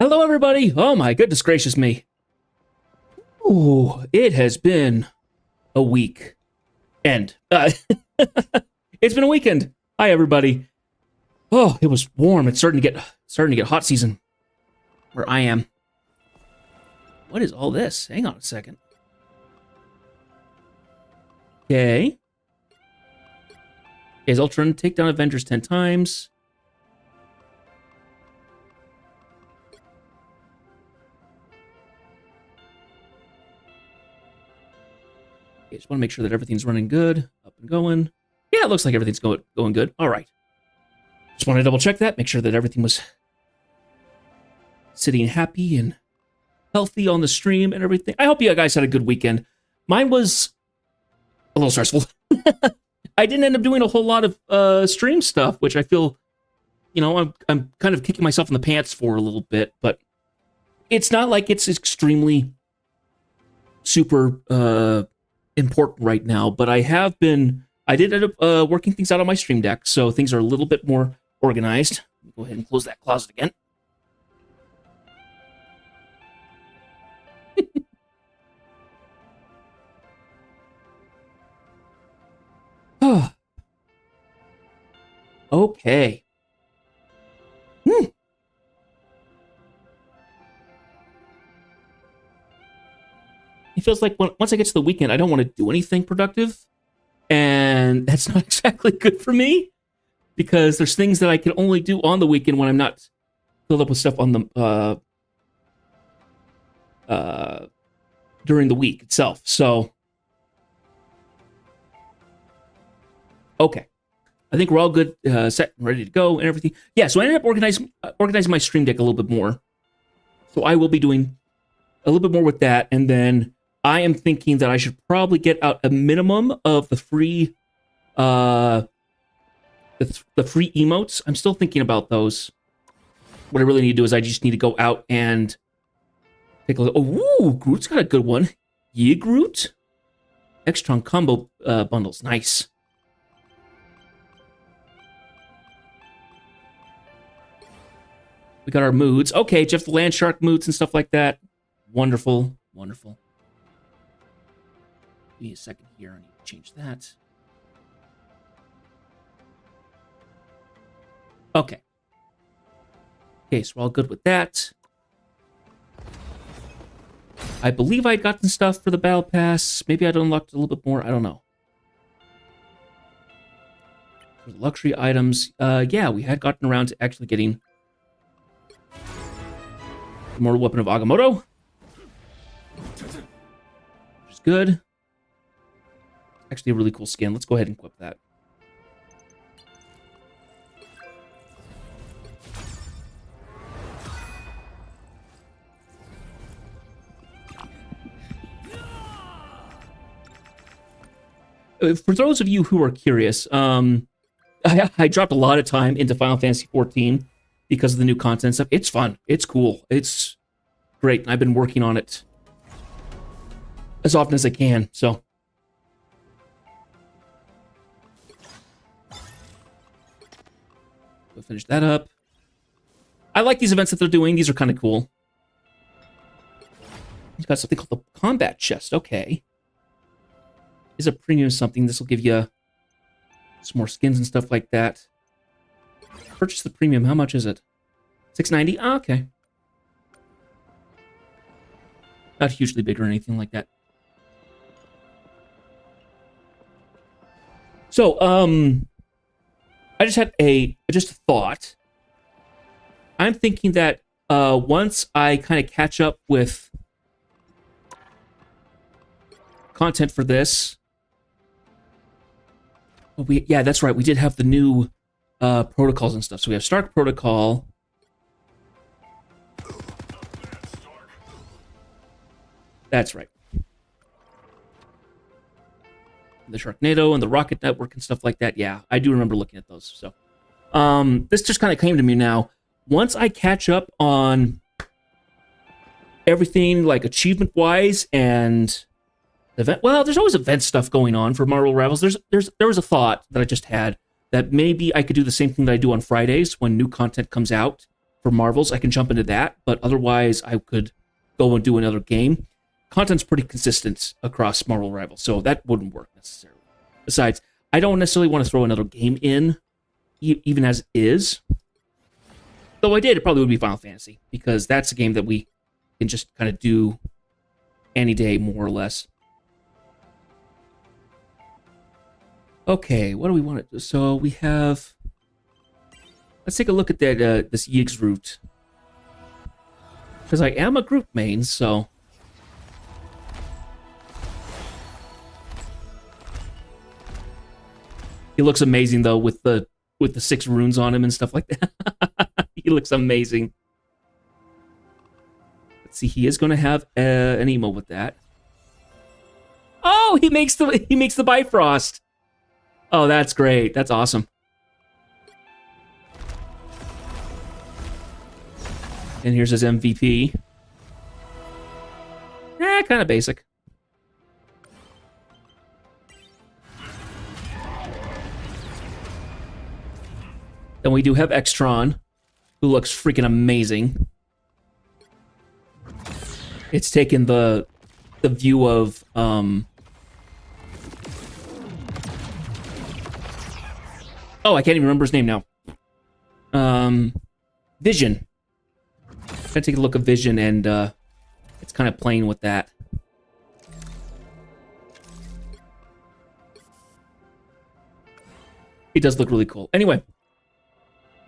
Hello, everybody. Oh, my goodness gracious me. Ooh, it has been a week. It's been a weekend. Hi, everybody. Oh, it was warm. It's starting to get hot season where I am. What is all this? Hang on a second. Okay. Is Ultron take down Avengers 10 times? Okay, just want to make sure that everything's running good, up and going. Yeah, it looks like everything's going good. All right. Just want to double check that, make sure that everything was sitting happy and healthy on the stream and everything. I hope you guys had a good weekend. Mine was a little stressful. I didn't end up doing a whole lot of stream stuff, which I feel, I'm kind of kicking myself in the pants for a little bit, but it's not like it's extremely super important right now, but I did end up working things out on my stream deck, so things are a little bit more organized. Go ahead and close that closet again. Okay. It feels like once I get to the weekend, I don't want to do anything productive. And that's not exactly good for me. Because there's things that I can only do on the weekend when I'm not filled up with stuff on the during the week itself. So, okay. I think we're all good, set and ready to go and everything. Yeah, so I ended up organizing my stream deck a little bit more. So I will be doing a little bit more with that. And then I am thinking that I should probably get out a minimum of the free the free emotes. I'm still thinking about those. What I really need to do is I just need to go out and take a look. Oh, Groot's got a good one. Yeah, Groot. Extron combo bundles. Nice. We got our moods. Okay, Jeff the Land Shark moods and stuff like that. Wonderful. Wonderful. Give me a second here. I need to change that. Okay. Okay, so we're all good with that. I believe I'd gotten stuff for the Battle Pass. Maybe I'd unlocked a little bit more. I don't know. For the luxury items, yeah, we had gotten around to actually getting the Mortal Weapon of Agamotto. Which is good. Actually a really cool skin. Let's go ahead and equip that. For those of you who are curious, I dropped a lot of time into Final Fantasy XIV because of the new content stuff. It's fun. It's cool. It's great. And I've been working on it as often as I can, so. We'll finish that up. I like these events that they're doing. These are kind of cool. He's got something called the Combat Chest. Okay. Is a premium something. This will give you some more skins and stuff like that. Purchase the premium. How much is it? $6.90? Oh, okay. Not hugely big or anything like that. So, I just had a thought. I'm thinking that once I kind of catch up with content for this. Yeah, that's right. We did have the new protocols and stuff. So we have Stark Protocol. That's right. The Sharknado and the Rocket Network and stuff like that. Yeah, I do remember looking at those. So this just kind of came to me now. Once I catch up on everything like achievement-wise and event, well, there's always event stuff going on for Marvel Rivals. There was a thought that I just had that maybe I could do the same thing that I do on Fridays when new content comes out for Marvels, I can jump into that, but otherwise I could go and do another game. Content's pretty consistent across Marvel Rivals, so that wouldn't work necessarily. Besides, I don't necessarily want to throw another game in, even as it is. Though I did, it probably would be Final Fantasy, because that's a game that we can just kind of do any day, more or less. Okay, what do we want to do? So we have... Let's take a look at that this Yiggs route. Because I am a group main, so... He looks amazing, though, with the 6 runes on him and stuff like that. He looks amazing. Let's see, he is going to have an emo with that. Oh, he makes the Bifrost. Oh, that's great. That's awesome. And here's his MVP. Kind of basic. Then we do have Ultron, who looks freaking amazing. It's taken the view of oh, I can't even remember his name now. Vision. Gonna take a look at Vision, and it's kind of playing with that. He does look really cool. Anyway,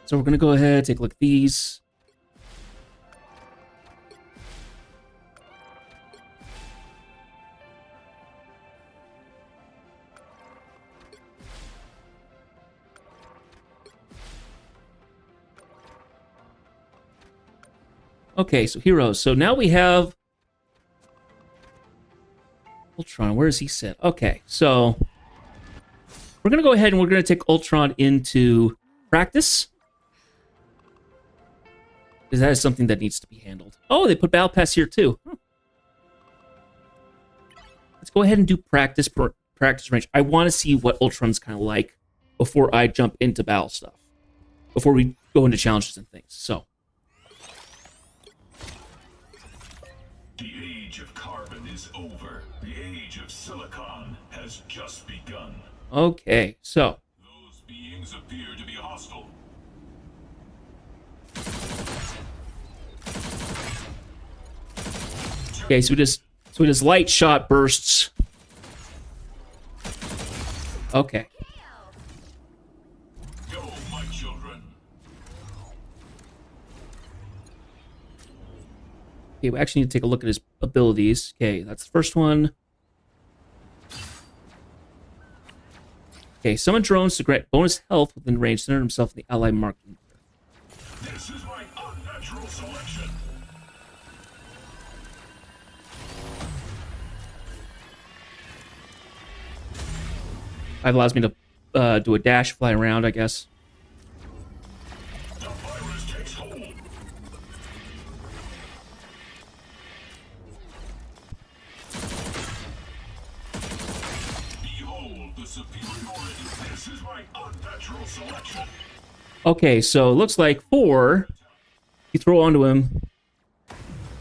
so we're gonna go ahead, take a look at these. Okay, so heroes. So now we have Ultron. Where is he set? Okay, so we're going to go ahead and we're going to take Ultron into practice, because that is something that needs to be handled. Oh, they put Battle Pass here too. Let's go ahead and do practice range. I want to see what Ultron's kind of like before I jump into battle stuff, before we go into challenges and things. So. The age of carbon is over. The age of silicon has just begun. Okay, so. Those beings appear to be hostile. Okay, so we just light shot bursts. Okay. Go, my children. Okay, we actually need to take a look at his abilities. Okay, that's the first one. Okay, summon drones to grant bonus health within range, center himself in the ally marking. This is my unnatural selection. It allows me to do a dash, fly around, I guess. The virus takes hold. Behold the superiority. This is my unnatural selection. Okay, so it looks like 4. You throw onto him.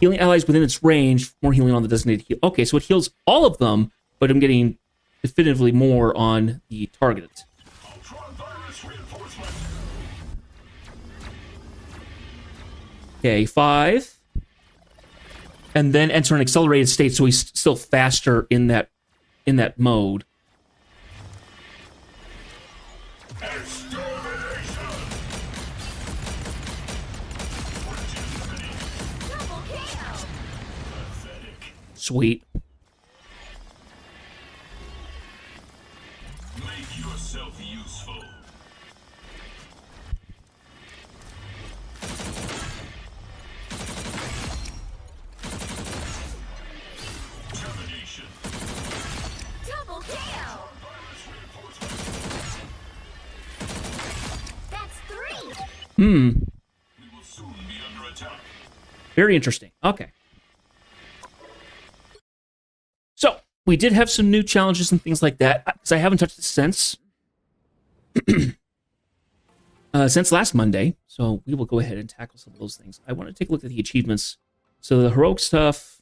Healing allies within its range, more healing on the designated heal. Okay, so it heals all of them, but I'm getting definitively more on the targeted. Ultron virus reinforcement. Okay, 5. And then enter an accelerated state, so he's still faster in that mode. Extermination. Double kill! Pathetic. Sweet. Make yourself useful. Termination. Double kill! Virus reinforcement. That's 3! We will soon be under attack. Very interesting. Okay. So, we did have some new challenges and things like that, because I haven't touched this since. since last Monday. So we will go ahead and tackle some of those things. I want to take a look at the achievements. So the heroic stuff.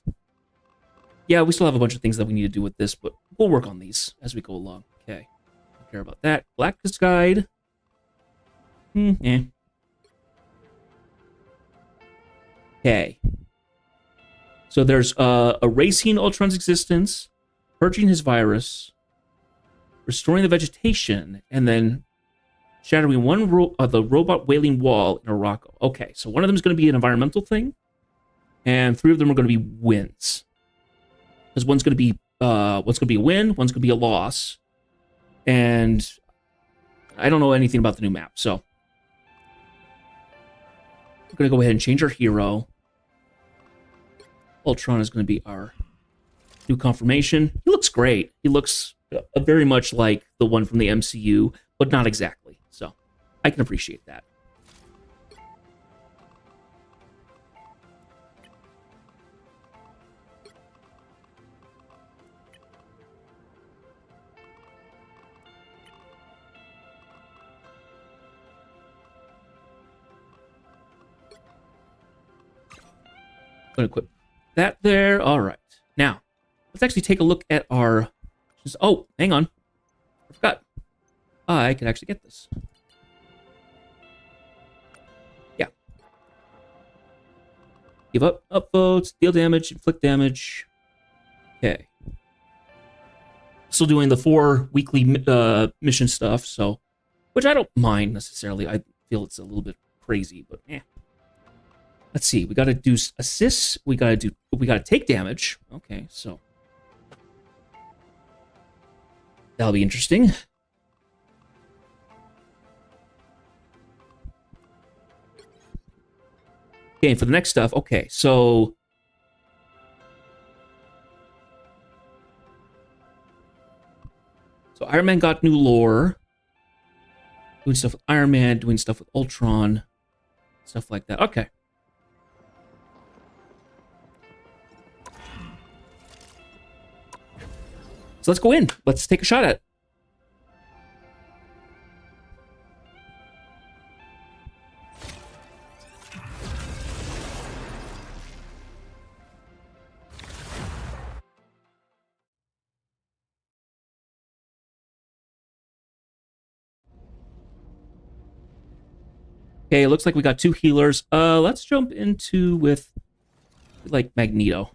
Yeah, we still have a bunch of things that we need to do with this, but we'll work on these as we go along. Okay. Don't care about that. Blackest Guide. Okay. So there's erasing Ultron's existence, purging his virus, restoring the vegetation, and then shattering the robot wailing wall in Morocco. Okay, so one of them is going to be an environmental thing, and 3 of them are going to be wins. Because one's going to be a win, one's going to be a loss, and I don't know anything about the new map, so we're going to go ahead and change our hero. Ultron is going to be our new confirmation. He looks great. He looks very much like the one from the MCU, but not exactly. So I can appreciate that. I'm going to equip that there. All right. Now, let's actually take a look at our... Oh, hang on. I forgot. I could actually get this. Yeah. Give up votes, deal damage, inflict damage. Okay. Still doing the 4 weekly mission stuff, so... Which I don't mind, necessarily. I feel it's a little bit crazy, but eh. Let's see. We got to do assists. We got to take damage. Okay, so that'll be interesting. Okay, for the next stuff. Okay, so Iron Man got new lore. Doing stuff with Iron Man, doing stuff with Ultron, stuff like that. Okay. So let's go in. Let's take a shot at it. Okay, it looks like we got 2 healers. Let's jump into with like Magneto.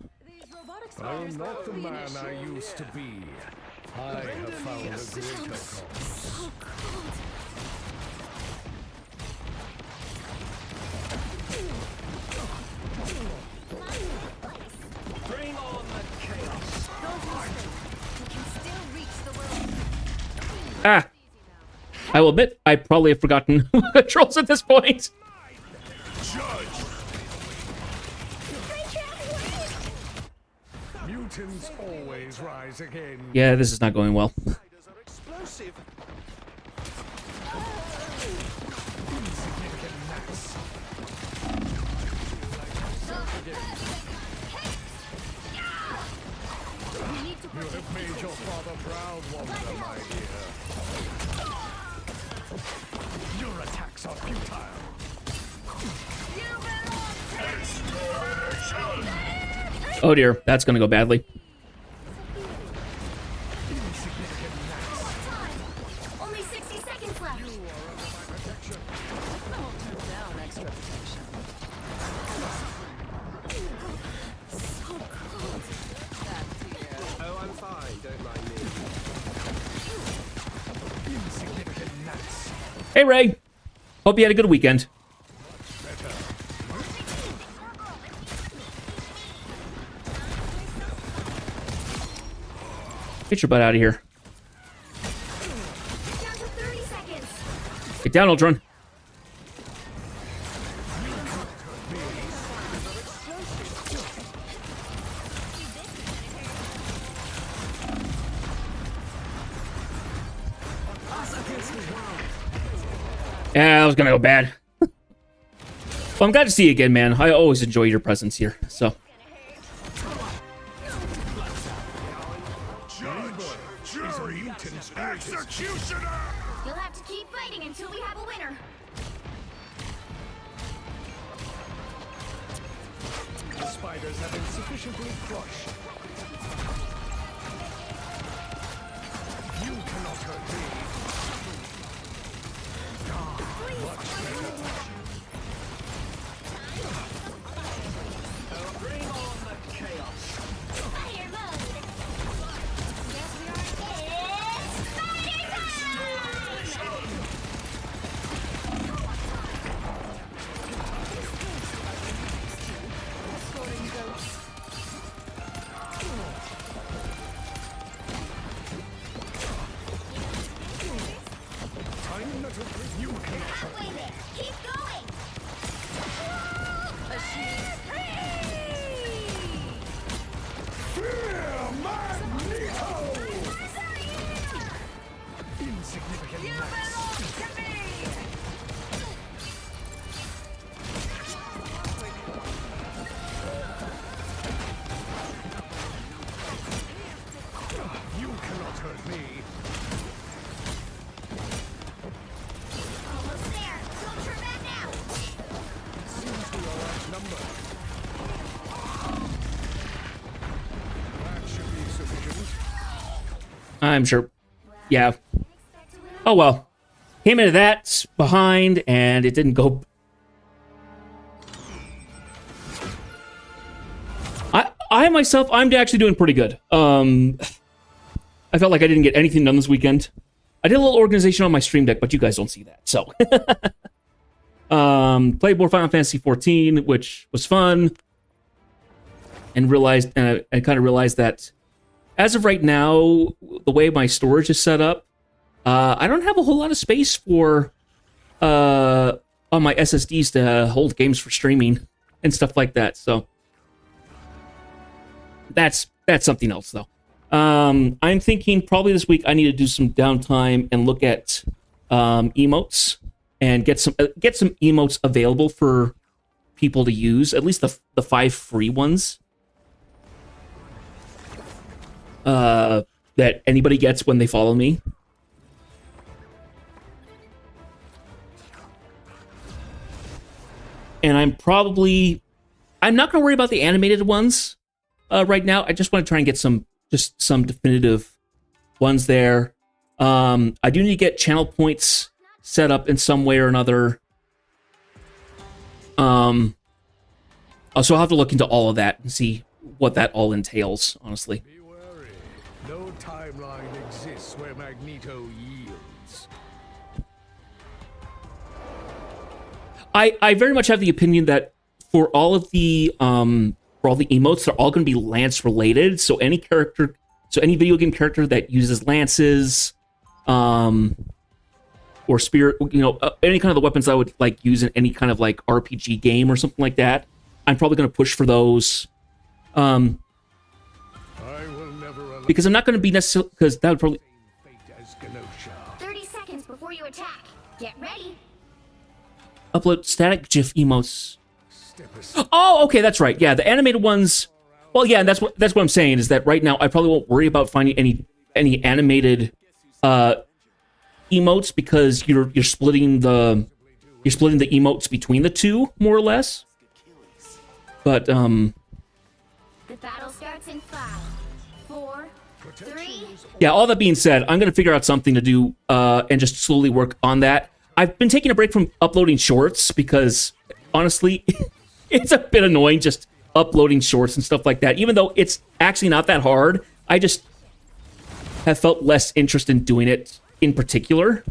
I am not the man I used to be. I have found a greater cause. So cold. Bring on the chaos. Don't lose faith. You can still reach the world. Ah! I will admit, I probably have forgotten controls at this point. Mutants always rise again. Yeah, this is not going well. Spiders are explosive. Insignificant gnats. You have made your father proud, Wanda, my dear. Your attacks are futile. Oh dear, that's gonna go badly. Only 60 seconds left. So cold. Oh, I'm fine. Don't mind me. Insignificant gnats. Hey Ray, hope you had a good weekend. Get your butt out of here. Down to 30 seconds. Get down, Ultron. Yeah, that was gonna go bad. Well, I'm glad to see you again, man. I always enjoy your presence here, so. Jury, executioner! You'll have to keep fighting until we have a winner. The spiders have been sufficiently crushed. You cannot hurt me. Much better. Bring on the chaos. Fire mode! Yes, we are. It's spider time! Escorting ghosts. Time not to you cannot hurt Halfway there. Keep going. A sheep. insignificant knights. You cannot hurt me. Almost there. Don't turn back now. Seems we are outnumbered. That should be sufficient. I'm sure. Yeah. Oh well. Came into that behind, and it didn't go. I myself, I'm actually doing pretty good. I felt like I didn't get anything done this weekend. I did a little organization on my stream deck, but you guys don't see that. So, played more Final Fantasy 14, which was fun, and realized, I kind of realized that as of right now, the way my storage is set up, I don't have a whole lot of space for on my SSDs to hold games for streaming and stuff like that. So that's something else, though. I'm thinking probably this week I need to do some downtime and look at emotes and get some emotes available for people to use, at least the 5 free ones that anybody gets when they follow me. And I'm not going to worry about the animated ones right now. I just want to try and get some definitive ones there. I do need to get channel points set up in some way or another. So I'll have to look into all of that and see what that all entails, honestly. Be wary. No timeline exists where Magneto yields. I very much have the opinion that for all the emotes, they're all going to be Lance related. So any video game character that uses lances, or spirit, any kind of the weapons I would like use in any kind of like RPG game or something like that, I'm probably going to push for those. I will never allow Because I'm not going to be necessarily, because that would probably. fate as Genosha. 30 seconds before you attack. Get ready. Upload static GIF emotes. Step aside. Oh, okay, that's right. Yeah, the animated ones. Well, yeah, that's what I'm saying is that right now I probably won't worry about finding any animated emotes because you're splitting the emotes between the two more or less. But The battle starts in 5, 4, 3. yeah, all that being said, I'm going to figure out something to do and just slowly work on that. I've been taking a break from uploading shorts because, honestly, it's a bit annoying just uploading shorts and stuff like that. Even though it's actually not that hard, I just have felt less interest in doing it in particular.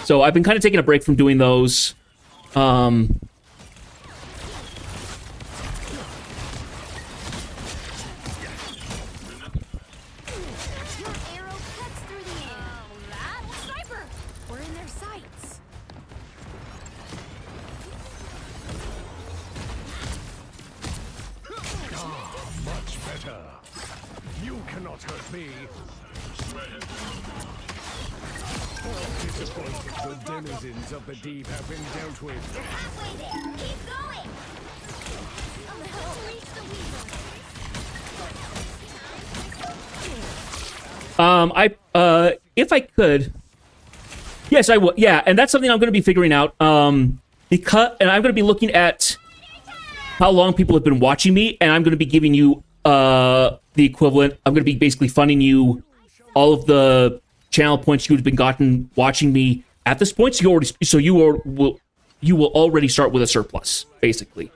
So I've been kind of taking a break from doing those. Your arrow cuts through the air. That sniper. We're in their sights. Much better. You cannot hurt me. Disappointed the denizens of the deep have been dealt with. You're halfway there. Keep going. On the hill to reach the weasel. If I could, Yes, I will. Yeah, and that's something I'm going to be figuring out. Because and I'm going to be looking at how long people have been watching me, and I'm going to be giving you the equivalent. I'm going to be basically funding you all of the channel points you would have been gotten watching me at this point. So you will already start with a surplus, basically.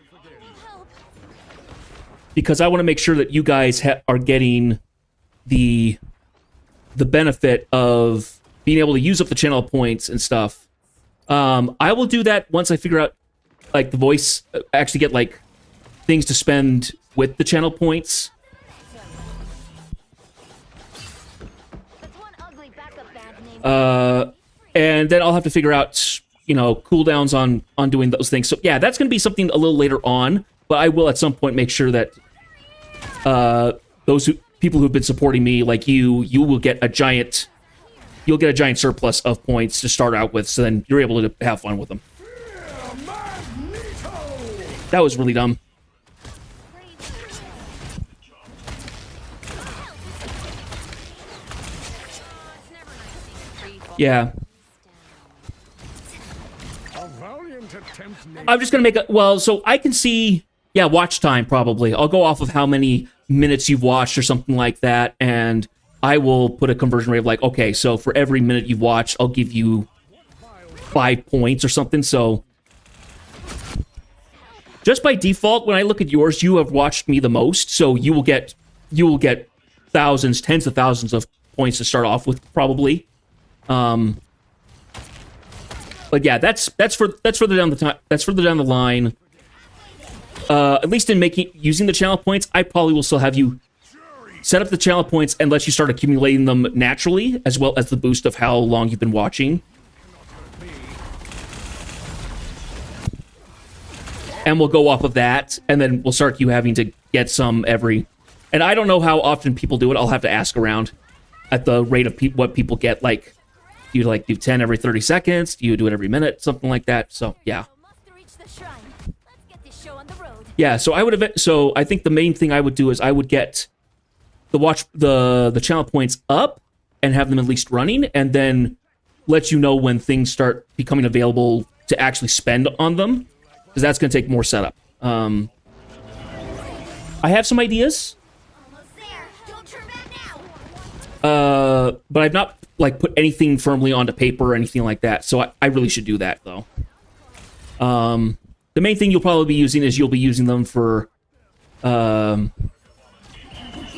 Because I want to make sure that you guys are getting the benefit of being able to use up the channel points and stuff. I will do that once I figure out, like, the voice, actually get, like, things to spend with the channel points. And then I'll have to figure out, you know, cooldowns on doing those things. So, yeah, that's going to be something a little later on, but I will at some point make sure that people who've been supporting me, like you will get a giant... You'll get a giant surplus of points to start out with, so then you're able to have fun with them. That was really dumb. Yeah. I'm just gonna make a... Well, so I can see... Yeah, watch time, probably. I'll go off of how many minutes you've watched or something like that, and... I will put a conversion rate of like, okay, so for every minute you've watched, I'll give you 5 points or something. So just by default, when I look at yours, you have watched me the most. So you will get thousands, tens of thousands of points to start off with, probably. But yeah, that's further down the line. At least in using the channel points, I probably will still have you set up the channel points and let you start accumulating them naturally, as well as the boost of how long you've been watching. And we'll go off of that, and then we'll start you having to get some every... And I don't know how often people do it. I'll have to ask around at the rate of what people get. Like, do you do 10 every 30 seconds? Do you do it every minute? Something like that. So, yeah. Yeah, so I think the main thing I would do is I would get... the channel points up and have them at least running, and then let you know when things start becoming available to actually spend on them, because that's going to take more setup. I have some ideas, but I've not like put anything firmly onto paper or anything like that, so I really should do that, though. The main thing you'll probably be using is you'll be using them for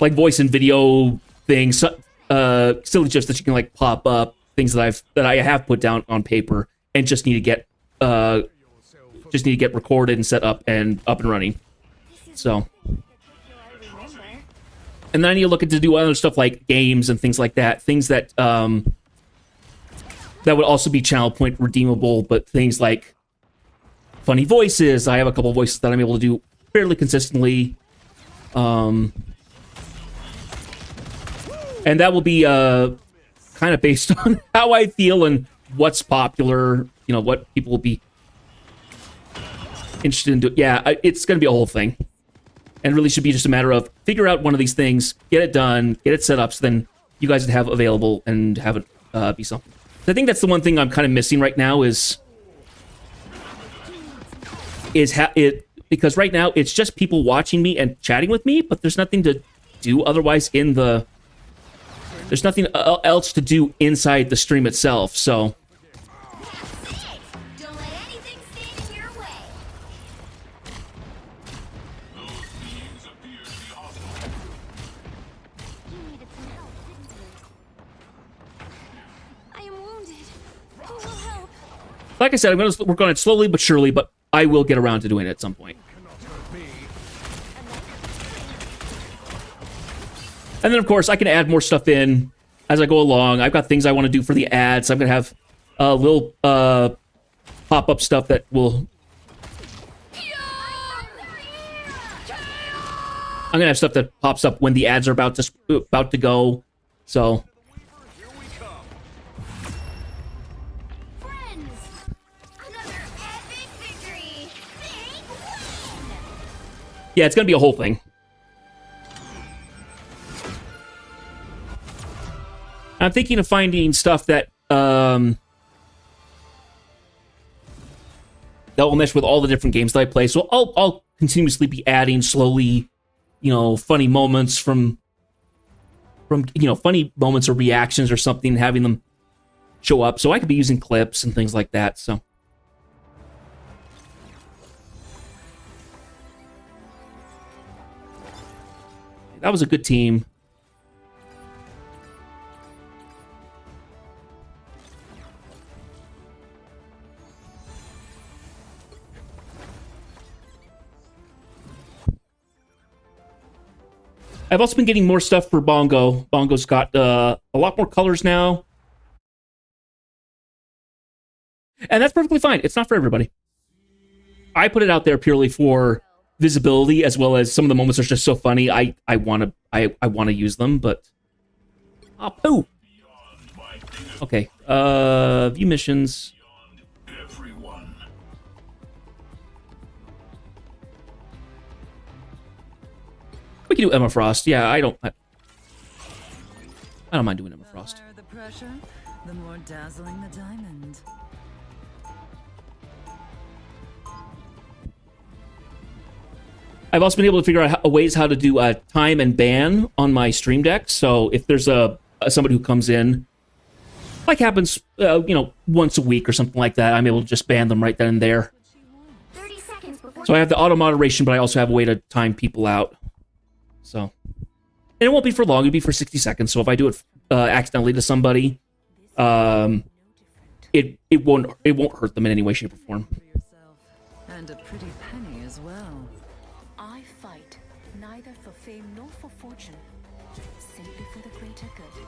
like voice and video things, silly just that you can like pop up, things that I have put down on paper and just need to get recorded and set up and running. So, and then I need to look to do other stuff like games and things like that, things that that would also be channel point redeemable, but things like funny voices. I have a couple voices that I'm able to do fairly consistently. And that will be kind of based on how I feel and what's popular, you know, what people will be interested in doing. Yeah, it's going to be a whole thing. And really should be just a matter of figure out one of these things, get it done, get it set up, so then you guys would have available and have it be something. So I think that's the one thing I'm kind of missing right now is because right now it's just people watching me and chatting with me, but there's nothing to do otherwise in the... There's nothing else to do inside the stream itself, so... Don't let anything stand in your way. You needed some help, didn't you? I am wounded. Who will help? Like I said, I'm going to work on it slowly but surely, but I will get around to doing it at some point. And then, of course, I can add more stuff in as I go along. I've got things I want to do for the ads. I'm going to have little pop-up stuff that will... I'm going to have stuff that pops up when the ads are about to go. So... Friends, another epic victory. Big win. Yeah, it's going to be a whole thing. I'm thinking of finding stuff that that will mesh with all the different games that I play. So I'll continuously be adding slowly, funny moments from funny moments or reactions or something, having them show up. So I could be using clips and things like that. So that was a good team. I've also been getting more stuff for Bongo. Bongo's got a lot more colors now. And that's perfectly fine. It's not for everybody. I put it out there purely for visibility, as well as some of the moments are just so funny. I want to use them, but poo. Okay. View missions. Everyone. We can do Emma Frost. Yeah, I don't mind doing Emma Frost. The higher the pressure, the more dazzling the diamond. I've also been able to figure out ways how to do time and ban on my stream deck. So if there's somebody who comes in, like happens, once a week or something like that, I'm able to just ban them right then and there. 30 seconds before. So I have the auto moderation, but I also have a way to time people out. So, and it won't be for long; it'll be for 60 seconds. So if I do it accidentally to somebody, it won't hurt them in any way, shape, or form. For yourself. And a pretty penny as well. I fight neither for fame nor for fortune, simply for the greater good.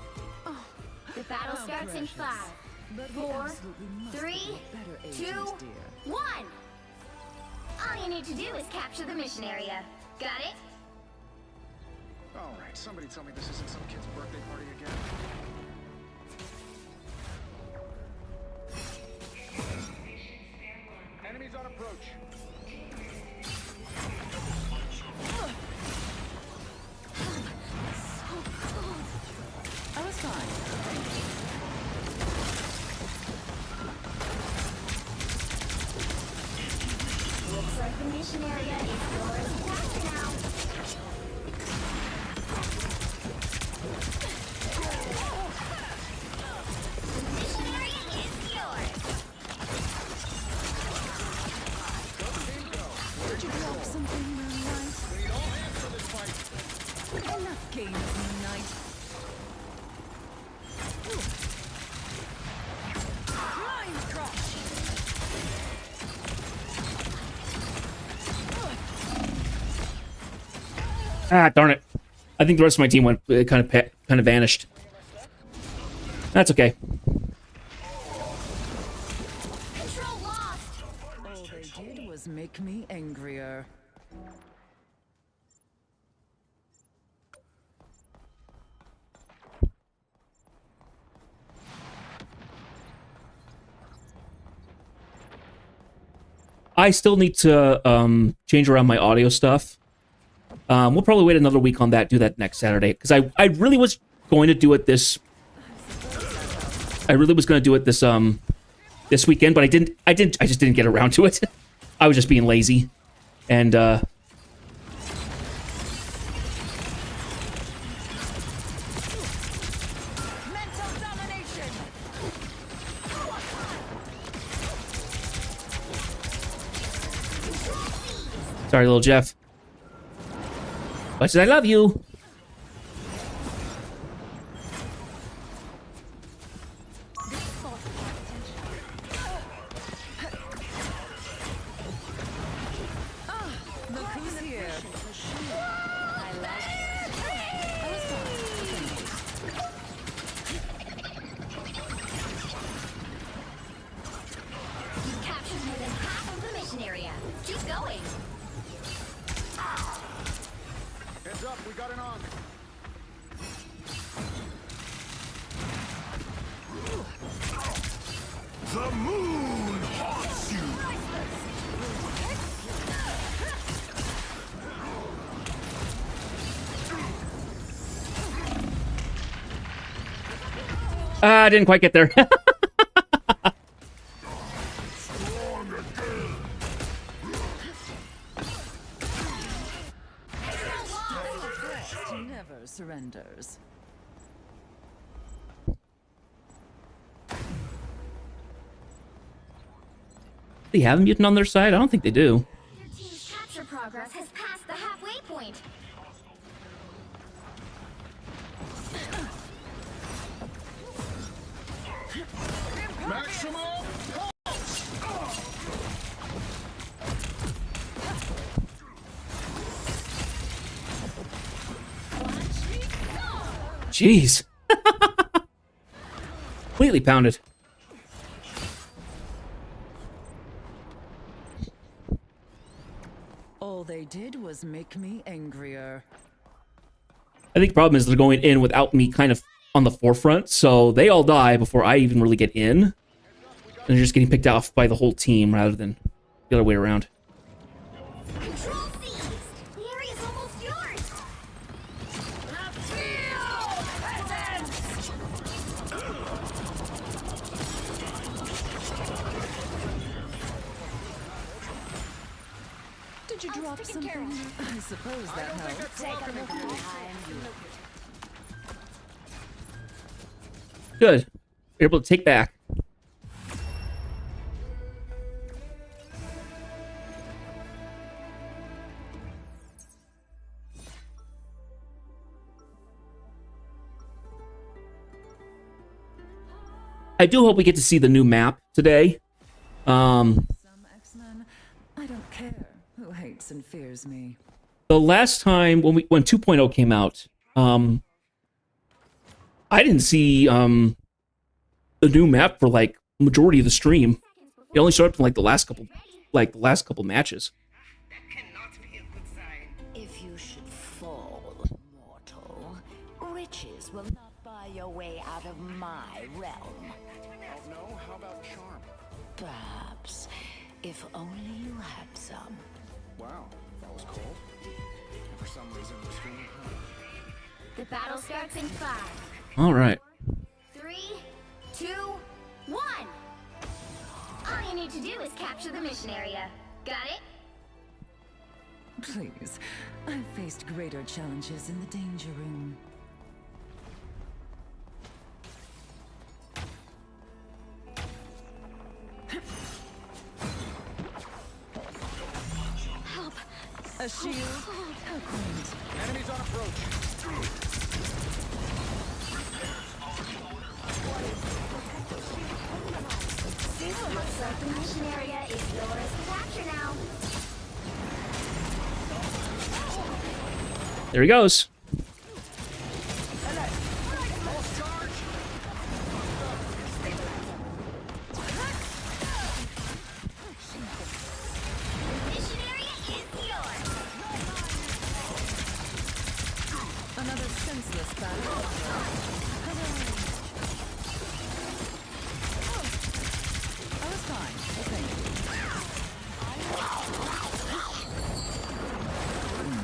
The battle starts in 5, 4, 3, 2, 1. All you need to do is capture the mission area. Got it? All right, somebody tell me this isn't some kid's birthday party again. Enemies on approach. I was fine. Looks like the mission area is yours. Faster now. The mission area is yours. Did you drop something, Moonlight? We need all hands for this fight. Enough games, Moonlight. Line crush. Ah, darn it! I think the rest of my team went kind of vanished. That's okay. Control lost. All they did was make me angrier. I still need to change around my audio stuff. We'll probably wait another week on that. Do that next Saturday, because I really was going to do it this. I really was going to do it this weekend, but I just didn't get around to it. I was just being lazy, and Mental domination. sorry, little Jeff. Much as I love you. Look who's here. You've captured more than half of the mission area. Keep going. Heads up, we got an on. The moon haunts you. I didn't quite get there. never surrenders. They have a mutant on their side? I don't think they do. Your team's capture progress has passed the halfway point. Maximum! Jeez. Completely pounded. All they did was make me angrier. I think the problem is they're going in without me kind of on the forefront, so they all die before I even really get in. And they're just getting picked off by the whole team rather than the other way around. Control seized. The area's almost yours. Did you drop something? I suppose that helps. Good. You're able to take back. I do hope we get to see the new map today. Some X-Men, I don't care who hates and fears me. The last time when 2.0 came out, I didn't see the new map for like majority of the stream. It only showed up in like the last couple matches. That cannot be a good sign. If you should fall, mortal, riches will not buy your way out of my realm. Oh no, how about charm? Perhaps, if only you had some. Wow, that was cold. And for some reason, extremely hot. The battle starts in 5, All right. 3, 2, 1. All you need to do is capture the mission area. Got it? Please, I've faced greater challenges in the danger room. Help. A shield? How quaint. Enemies on approach. Looks like the mission area is yours to capture now. There he goes. Mission area is yours. Another senseless battle. I was fine, I think.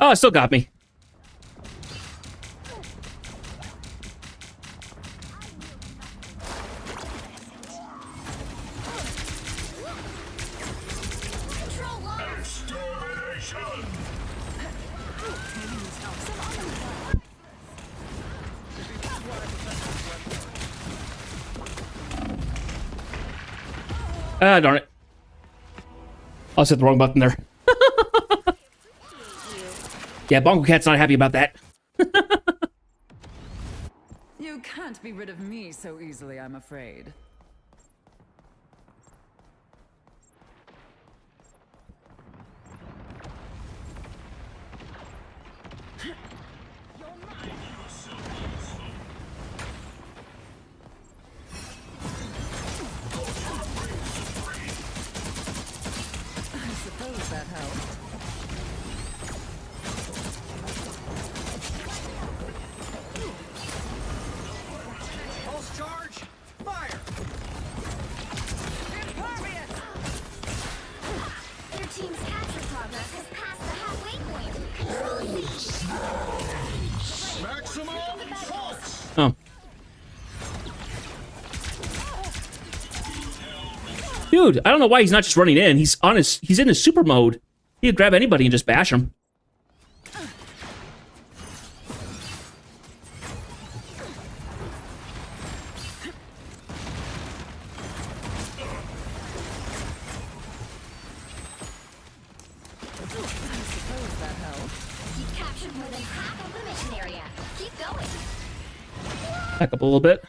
Oh, it still got me. Control lost. Extermination! Ah, darn it. I hit the wrong button there. Yeah, Bongo Cat's not happy about that. You can't be rid of me so easily, I'm afraid. I suppose that helped. Pulse charge! Fire! Your team's capture progress has passed the halfway point. Control seized. Maximum pulse! Oh. Dude, I don't know why he's not just running in. He's in his super mode. He could grab anybody and just bash him. Back up a little bit.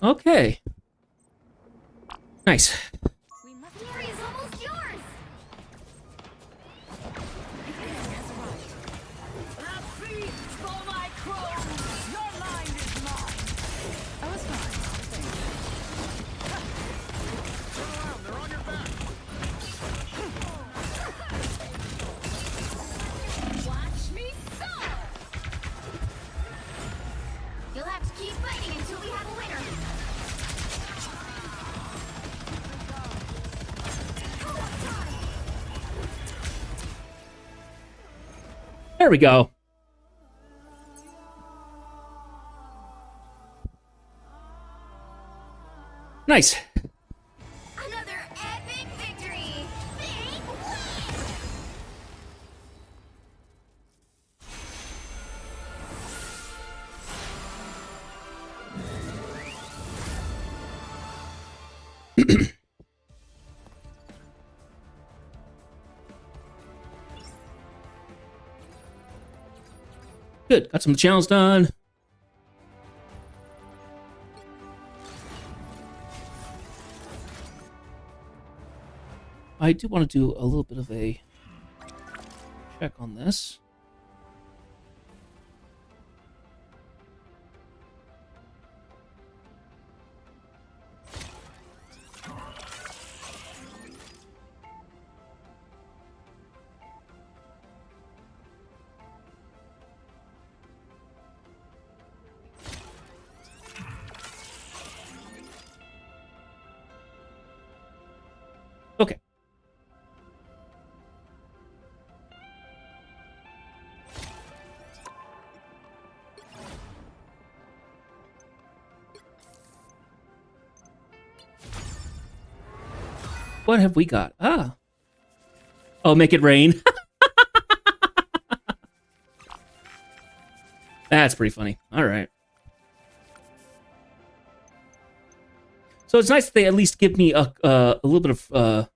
Okay. Nice. Fury is almost yours! I was fine. Turn around, they're on your back. Watch me soar! You'll have to keep fighting until we have a winner. There we go. Nice. Another epic victory! Big win! Good. Got some of the channels done. I do want to do a little bit of a check on this. Okay. What have we got? Ah. Oh, make it rain. That's pretty funny. All right. So it's nice that they at least give me a little bit of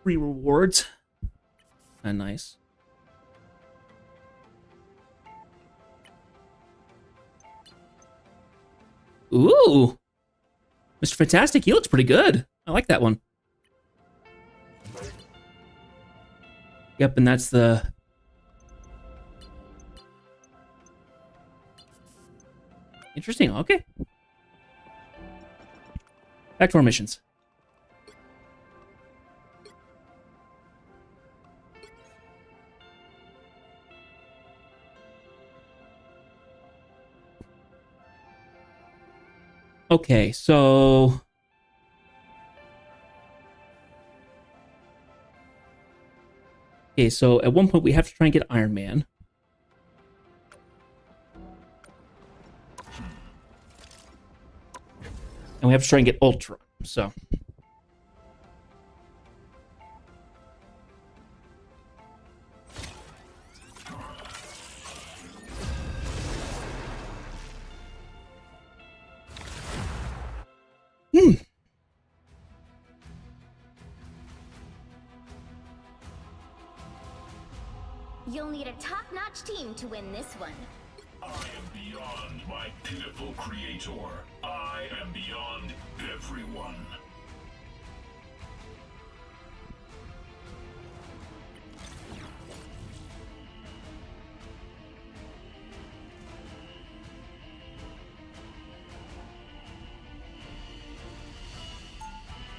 free rewards. Nice. Ooh. Mr. Fantastic, he looks pretty good. I like that one. Yep, and that's the... Interesting, okay. Back to our missions. Okay, so... Okay, so at one point we have to try and get Iron Man. And we have to try and get Ultron, so... You'll need a top-notch team to win this one. I am beyond my pitiful creator. I am beyond everyone.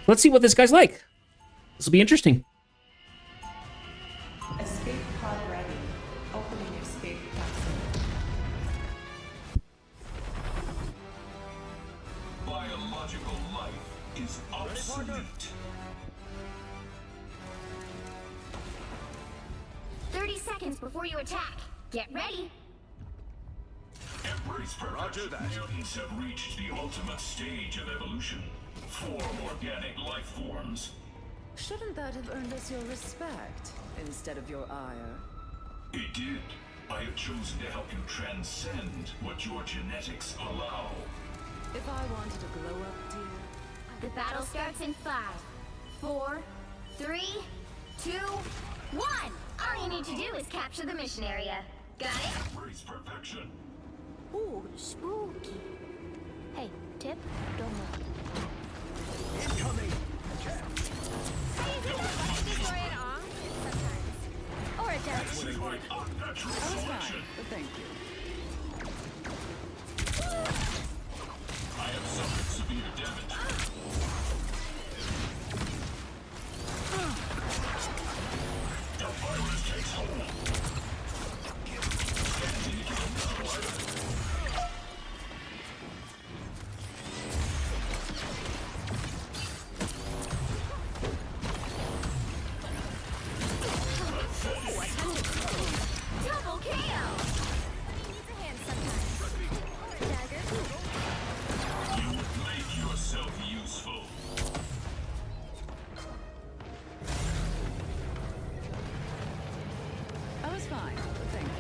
Let's see what this guy's like. This will be interesting. Escape pod ready. Opening escape capsule. Biological life is obsolete. 30 seconds before you attack. Get ready. Emperor Brace for Roger that. Mutants have reached the ultimate stage of evolution. Form organic life forms. Shouldn't that have earned us your respect instead of your ire? It did. I have chosen to help you transcend what your genetics allow. If I wanted to glow up, dear, The battle starts in 5, 4, 3, 2, 1. All you need to do is capture the mission area. Got it? Brace perfection. Ooh, spooky. Hey, Tip, don't move. Incoming! Hey, is it not funny before it on? Sometimes. Or it does. This is like unnatural I was selection. fine, but thank you. I have suffered severe damage. The virus takes hold. Double KO! Needs a hand sometimes. Or a dagger. You make yourself useful. I was fine, but thank you.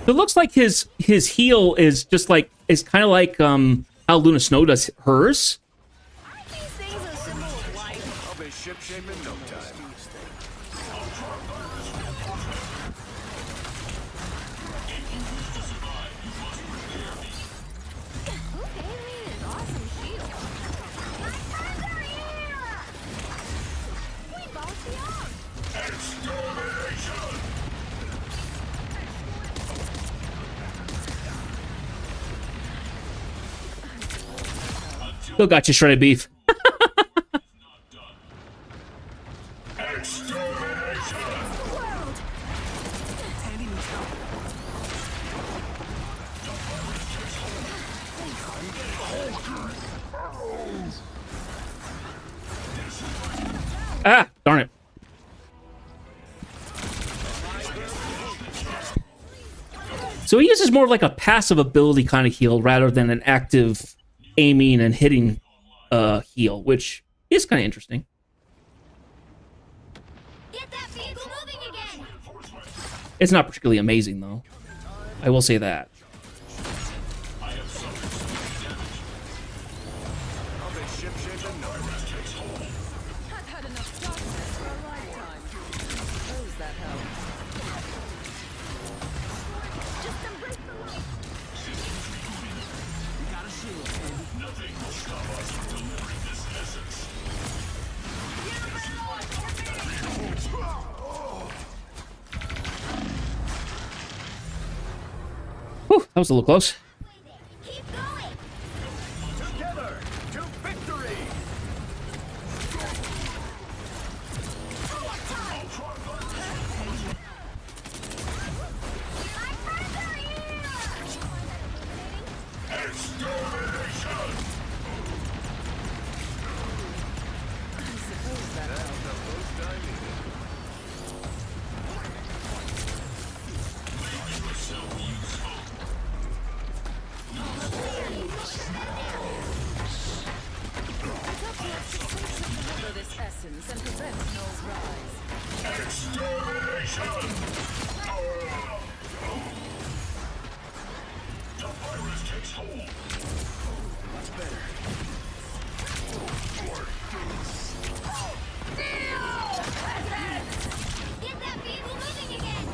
It looks like his heal is just like is kind of like how Luna Snow does hers. Aren't these things a symbol of life? I'll be shipshape in no time. Who gave me this awesome shield? My friends are here! We both young! Still got you, shredded beef. World! Ah, darn it. So he uses more of like a passive ability kind of heal rather than an active aiming and hitting heal, which is kind of interesting. Get that vehicle moving again! It's not particularly amazing, though. I will say that. I'll be shipshape in no time. I've had enough darkness for a lifetime. Suppose that helps. Just embrace the light! Nothing will stop us from delivering this essence. Whew, that was a little close. Keep going! Together to victory! My friends are here! Suppose that helps. Deliver this essence and prevent Null's rise. The virus takes hold. Get that vehicle moving again!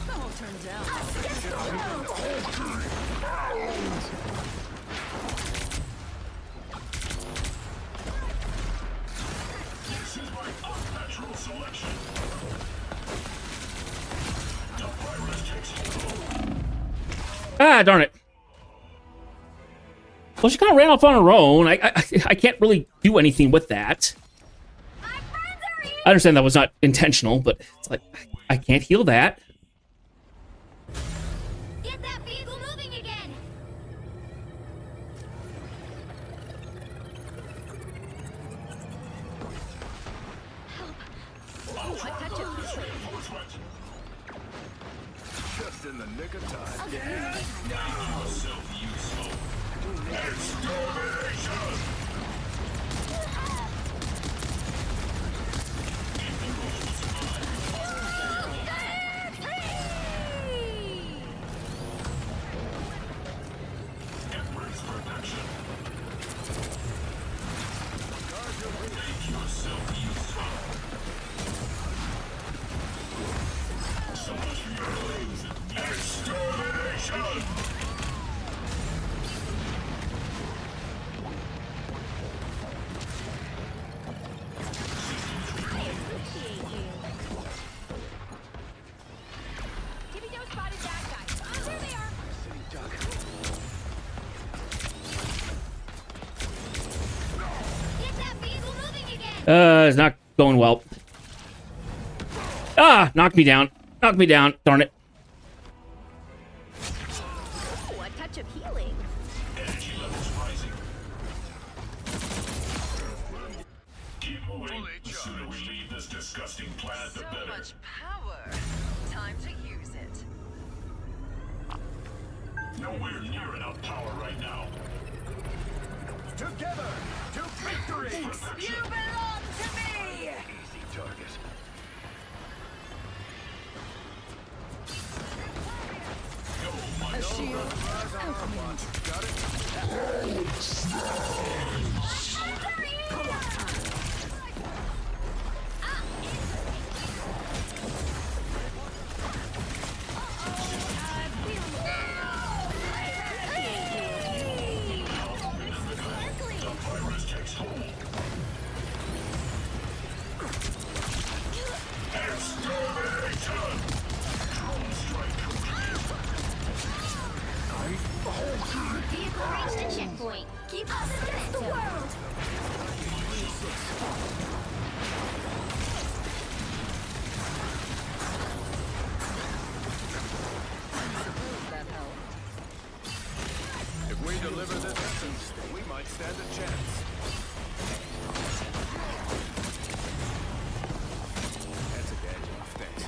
I won't turn down. This is my unnatural selection. The virus takes hold. Ah, darn it. Well, she kind of ran off on her own. I can't really do anything with that. My friends are here! I understand that was not intentional, but it's like, I can't heal that. Get that vehicle moving again! touch of healing. Just in the nick of time. I'll give you more time. It's not going well. Ah, knocked me down. Knocked me down. Darn it. Ooh, a touch of healing. Energy levels rising. Keep moving. The sooner we leave this disgusting planet, the better. power. Time to use it. Nowhere near enough power right now. Together to victory! You belong to me! Easy target. A shield. Got it? Vehicle reached the checkpoint. Keep up the world. That helped. If we deliver this essence, we might stand a chance. That's a gadget. Thanks.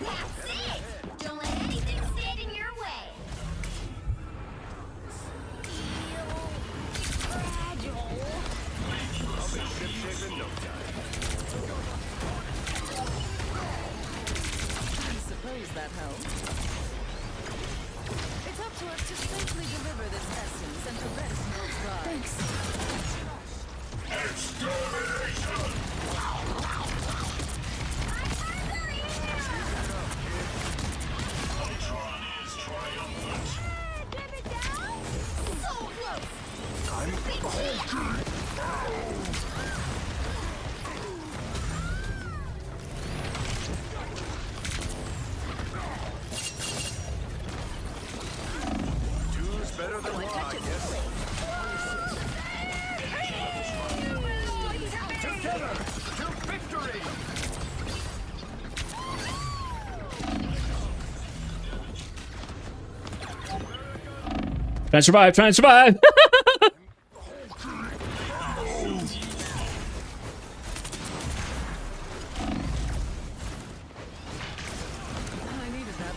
That's it. Don't let anything stand in your way. I'll be ship-shape in no time. I suppose that helped. It's up to us to safely deliver this essence and prevent Mills' rise. Thanks. Ultron is triumphant. Give it down. So close. Two's better than one, I guess. Together to victory! Trying to survive. Trying to survive. I needed that.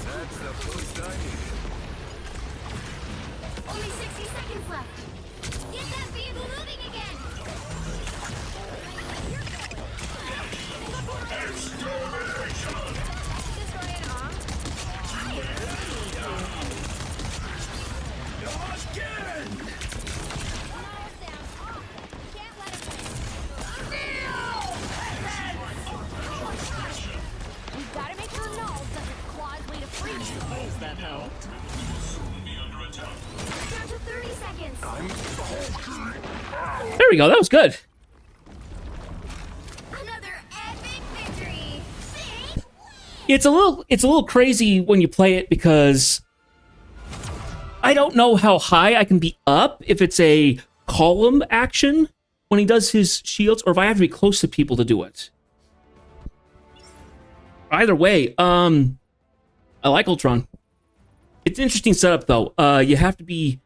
That's the boost I needed. Only 60 seconds left. Get that vehicle moving again. Destroy it all. Can't let it We've got to make sure Null doesn't claw his way to freedom. Suppose that helped. Be under attack. Down to 30 seconds. There we go. That was good. Another epic victory. It's a little crazy when you play it because I don't know how high I can be up if it's a column action when he does his shields, or if I have to be close to people to do it. Either way, I like Ultron. It's an interesting setup though. You have to be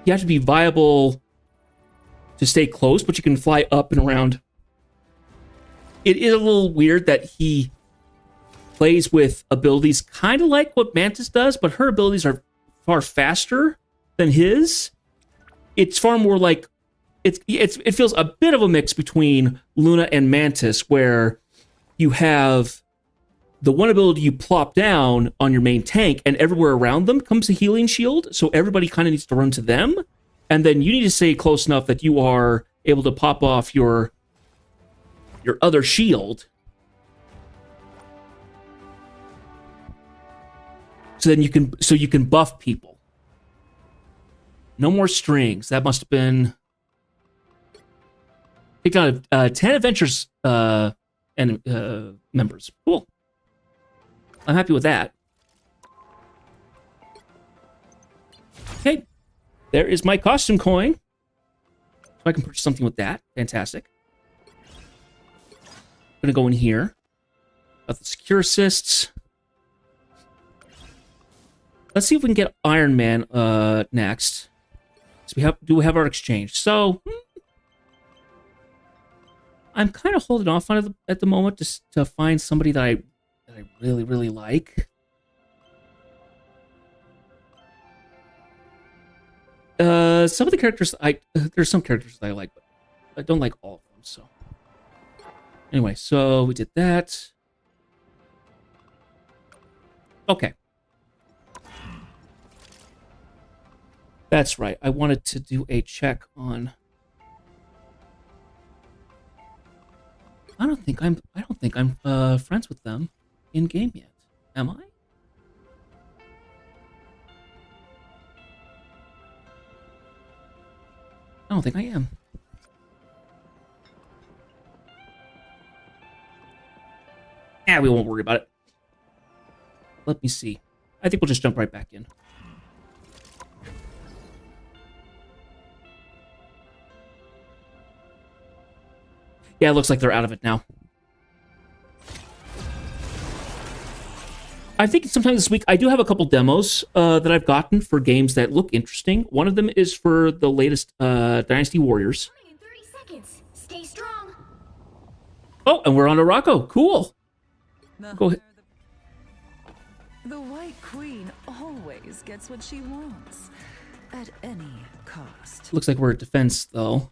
viable to stay close, but you can fly up and around. It is a little weird that he plays with abilities kind of like what Mantis does, but her abilities are far faster than his. It's far more like it feels a bit of a mix between Luna and Mantis, where you have the one ability you plop down on your main tank, and everywhere around them comes a healing shield, so everybody kind of needs to run to them, and then you need to stay close enough that you are able to pop off your other shield. So then you can buff people. No more strings. That must have been picked out of 10 adventures and members. Cool. I'm happy with that. Okay. There is my costume coin. So I can purchase something with that. Fantastic. I'm gonna go in here. Got the secure assists. Let's see if we can get Iron Man next. So we have our exchange. So I'm kind of holding off on it at the moment just to find somebody that I really, really like. Some of the characters there's some characters that I like, but I don't like all of them. So anyway, so we did that. Okay. That's right. I wanted to do a check on. I don't think I'm friends with them in game yet. Am I? I don't think I am. We won't worry about it. Let me see. I think we'll just jump right back in. Yeah, it looks like they're out of it now. I think sometime this week, I do have a couple demos that I've gotten for games that look interesting. One of them is for the latest Dynasty Warriors. In 30 seconds. Stay strong. Oh, and we're on to Rocco. Cool. Go ahead. The White Queen always gets what she wants, at any cost. Looks like we're at defense, though.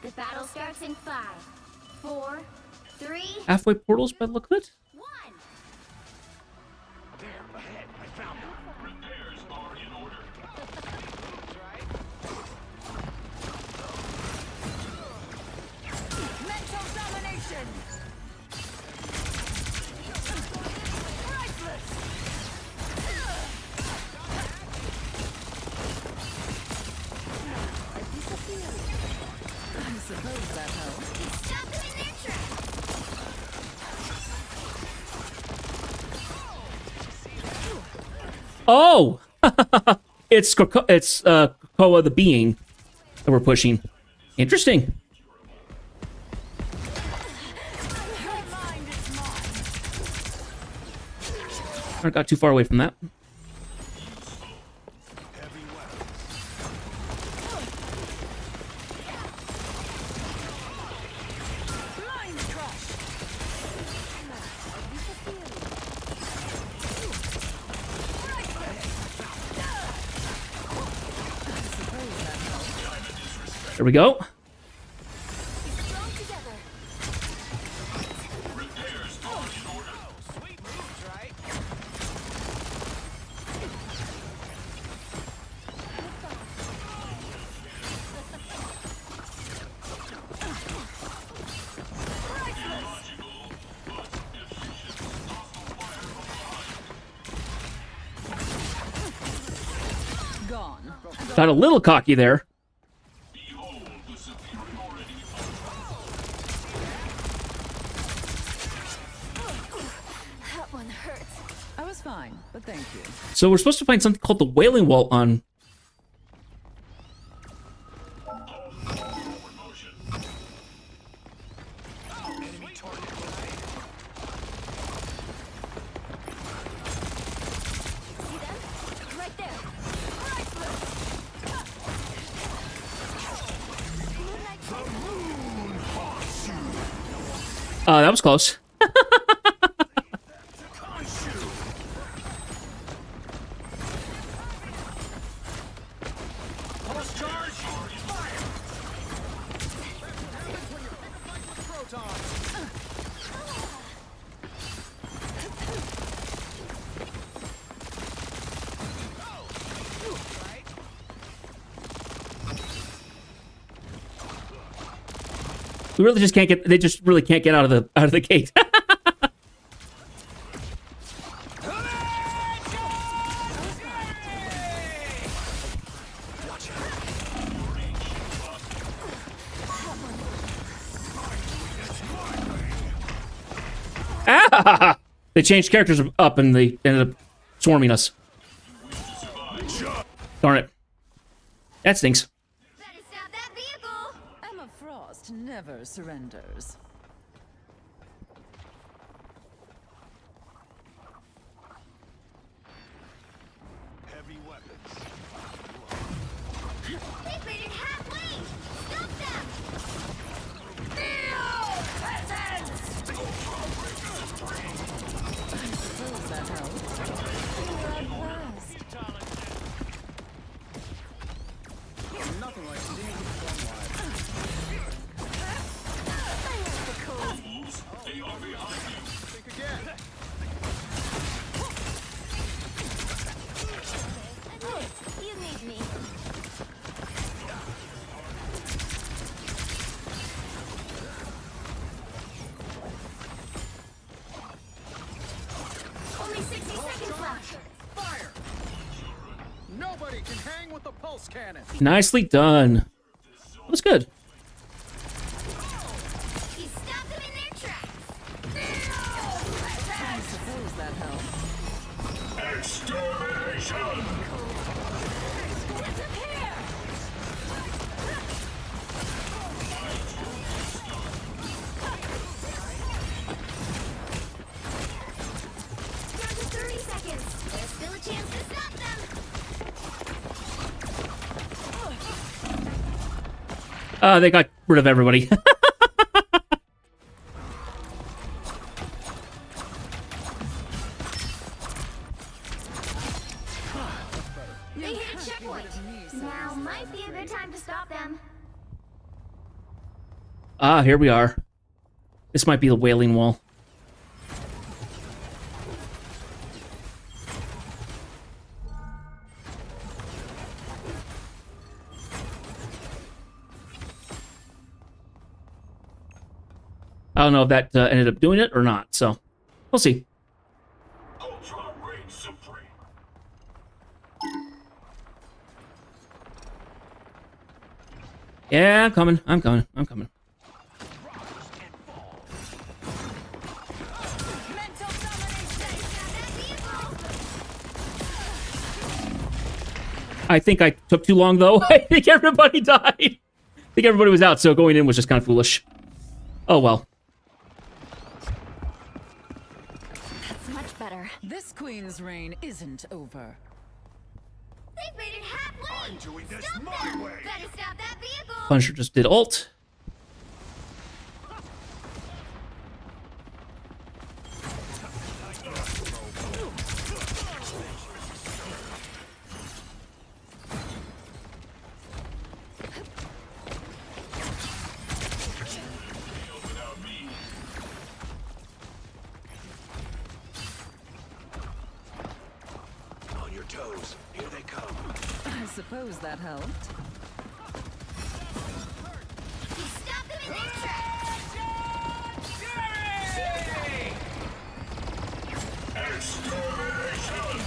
The battle starts in 5, 4, 3, Halfway portals by the look of it. 1. Repairs are in order. Mental domination. Priceless. I suppose that helps. Stop them in their tracks. Oh, it's Krakoa the being that we're pushing. Interesting. I got too far away from that. Blind crush. There we go. Strong together. Repairs are in order. Sweet moves, right? Gone. Got a little cocky there. Behold the superiority That one hurts. I was fine, but thank you. So we're supposed to find something called the Wailing Wall on... forward motion. Enemy target eliminated. See them? Right there. That was close. Pulse charge! Fire! Protons! We really just can't get... They just really can't get out of the gate. Ah! They changed characters up and they ended up swarming us. Darn it. That stinks. Better stop that vehicle! Emma Frost never surrenders. Heavy weapons. They've made it halfway! Stop them! Suppose that helps. Nothing like seeing you perform live. They are behind you. Think again. You need me. Only 60 seconds left. Fire! Nobody can hang with the pulse cannon. Nicely done. That was good. You stopped them in their tracks. I suppose that helps. Extermination! Down to 30 seconds. There's still a chance to stop them. They got rid of everybody. They hit a checkpoint. Now might be a good time to stop them. Ah, here we are. This might be the Wailing Wall. I don't know if that ended up doing it or not, so we'll see. Ultron reigns supreme. Yeah, I'm coming. I'm coming. I'm coming. Mental domination. I think I took too long, though. I think everybody died. I think everybody was out, so going in was just kind of foolish. Oh, well. That's much better. This queen's reign isn't over. They've made it halfway. I'm doing this Stop my them. way. Better stop that vehicle. Punisher just did ult. Without me. On your toes. Here they come. I suppose that helped. You stop them in their tracks. Extermination!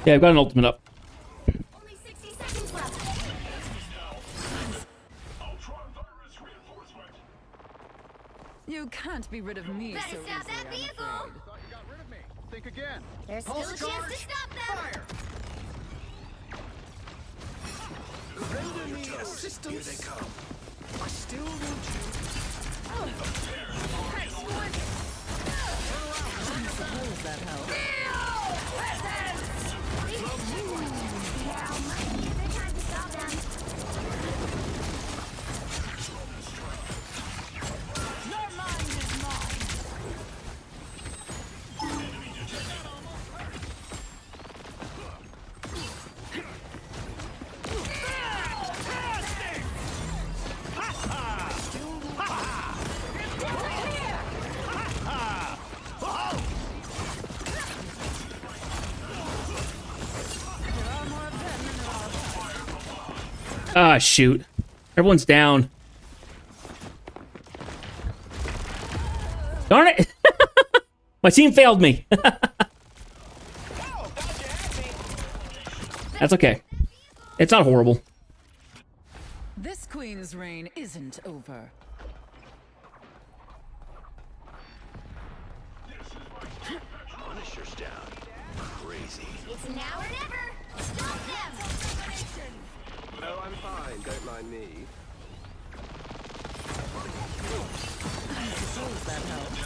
Yeah, I've got an ultimate up. Only 60 seconds left. Ultron virus reinforcement. You can't be rid of me Better so stop easily, that I'm vehicle. afraid. Thought you got rid of me. Think again. There's still a chance to stop them. Fire. Render me assistance. Here they come. I still want you. Suppose that helps. Now might be a good time to stop them. Your mind is mine. Ah, shoot. Everyone's down. Darn it! My team failed me. That's okay. It's not horrible. This queen's reign isn't over. Punisher's down. Crazy. It's now or never. Stop them. No, I'm fine. Don't mind me. Suppose that helps.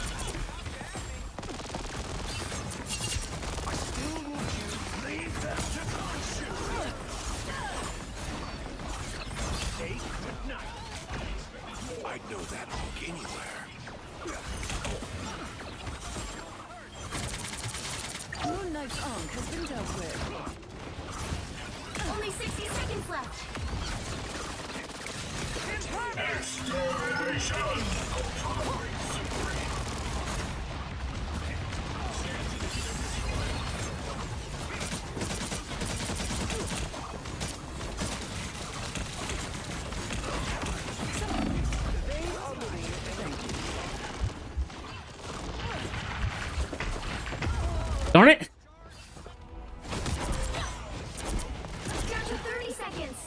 I'd know that hook anywhere. Moon Knight's Ankh has been dealt with. Only 60 seconds left. Darn it! Down to 30 seconds.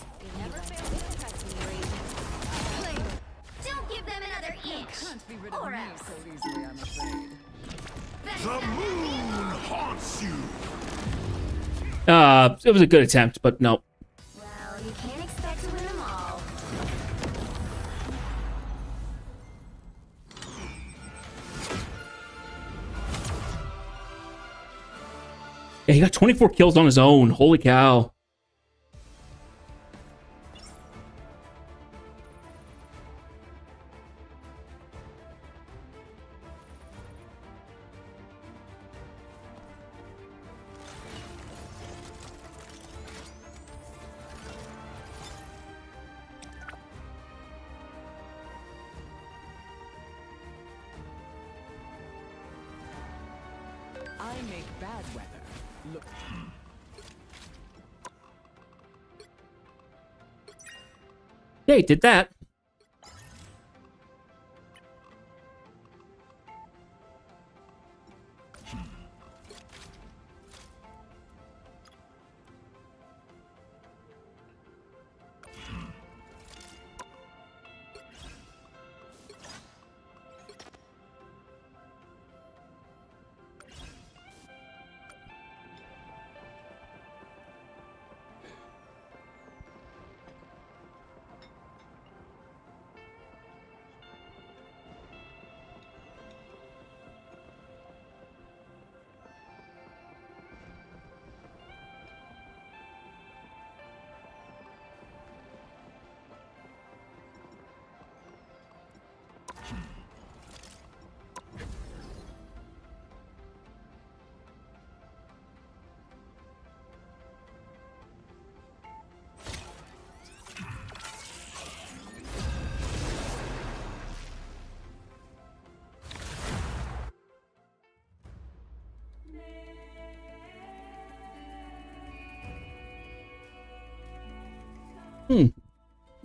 Don't give them another inch. Can't be rid of Or me else. so easily, I'm afraid. Better The stop that moon haunts you. It was a good attempt, but no. Well, you can't expect to win them all. Yeah, he got 24 kills on his own. Holy cow. I make bad weather look. Yeah, he did that.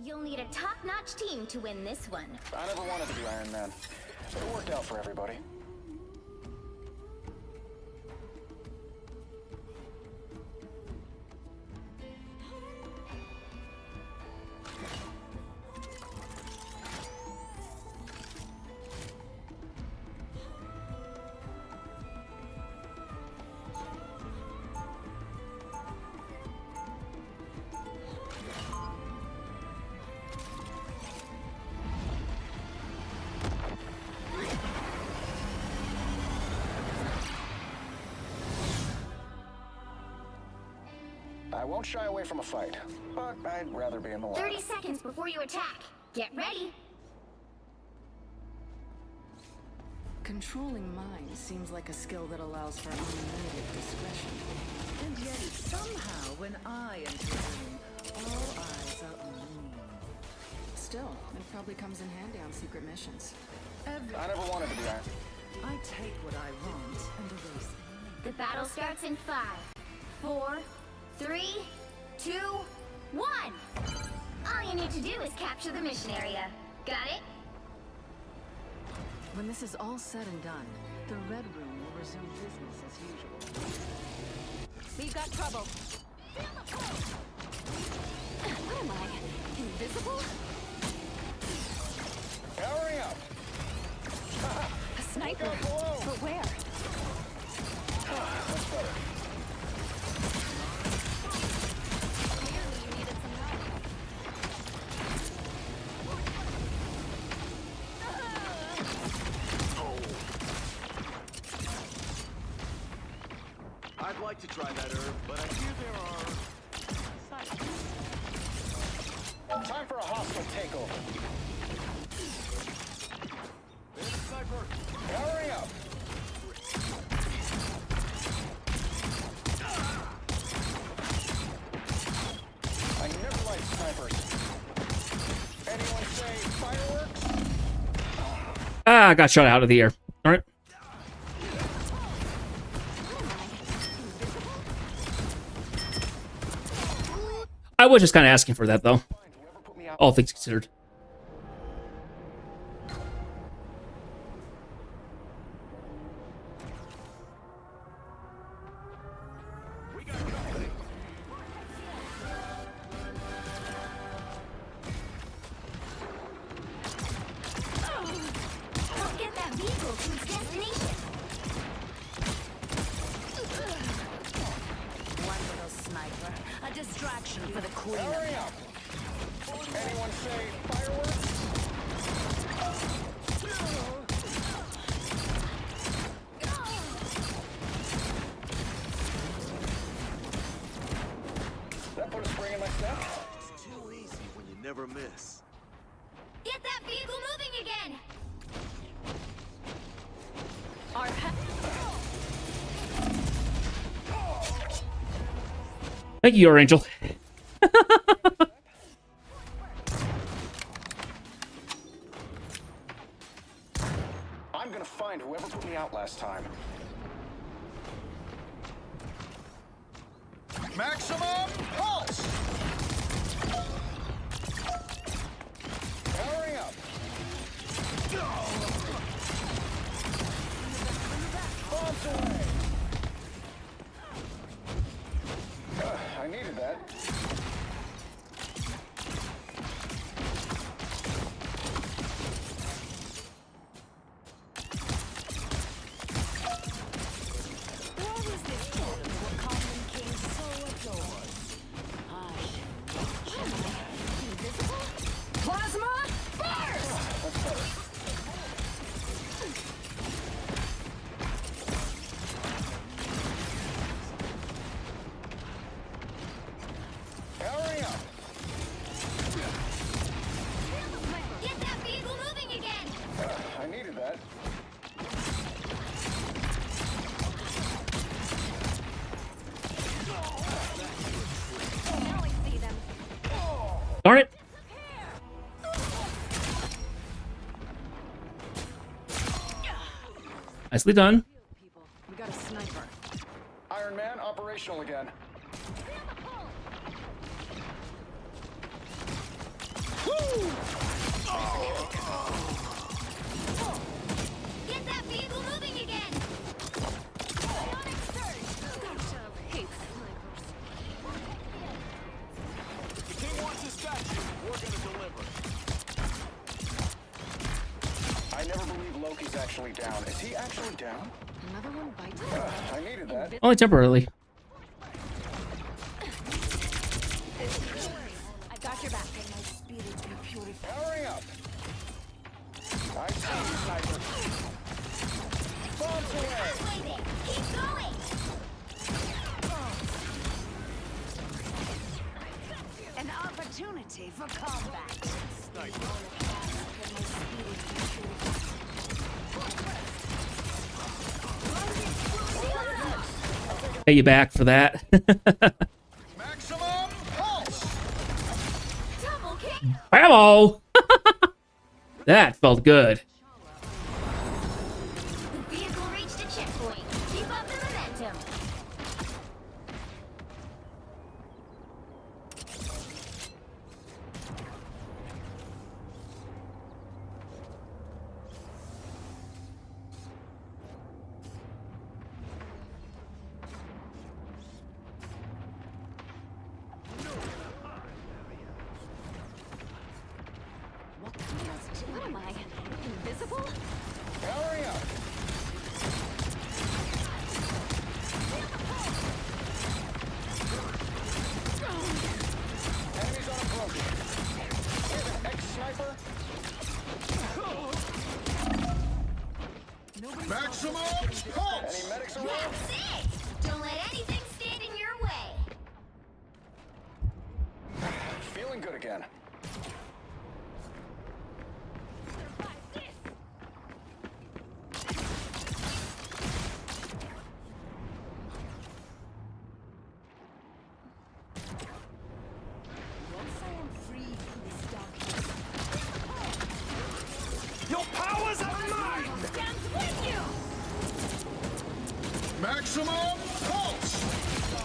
You'll need a top-notch team to win this one. I never wanted to be Iron Man, but it worked out for everybody. I won't shy away from a fight, but I'd rather be in the lab. 30 seconds before you attack. Get ready. Controlling minds seems like a skill that allows for unlimited discretion. And yet, somehow, when I enter the room, all eyes are on me. Still, it probably comes in handy on secret missions. I never wanted to be that. I take what I want and erase it. The battle starts in 5, 4, 3, 2, 1. All you need to do is capture the mission area. Got it? When this is all said and done, the Red Room will resume business as usual. We've got trouble. What am I? Invisible? Powering up. A sniper. below. But where? That's better. Clearly you needed some help. I'd like to try that herb, but I hear there are side effects. Time for a hostile takeover. There's a sniper. Powering up. I never liked snipers. Anyone say fireworks? Ah, I got shot out of the air. All right. I was just kind of asking for that, though. Whoever put me out. All things considered. Help get that vehicle to its destination. One little sniper. A distraction for the queen. Hurry up! Anyone say fireworks? That put a spring in my step? It's too easy when you never miss. Get that vehicle moving again. Our Thank you, your angel. I'm gonna find whoever put me out last time. Maximum pulse! Powering up. Bombs away! I needed that. What is this kingdom where common king so adores? Invisible? Plasma burst! That's better. Powering up. Get that vehicle moving again. I needed that. Now I see them. Darn it. Nicely done. People, we got a sniper. Iron Man operational again. Get that vehicle moving again. Bionic surge. Gosh, I hate snipers. If the king wants a statue, we're gonna deliver. I never believed Loki's actually down. Is he actually down? Another one bites the I needed that. Only temporarily. I got your back. My spirit be purified. Powering up. I see you, sniper. Bombs away. Halfway there. Keep going. opportunity for combat. Pay you back for that. Maximum pulse. Double kick. Bravo! That felt good. The vehicle reached a checkpoint. Keep up the momentum. What am I? Invisible? Hurry up. Enemies on approach. Here's an ex-sniper. Maximum pulse. Any medics around? That's it! Don't let anything stand in your way. Feeling good again. Once I am free from this darkness, Your powers are mine! Stands with you! Maximum pulse.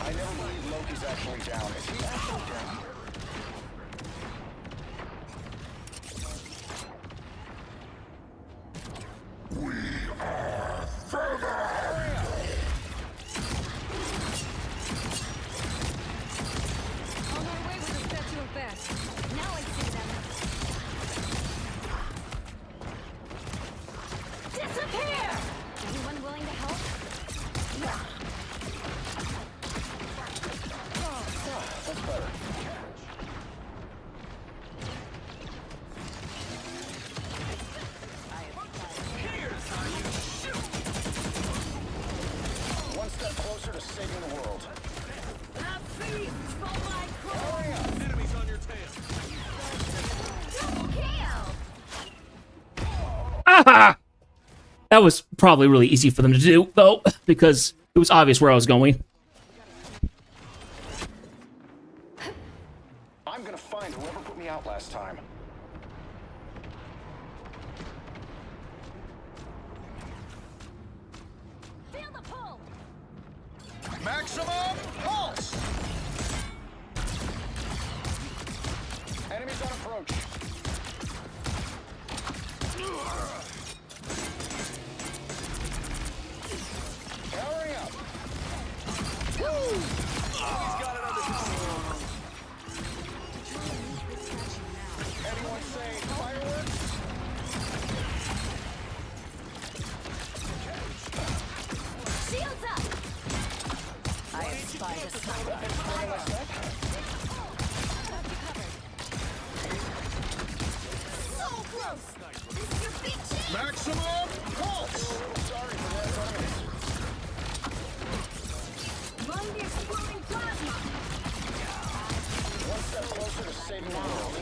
I never believed Loki's actually down. Is he actually down? on our way with a statue of best. Now I see them. Disappear! Anyone willing to help? That's better. One step closer to saving the world. Hurry up. Enemies on your tail. Double kill! Aha! That was probably really easy for them to do, though, because it was obvious where I was going. I'm gonna find whoever put me out last time. Feel the pull! Maximum pulse. Enemies on approach. Hurry up. Anyone say fireworks? Shields up! I spy a sniper. So close! This is your big chance! Maximum pulse. Sorry for that. Run the exploding plasma! One step closer to saving the world.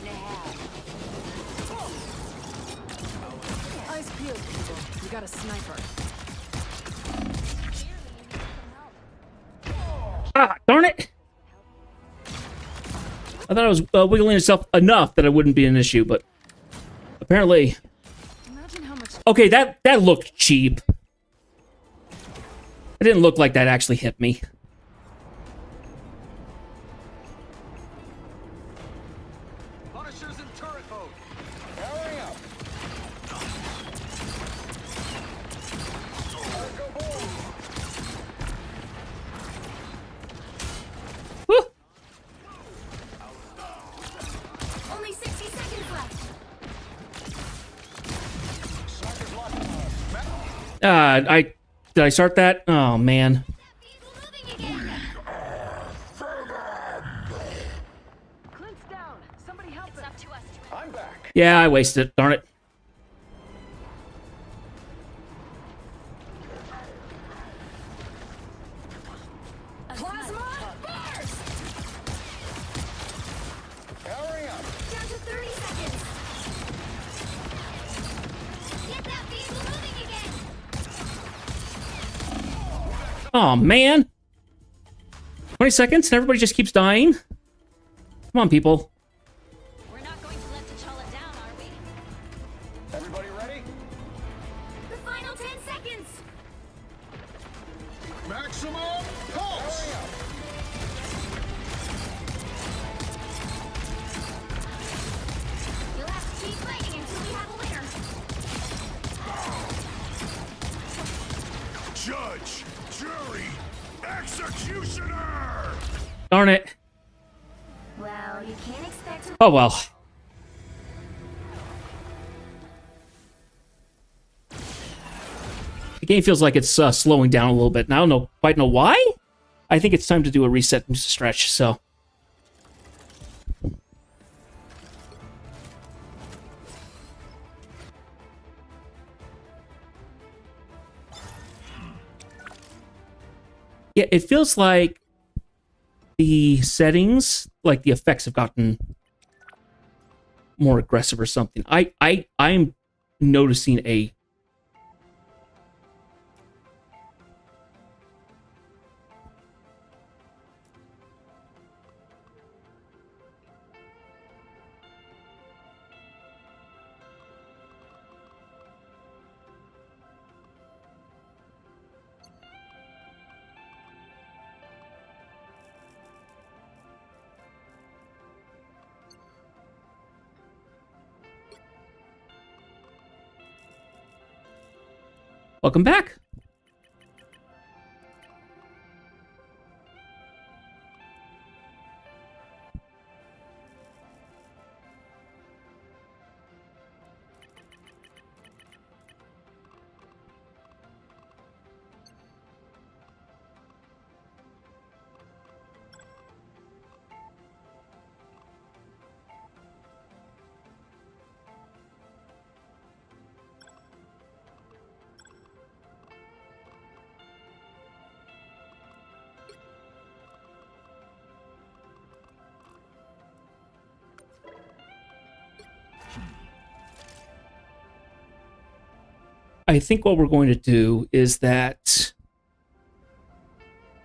Eyes peeled, people. You got a sniper. Ah, darn it! I thought I was wiggling itself enough that it wouldn't be an issue, but apparently... Imagine how much. Okay, that looked cheap. It didn't look like that actually hit me. Punishers in turret mode. Hurry up. Go boom. Whew. Only 60 seconds left! Sniper's locking on us. Did I start that? Oh, man. Vehicle moving again! Clint's down. Somebody help It's up to us to I'm back. Yeah, I wasted it. Darn it. Plasma burst! Hurry Oh man. 20 seconds and everybody just keeps dying. Come on, people. We're not going to let T'Challa down, are we? Everybody ready? The final 10 seconds. Maximum pulse! Hurry up! You'll have to keep fighting until we have a winner. Judge, jury, executioner! Darn it. Well, you can't expect to... Oh well. The game feels like it's slowing down a little bit. And I don't quite know why. I think it's time to do a reset and stretch, so. Yeah, it feels like the settings, like the effects have gotten more aggressive or something. I'm noticing a welcome back. I think what we're going to do is that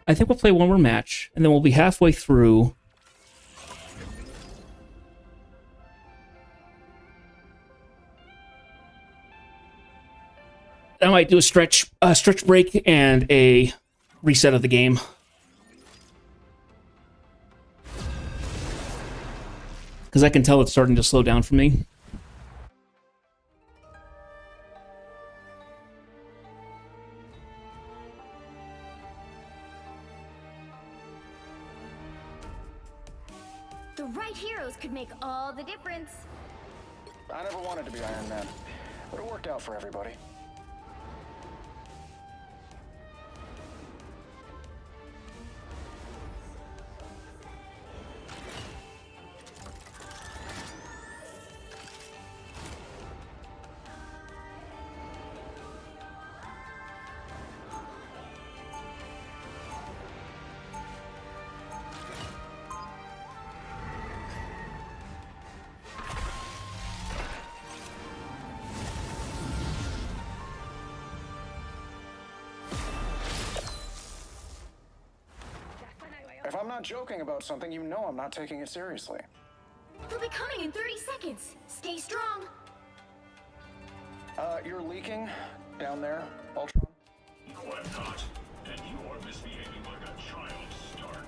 I think we'll play one more match, and then we'll be halfway through. I might do a stretch break and a reset of the game. Because I can tell it's starting to slow down for me. The right heroes could make all the difference. I never wanted to be Iron Man, but it worked out for everybody. If I'm not joking about something, you know I'm not taking it seriously. They'll be coming in 30 seconds. Stay strong. You're leaking down there, Ultron? No, I'm not. And you are misbehaving like a child, Stark.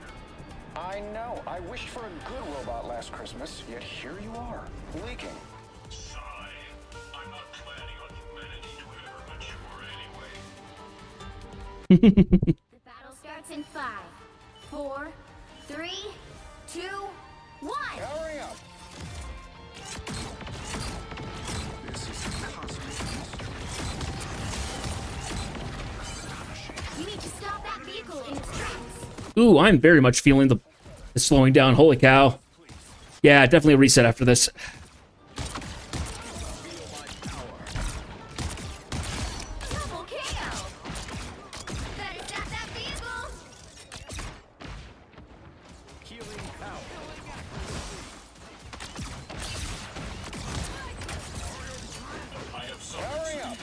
I know. I wished for a good robot last Christmas, yet here you are, leaking. Sigh. I'm not planning on humanity to ever mature anyway. The battle starts in 5, 4, 3, 2, 1. Hurry up! This is a cosmic mystery. Astonishing. You need to stop that vehicle in its tracks. Ooh, I'm very much feeling the slowing down. Holy cow. Yeah, definitely a reset after this. Double KO. Better stop that vehicle. Healing power. I have some Hurry up!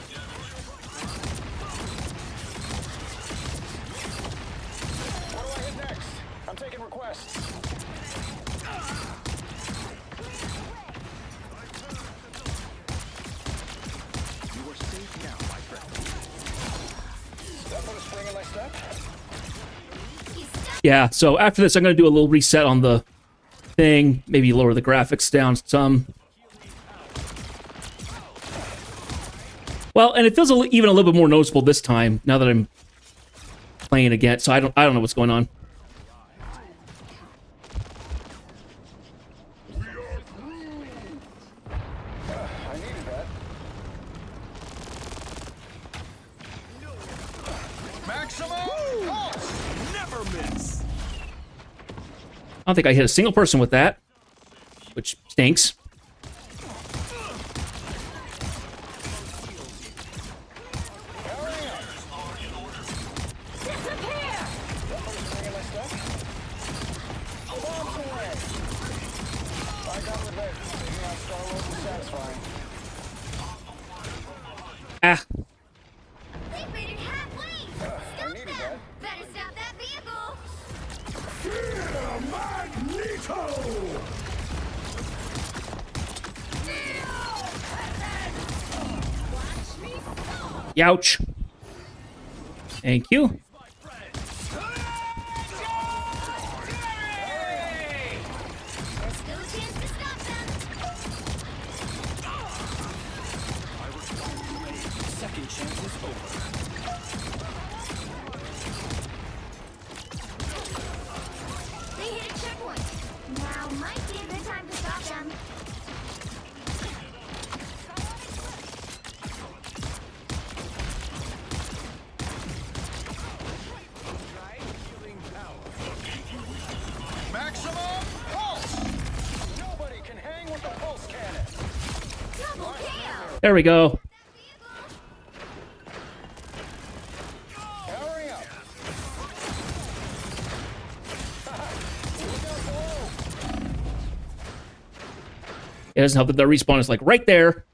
Yeah, so after this, I'm going to do a little reset on the thing. Maybe lower the graphics down some. Well, and it feels even a little bit more noticeable this time, now that I'm playing again. So I don't know what's going on. I needed that. Maximum pulse! Never miss. I don't think I hit a single person with that, which stinks. Ah. They've made it halfway! Stop them! Better stop that vehicle! Youch. Thank you. There's still a chance to stop them! Second chance is over. They hit a checkpoint! Now might be a good time to stop them. Maximum pulse! Nobody can hang with the pulse cannon. Double KO! There we go. Hurry up! It doesn't help that the respawn is like right there.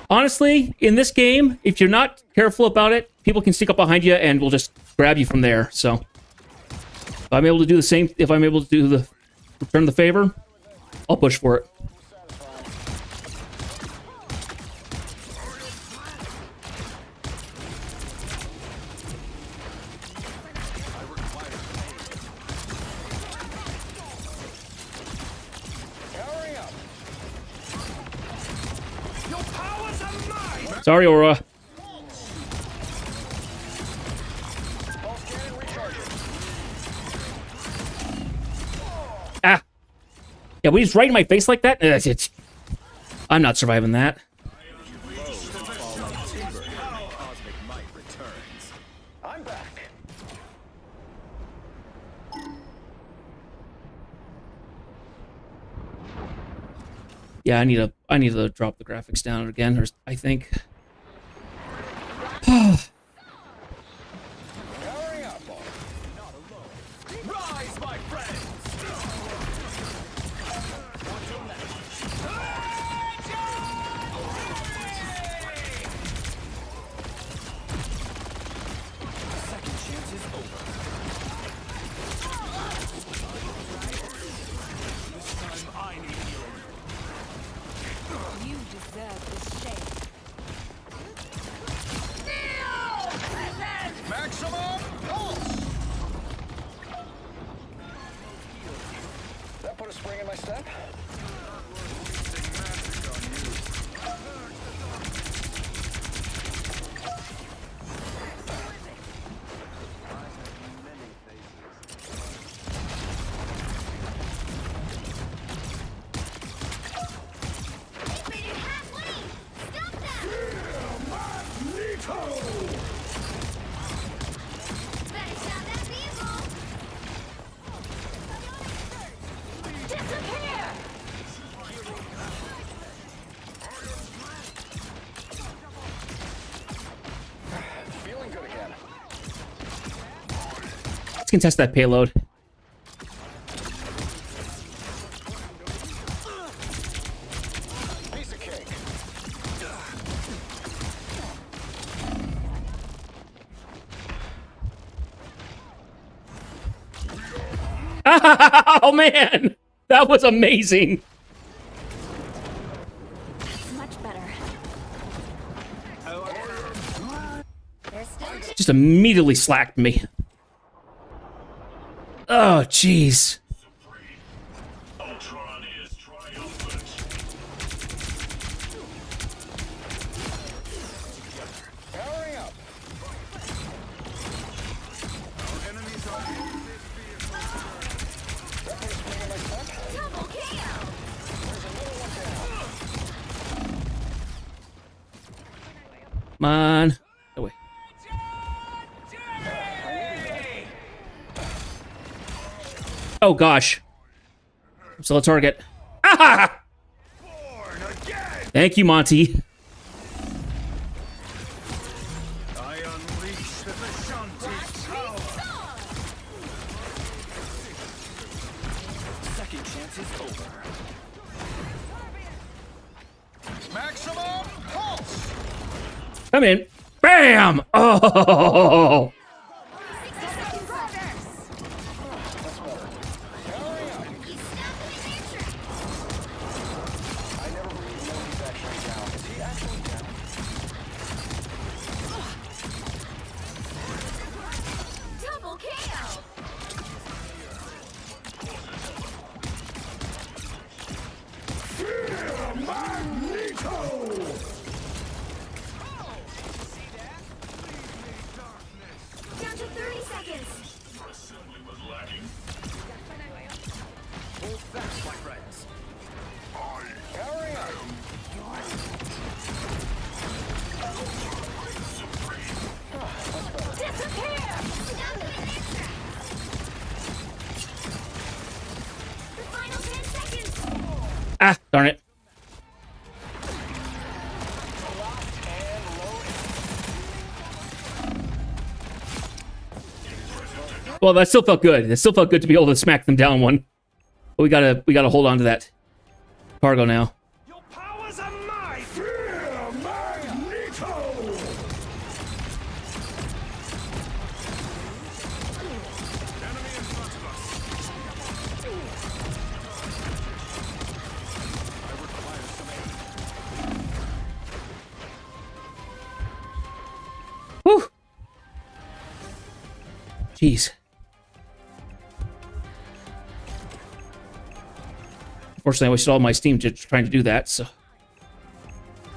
Honestly, in this game, if you're not careful about it, people can sneak up behind you and will just grab you from there. So, if I'm able to do the same, if I'm able to do the return the favor, I'll push for it. Hurry up! Your powers are mine. Sorry, Aura. Pulse cannon recharging. Ah. Yeah, when he's right in my face like that, I'm not surviving that. I'm back. Yeah, I need to drop the graphics down again, or I think. Hurry up! Rise, my friends. Second chance is over. This time I need healing. You deserve this shame. Maximum pulse! That put a spring in my step? They've made it halfway! Stop them! Better stop that vehicle! Disappear! Feeling good again. Let's contest that payload. Piece of cake. Oh man, that was amazing. Much better. just immediately slacked me. Oh, jeez. Ultron is triumphant. Powering up. Double KO. Come on. Oh, wait. Oh, gosh. I'm still a target. Ah! Thank you, Monty. I unleash the Vishanti's power. Second chance is over. Maximum pulse. Come in. Bam! Oh! 60 seconds left. You stopped them in their tracks. I never really know he's actually down. Is he actually down? Double KO. Down to 30 seconds. Your assembly was lacking. Powering up. Disappear. Stop them in their tracks. The final 10 seconds. Ah, darn it. Well, that still felt good. It still felt good to be able to smack them down one. But we gotta hold on to that cargo now. Your powers are mine. Fear Magneto. Enemy in front of us. I require some aid. Whew. Jeez. Unfortunately, I wasted all my steam just trying to do that, so...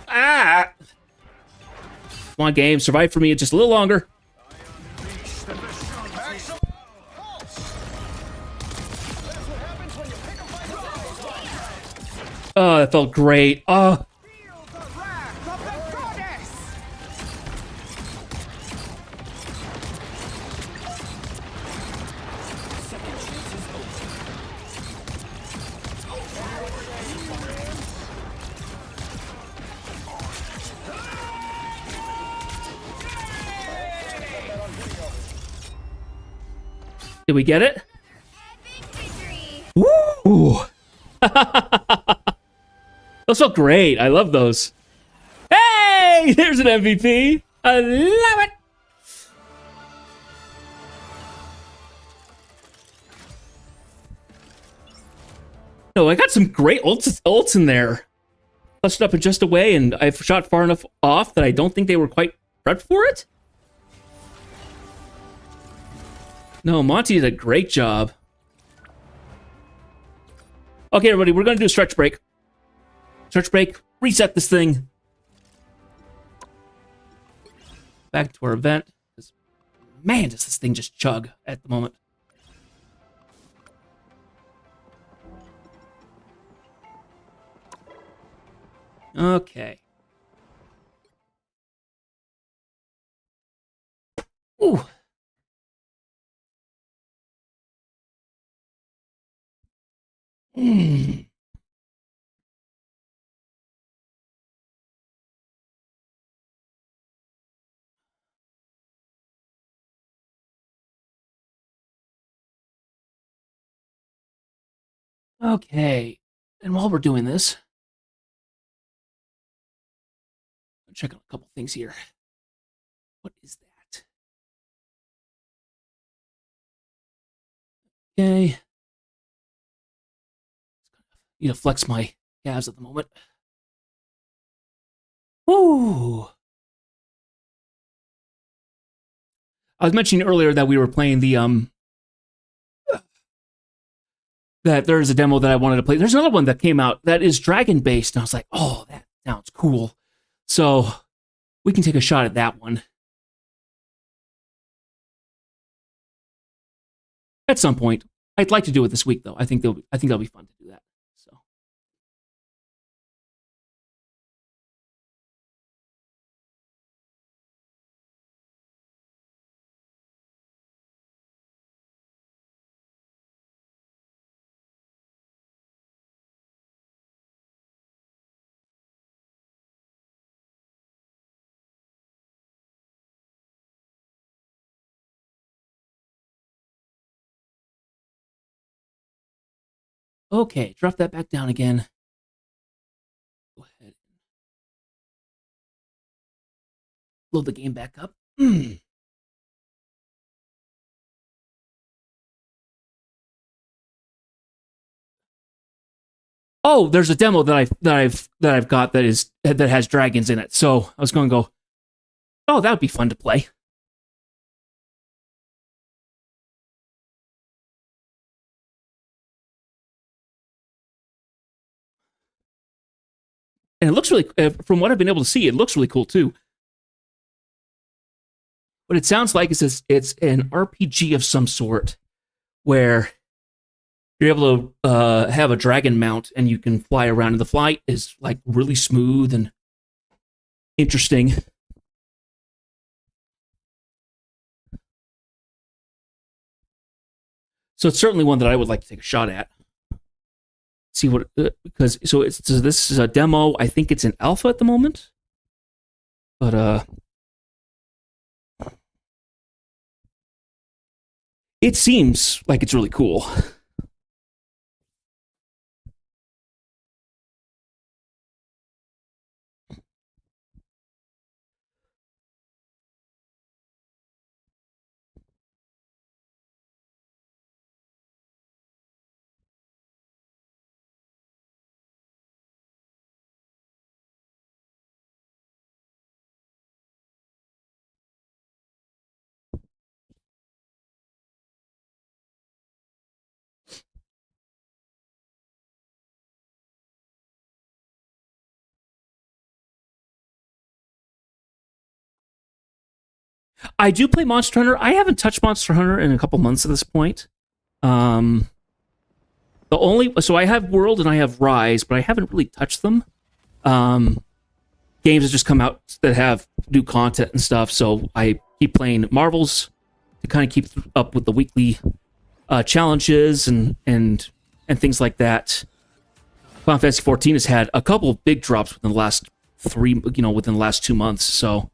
Ah! Come on, game. Survive for me just a little longer. Unleash the Vishanti's pulse. That's what happens when you pick a fight. Oh, that felt great. Oh, Feel the wrath of the goddess. Second chance is over. did we get it? Epic victory. Woo! Those felt great. I love those. Hey! There's an MVP. I love it. No, I got some great ults in there. Clutched up in just a way, and I've shot far enough off that I don't think they were quite prepped for it. No, Monty did a great job. Okay, everybody, we're going to do a stretch break. Stretch break, reset this thing. Back to our event. Man, does this thing just chug at the moment. Okay. Ooh. Okay. And while we're doing this, I'll check out a couple things here. What is that? Okay. Need to flex my calves at the moment. Woo! I was mentioning earlier that we were playing the that there's a demo that I wanted to play. There's another one that came out that is dragon based, and I was like, oh, that sounds cool. So we can take a shot at that one at some point. I'd like to do it this week, though. I think that'll be fun to do that. So. Okay, drop that back down again. Go ahead. Load the game back up. Oh, there's a demo that I've got that has dragons in it. So I was going to go, oh, that would be fun to play. And it looks really, from what I've been able to see, it looks really cool too. What it sounds like is it's an RPG of some sort where you're able to have a dragon mount and you can fly around. And the flight is like really smooth and interesting. So it's certainly one that I would like to take a shot at. See what, because so this is a demo. I think it's an alpha at the moment, but it seems like it's really cool. I do play Monster Hunter. I haven't touched Monster Hunter in a couple months at this point. So I have World and I have Rise, but I haven't really touched them. Games have just come out that have new content and stuff, so I keep playing Marvels to kind of keep up with the weekly challenges and things like that. Final Fantasy 14 has had a couple of big drops within the last within the last 2 months, so.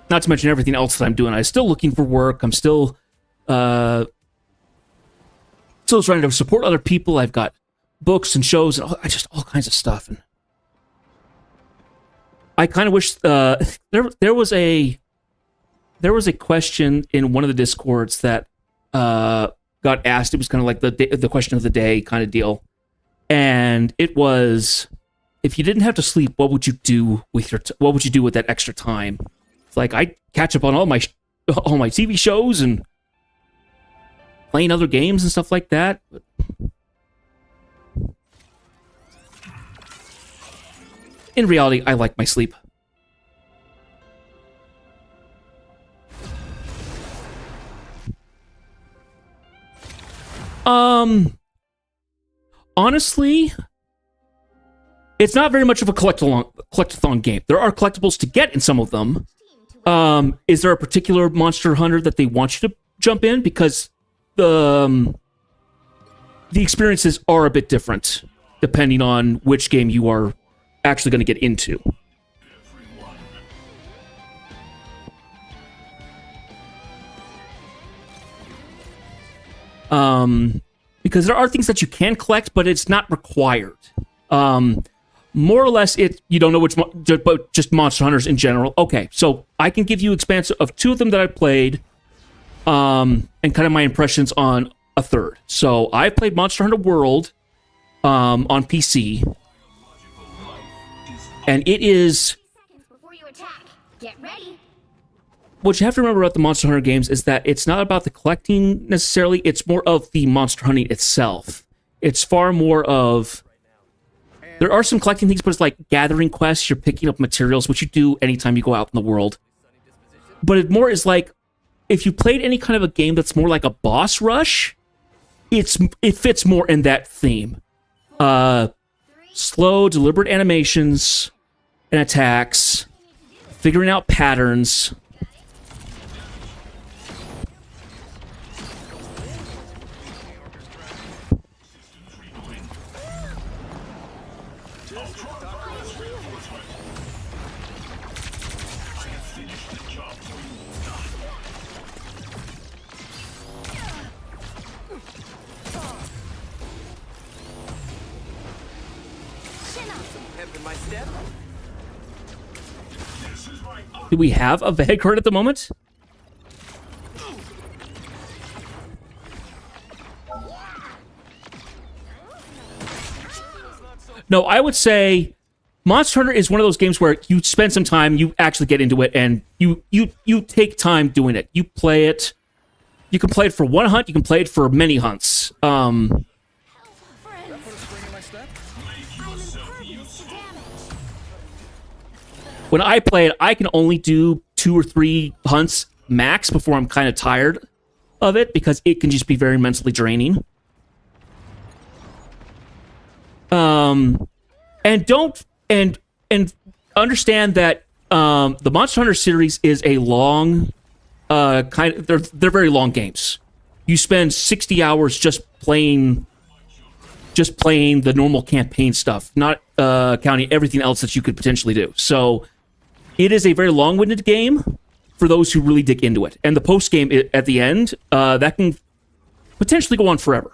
Not to mention everything else that I'm doing. I'm still looking for work. I'm still trying to support other people. I've got books and shows and just all kinds of stuff. And I kind of wish there was a question in one of the Discords that got asked. It was kind of like the question of the day kind of deal, and it was, if you didn't have to sleep, what would you do with that extra time? Like, I catch up on all my TV shows and playing other games and stuff like that. But in reality, I like my sleep. Honestly, it's not very much of a collectathon game. There are collectibles to get in some of them. Is there a particular Monster Hunter that they want you to jump in? Because the experiences are a bit different depending on which game you are actually going to get into. Because there are things that you can collect, but it's not required. More or less, you don't know which, but just Monster Hunters in general. Okay, so I can give you expanse of 2 of them that I played, and kind of my impressions on a third. So I played Monster Hunter World on PC, and it is Get ready. What you have to remember about the Monster Hunter games is that it's not about the collecting necessarily, it's more of the monster hunting itself. It's far more of... There are some collecting things, but it's like gathering quests, you're picking up materials, which you do anytime you go out in the world. But it more is like, if you played any kind of a game that's more like a boss rush, it fits more in that theme. Slow, deliberate animations and attacks, figuring out patterns. Do we have a Vanguard at the moment? No, I would say Monster Hunter is one of those games where you spend some time, you actually get into it, and you take time doing it. You play it. You can play it for one hunt. You can play it for many hunts. When I play it, I can only do 2 or 3 hunts max before I'm kind of tired of it because it can just be very mentally draining. And understand that the Monster Hunter series is a long they're very long games. You spend 60 hours just playing the normal campaign stuff, not counting everything else that you could potentially do. So it is a very long-winded game for those who really dig into it. And the post-game at the end, that can potentially go on forever.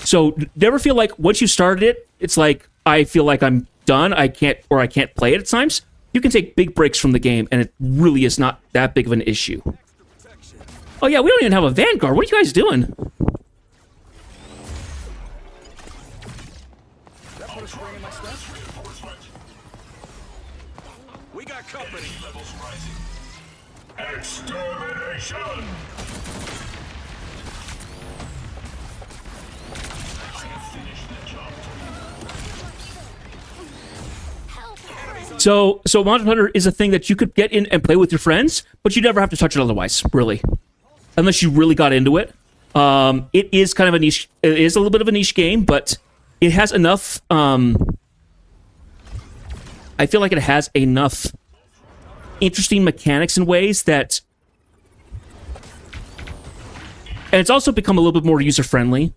So never feel like once you started it, it's like, I feel like I'm done, I can't play it at times. You can take big breaks from the game, and it really is not that big of an issue. Oh yeah, we don't even have a Vanguard. What are you guys doing? We got company. Levels rising. Extermination! I have finished the job. So Monster Hunter is a thing that you could get in and play with your friends, but you never have to touch it otherwise, really. Unless you really got into it. It is kind of a niche, it is a little bit of a niche game, but it has enough, I feel like it has enough interesting mechanics in ways that... And it's also become a little bit more user-friendly.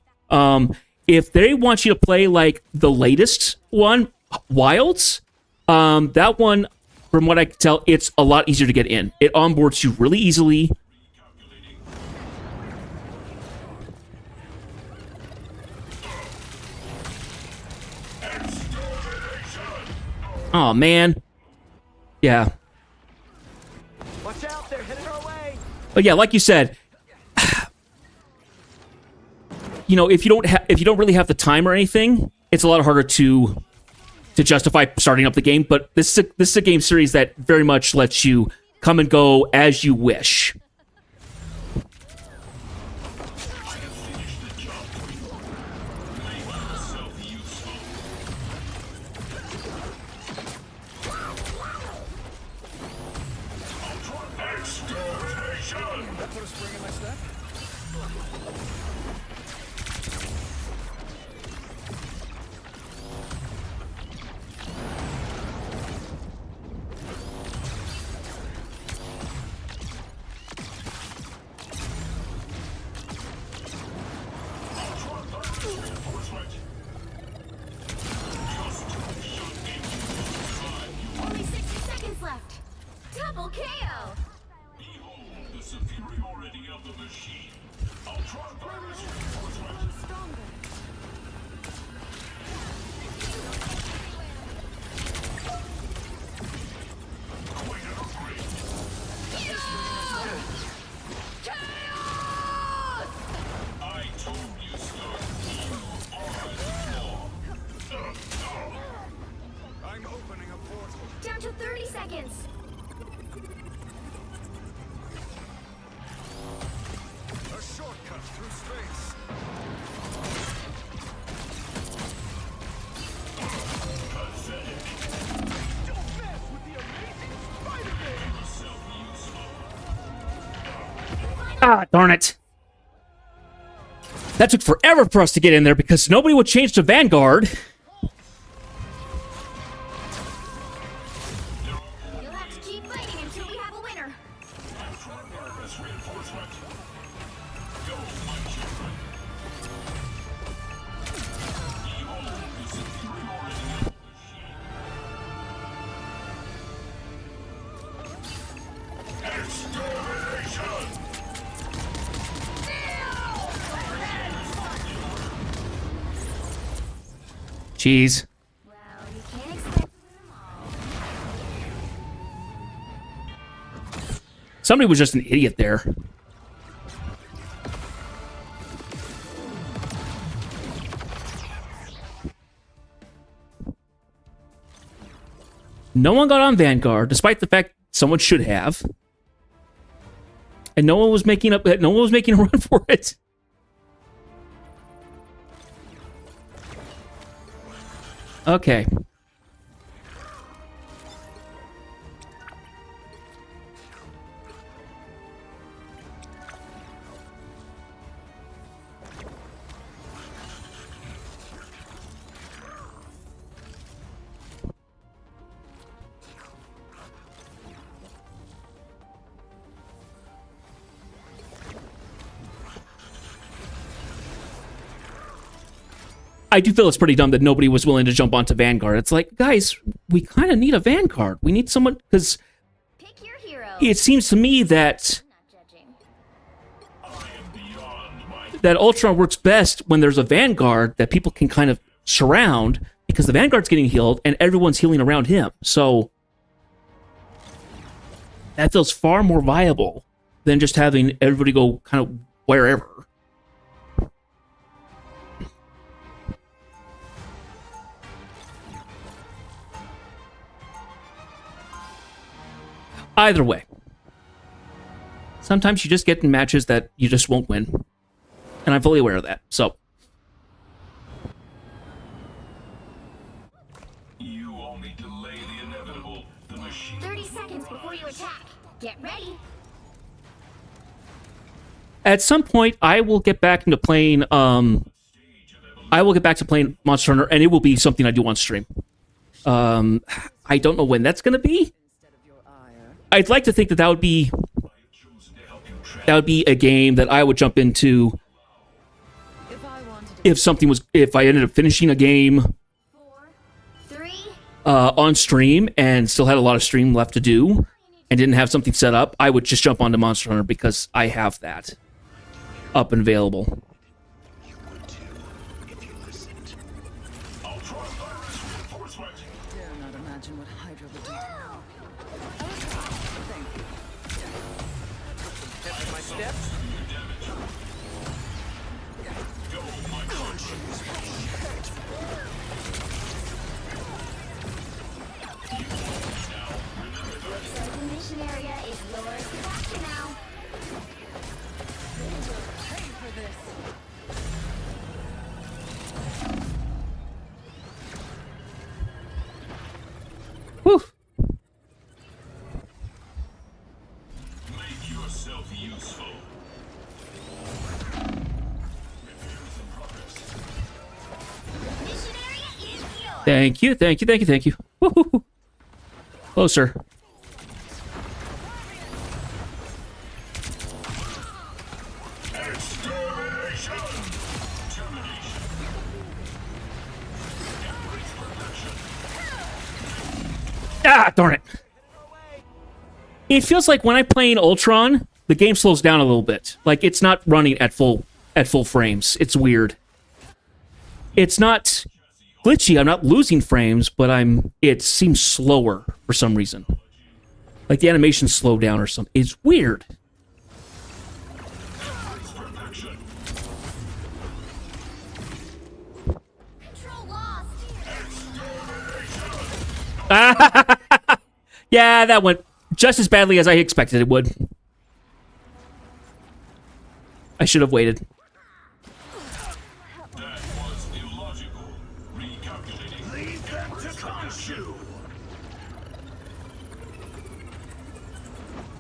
If they want you to play, like, the latest one, Wilds, that one, from what I can tell, it's a lot easier to get in. It onboards you really easily. Oh man, yeah. Watch out, they're headed our way. But yeah, like you said, you know, if you don't really have the time or anything, it's a lot harder to justify starting up the game. But this is a game series that very much lets you come and go as you wish. Only 60 seconds left. Double KO. Behold the superiority of the machine. Ultron burst reinforcement. Stronger. Queen of the Green. I told you so. You are the law. I'm opening a portal. Down to 30 seconds. Ah, darn it. That took forever for us to get in there because nobody would change to Vanguard. You'll have to keep fighting until we have a winner. Purpose reinforcement. Go, my children. Behold the superiority of the shield. Extermination! Jeez. Well, you can't expect to win them all. Somebody was just an idiot there. No one got on Vanguard, despite the fact someone should have. And no one was making a run for it. Okay. I do feel it's pretty dumb that nobody was willing to jump onto Vanguard. It's like, guys, we kind of need a Vanguard. We need someone, because Pick your hero. it seems to me that Not judging. I am beyond my that Ultron works best when there's a Vanguard that people can kind of surround, because the Vanguard's getting healed and everyone's healing around him. So that feels far more viable than just having everybody go kind of wherever. Either way, sometimes you just get in matches that you just won't win. And I'm fully aware of that, so. You only delay the inevitable. The machine 30 seconds before you attack. Get ready. At some point, I will get back into playing, I will get back to playing Monster Hunter, and it will be something I do on stream. I don't know when that's going to be. I'd like to think that would be a game that I would jump into if I ended up finishing a game 4, 3, on stream and still had a lot of stream left to do and didn't have something set up. I would just jump onto Monster Hunter because I have that up and available. Ultron virus reinforcement. Dare not imagine what Hydra would do. My steps? the mission area is yours to capture now. Whew. Make yourself useful. Repairs in progress. Mission area is yours. Thank you, thank you, thank you, thank you. Woo-hoo-hoo. Closer. Extermination. Termination. Embrace perfection. Ah, darn it. It feels like when I'm playing Ultron, the game slows down a little bit. Like, it's not running at full frames. It's weird. It's not glitchy. I'm not losing frames, but it seems slower for some reason. Like the animation slowed down or something. It's weird. Embrace perfection. Control lost. Yeah, that went just as badly as I expected it would. I should have waited. That was illogical. Recalculating. Leave them to Khonshu.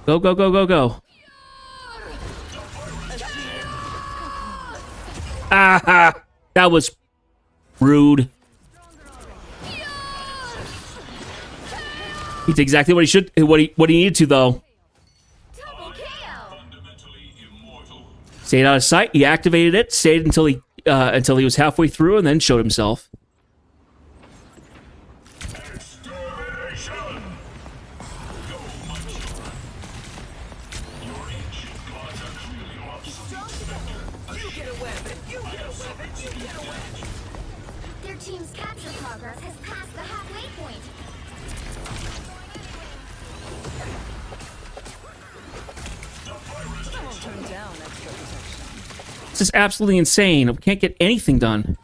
Go, go, go, go, go. Ah, that was rude. He did exactly what he should, what he needed to, though. Double KO. Stayed out of sight. He activated it. Stayed until he was halfway through, and then showed himself. Their team's capture progress has passed the halfway point. Turn down extra protection. This is absolutely insane. We can't get anything done.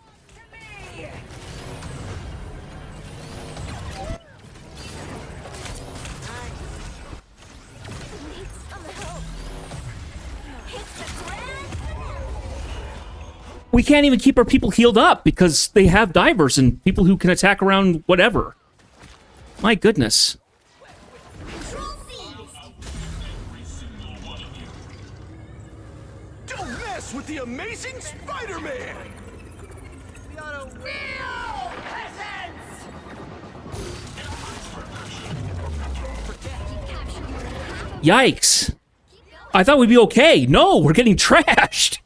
We can't even keep our people healed up because they have divers and people who can attack around whatever. My goodness. Don't mess with the amazing Spider-Man! Yikes. I thought we'd be okay. No, we're getting trashed.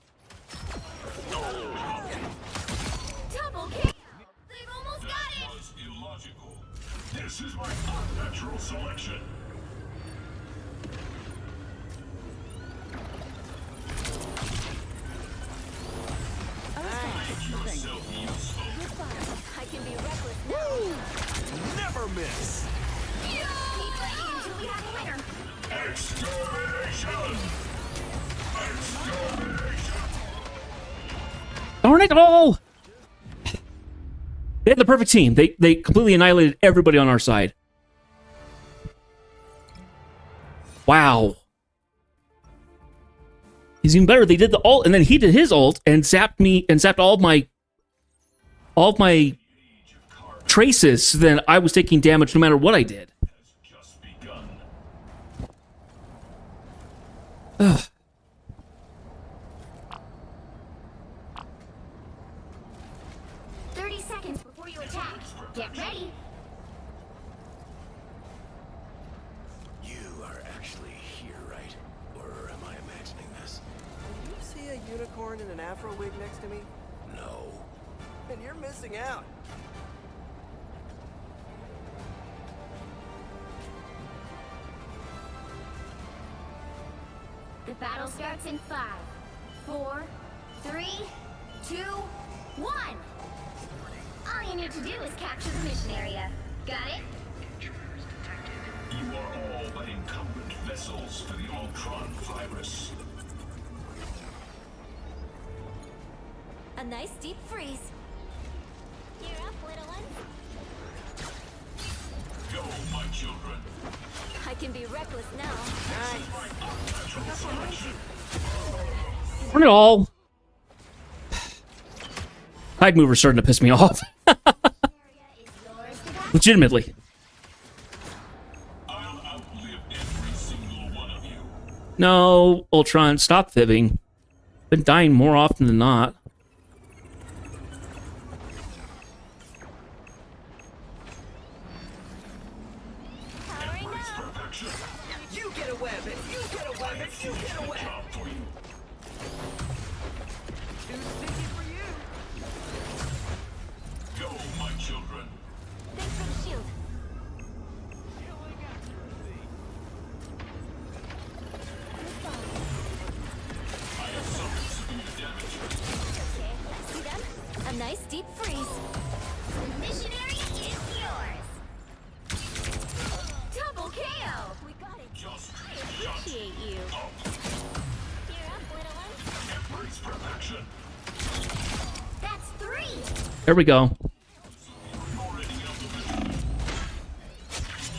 Double KO. They've almost got it. Illogical. This is my unnatural selection. I can be reckless now. Never miss! Keep fighting until we have a winner. Extermination! Darn it all! They had the perfect team. They completely annihilated everybody on our side. Wow. He's even better. They did the ult, and then he did his ult and zapped me and zapped all of my traces. So then I was taking damage no matter what I did. Just begun. Ugh. Before you attack, get ready. You are actually here, right? Or am I imagining this? Did you see a unicorn in an afro wig next to me? No. And you're missing out. The battle starts in 5, 4, 3, 2, 1. All you need to do is capture the mission area. Got it? You are all but incumbent vessels for the Ultron virus. A nice deep freeze. You're up, little one. Go, my children. I can be reckless now. Darn it all. Tide mover's starting to piss me off. Legitimately. I'll outlive every single one of you. No, Ultron, stop fibbing. Been dying more often than not. Perfection. You get a web, and you get a web, and you get a web. Job for you. Too sticky for you. Go, my children. Thanks for the shield. I have suffered severe damage. Okay, see them? A nice deep freeze. The mission area is yours. Double KO. We got it. Just I appreciate you. You're up, little one. embrace perfection. That's 3. There we go. Already outlive.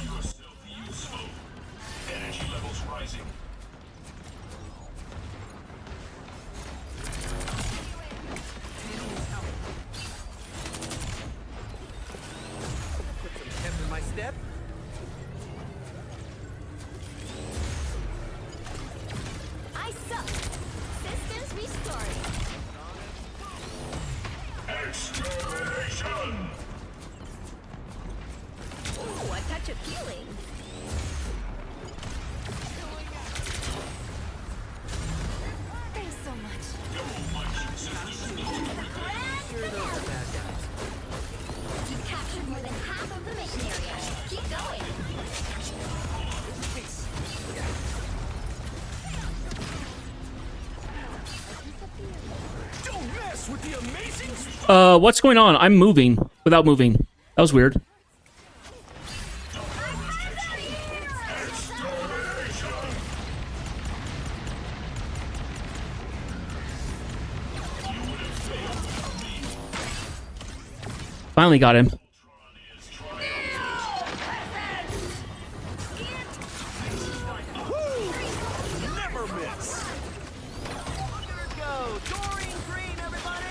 Yourself useful. Energy levels rising. Put some pep in my step. I suck. Systems restoring. This with the amazing. What's going on? I'm moving without moving. That was weird. Finally got him. Never miss. Go, Doreen Green, everybody!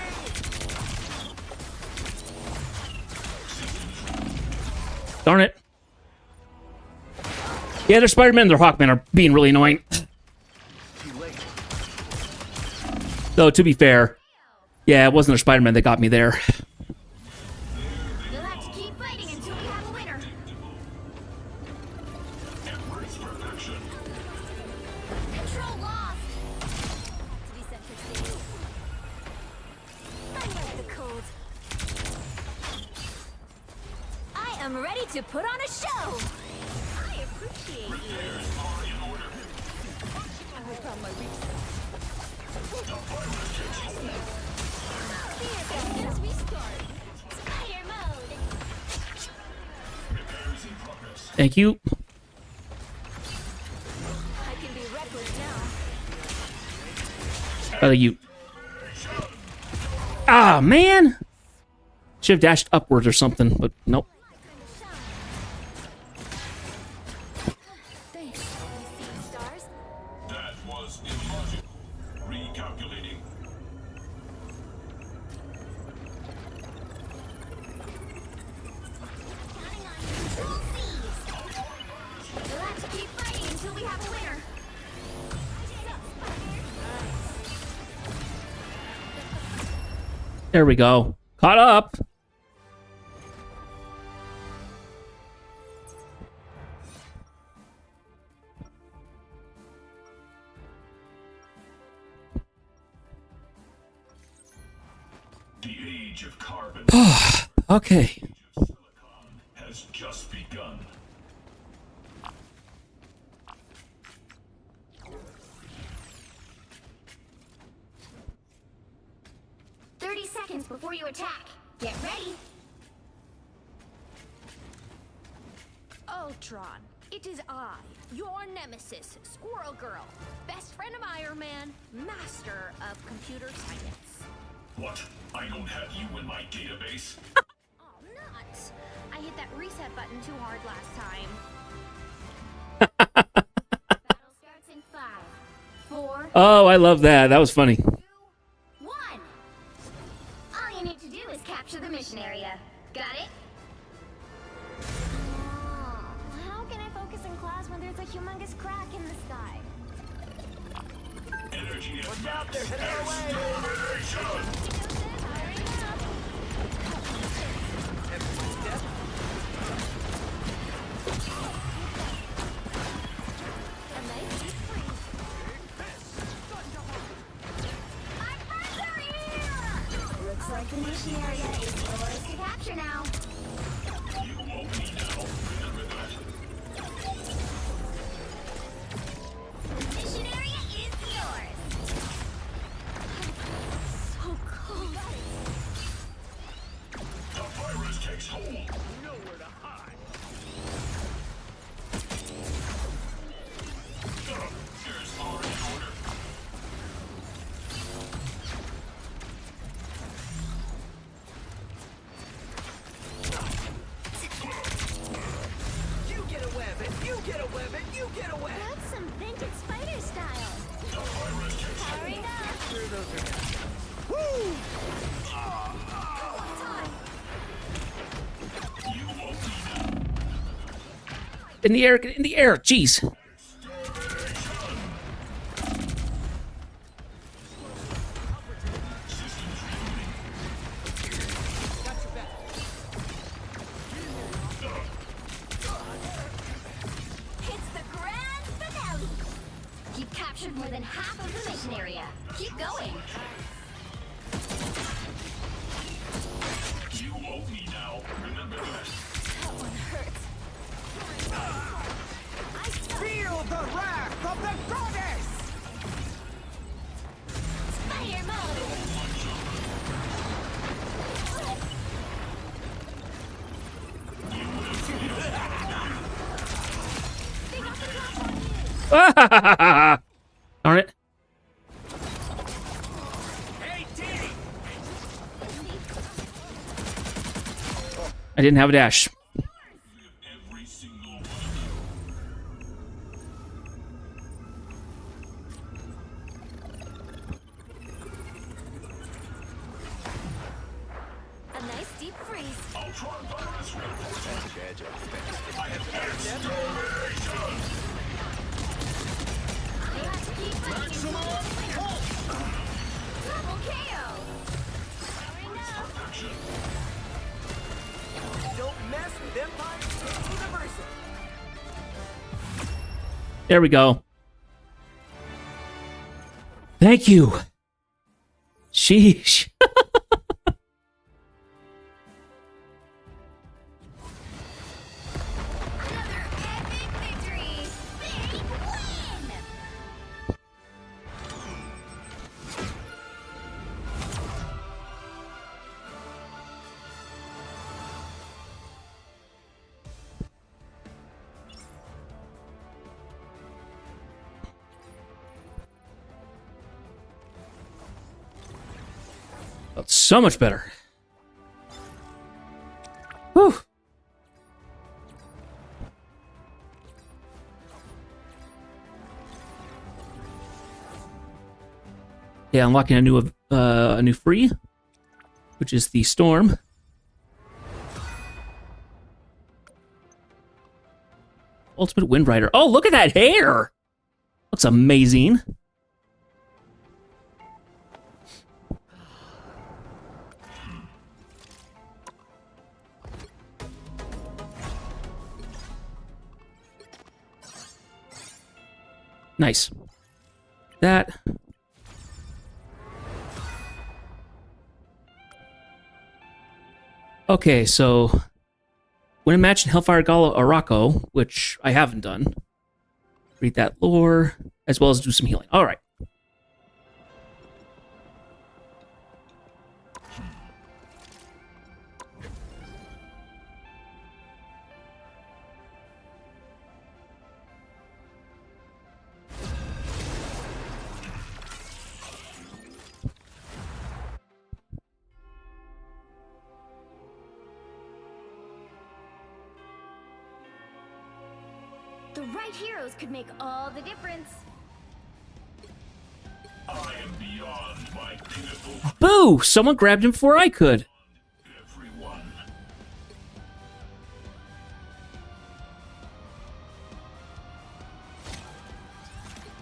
Darn it. Yeah, their Spider-Man and their Hawkman are being really annoying. Though, to be fair, yeah, it wasn't their Spider-Man that got me there. You'll have to keep fighting until we have a winner. Embrace perfection. Control lost. To be set for stage. I like the cold. I am ready to put on a show. I appreciate you. I will found my weak As we start. Spider mode. Repairs in progress. Thank you. I can be reckless now. Rather you. Ah, man! Should have dashed upwards or something, but nope. Thanks. You see stars? That was illogical. Recalculating. Counting on you. Control C's. You'll have to keep fighting until we have a winner. There we go. Caught up. The age of carbon Okay. has just begun. Seconds before you attack. Get ready. Ultron, it is I, your nemesis, Squirrel Girl, best friend of Iron Man, master of computer science. What? I don't have you in my database. Oh, nuts! I hit that reset button too hard last time. Battle starts in 5, 4, Oh, I love that. That was funny. 2, 1. All you need to do is capture the mission area. Got it? Oh, how can I focus in class when there's a humongous crack in the sky? Energy at Look out, they're max. heading our way! Extermination! Looks like the mission area is yours to capture now. You owe me now. Remember that. The mission area is yours. So cold. The virus takes hold. Nowhere to hide. There's already order. You get a web, and you get a web, and you get a web! That's some vintage spider style. Powering up. Sure, those are You owe me now. In the air, get in the air. Jeez. It's the grand finale. You've captured more than half of the mission area. Keep going. You owe me now. Remember that. That one hurts. Feel the wrath of the goddess! Fire mode. Darn it. I didn't have a dash. Every single A nice deep freeze. Ultron virus reinforcement. You have to keep fighting. Double KO. Powering up. Don't mess with Empire Universal. There we go. Thank you. Sheesh. Another epic victory. Big win. Felt so much better. Whew. Yeah, unlocking a new free, which is the storm. Ultimate Wind Rider. Oh, look at that hair! Looks amazing. Nice. That. Okay, so win a match in Hellfire Gala Araco, which I haven't done. Read that lore, as well as do some healing. All right. The right heroes could make all the difference. I am beyond my pinnacle. Boo! Someone grabbed him before I could. Everyone.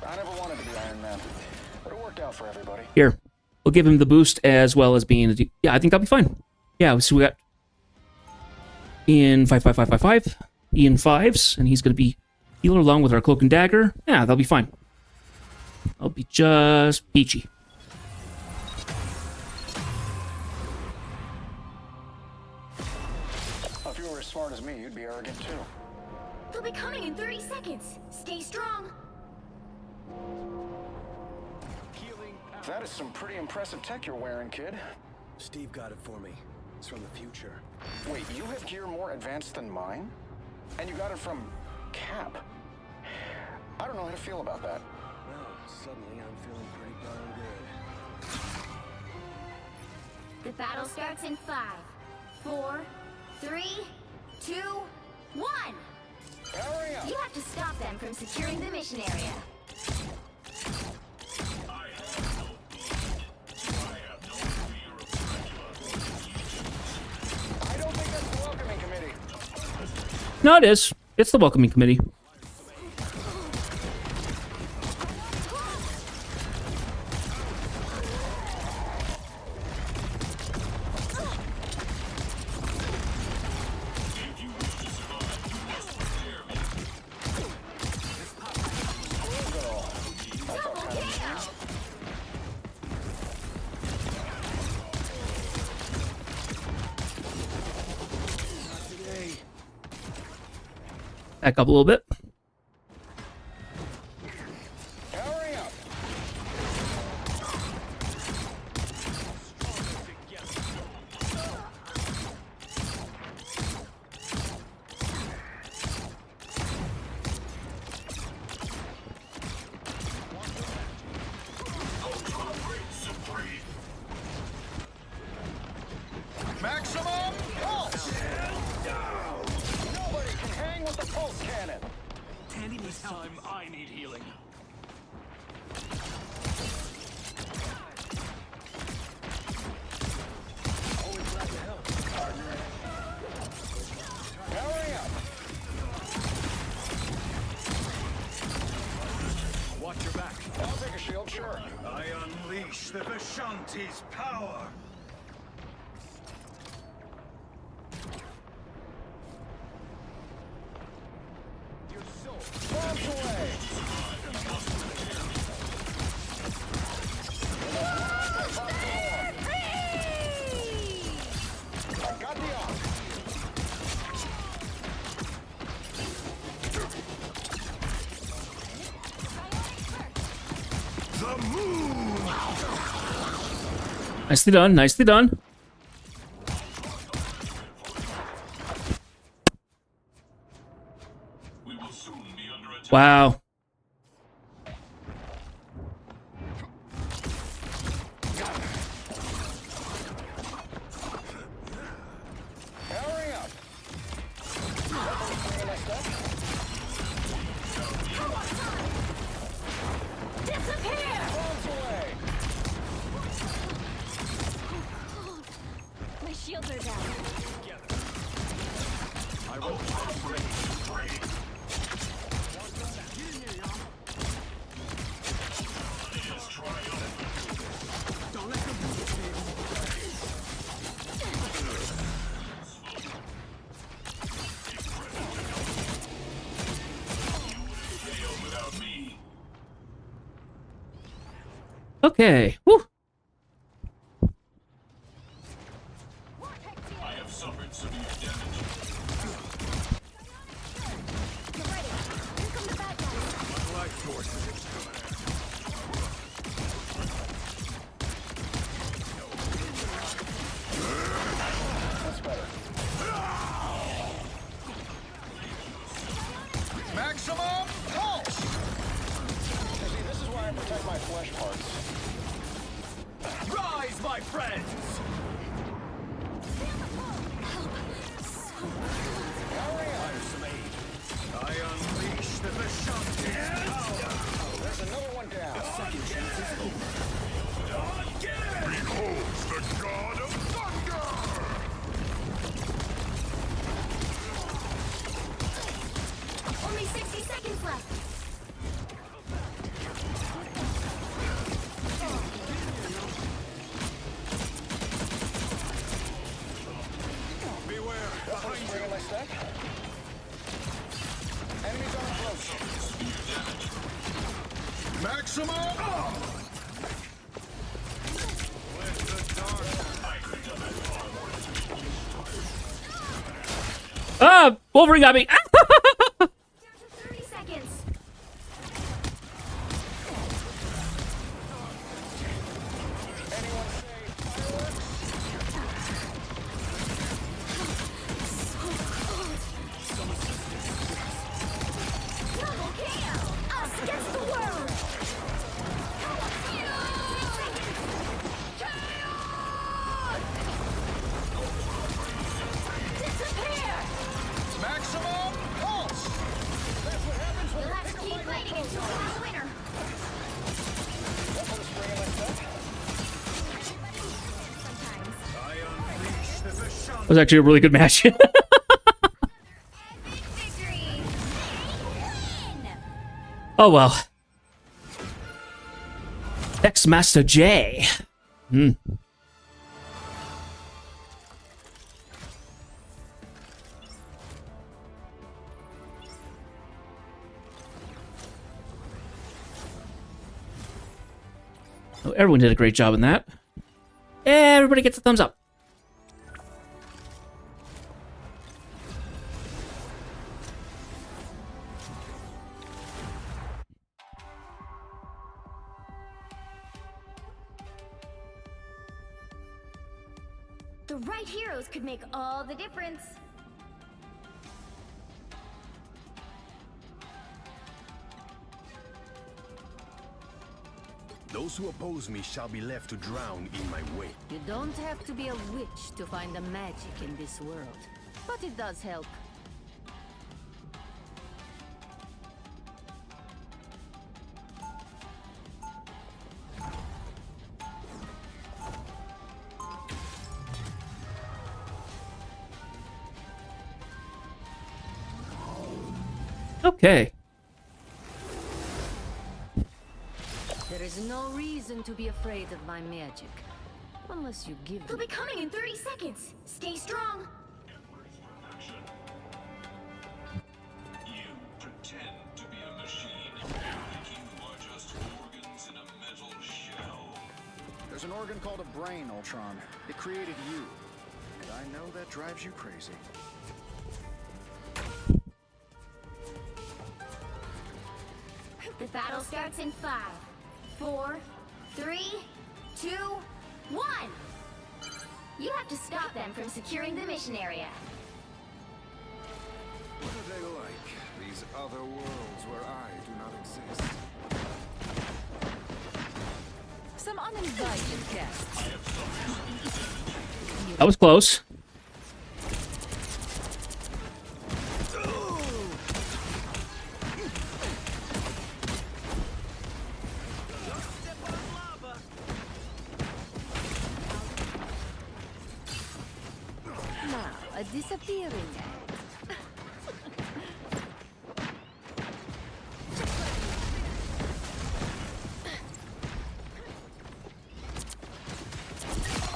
I never wanted to be Iron Man, but it worked out for everybody. Here, we'll give him the boost as well as being. Yeah, I think that'll be fine. Yeah, so we got Ian 55555, Ian 5s, and he's going to be healer along with our cloak and dagger. Yeah, that'll be fine. I'll be just peachy. If you were as smart as me, you'd be arrogant too. They'll be coming in 30 seconds. Stay strong. Healing. That is some pretty impressive tech you're wearing, kid. Steve got it for me. It's from the future. Wait, you have gear more advanced than mine? And you got it from Cap? I don't know how to feel about that. Well, suddenly I'm feeling pretty darn good. The battle starts in 5, 4, 3, 2, 1. Powering up! You have to stop them from securing the mission area. I have no blood. I have no fear of Dracula. I don't think that's the welcoming committee. No, it is. It's the welcoming committee. Back up a little bit. Powering up! This time I need healing. Always glad to help. Hurry up! Watch your back. I'll take a shield, sure. I unleash the Vishanti's power. Your soul. Bombs away! I got the arc. The moon! Nicely done. Nicely done. We will soon be under attack. Wow. Hurry up! Bringing my stuff? Disappear! Bombs away! My shields are down. I will Don't let them do it, Without me. Okay. Woo. I have suffered severe damage. Get ready. Here come the bad guys. life force. That's better. Maximum pulse! You see, this is why I protect my flesh parts. Rise, my friends! Hurry up! I unleash the Vishanti's power. There's another one down. Beholds the god of thunder! Only 60 seconds left. Beware, behind Bringing my stuff. Enemies on approach. Maximum! Ah! Wolverine got me. Down to 30 seconds. Anyone say fireworks? Double kill! Us against the world! Disappear! Maximum pulse! That's what happens when You'll you have to pick keep up my fighting until we're the winner. That's bringing my stuff. Sometimes. I unleash the Vishanti. That was actually a really good match. Epic victory! Win! Oh well. X Master J. Oh, everyone did a great job in that. Everybody gets a thumbs up. The right heroes could make all the difference. Those who oppose me shall be left to drown in my way. You don't have to be a witch to find the magic in this world, but it does help. Okay. There is no reason to be afraid of my magic. Unless you give They'll me... be coming in 30 seconds. Stay strong. You pretend to be a machine, thinking you are just organs in a metal shell. There's an organ called a brain, Ultron. It created you. And I know that drives you crazy. The battle starts in 5, 4, 3, 2, 1. You have to stop them from securing the mission area. What are they like, these other worlds where I do not exist? Some uninvited guests. That was close. Now, a disappearing act.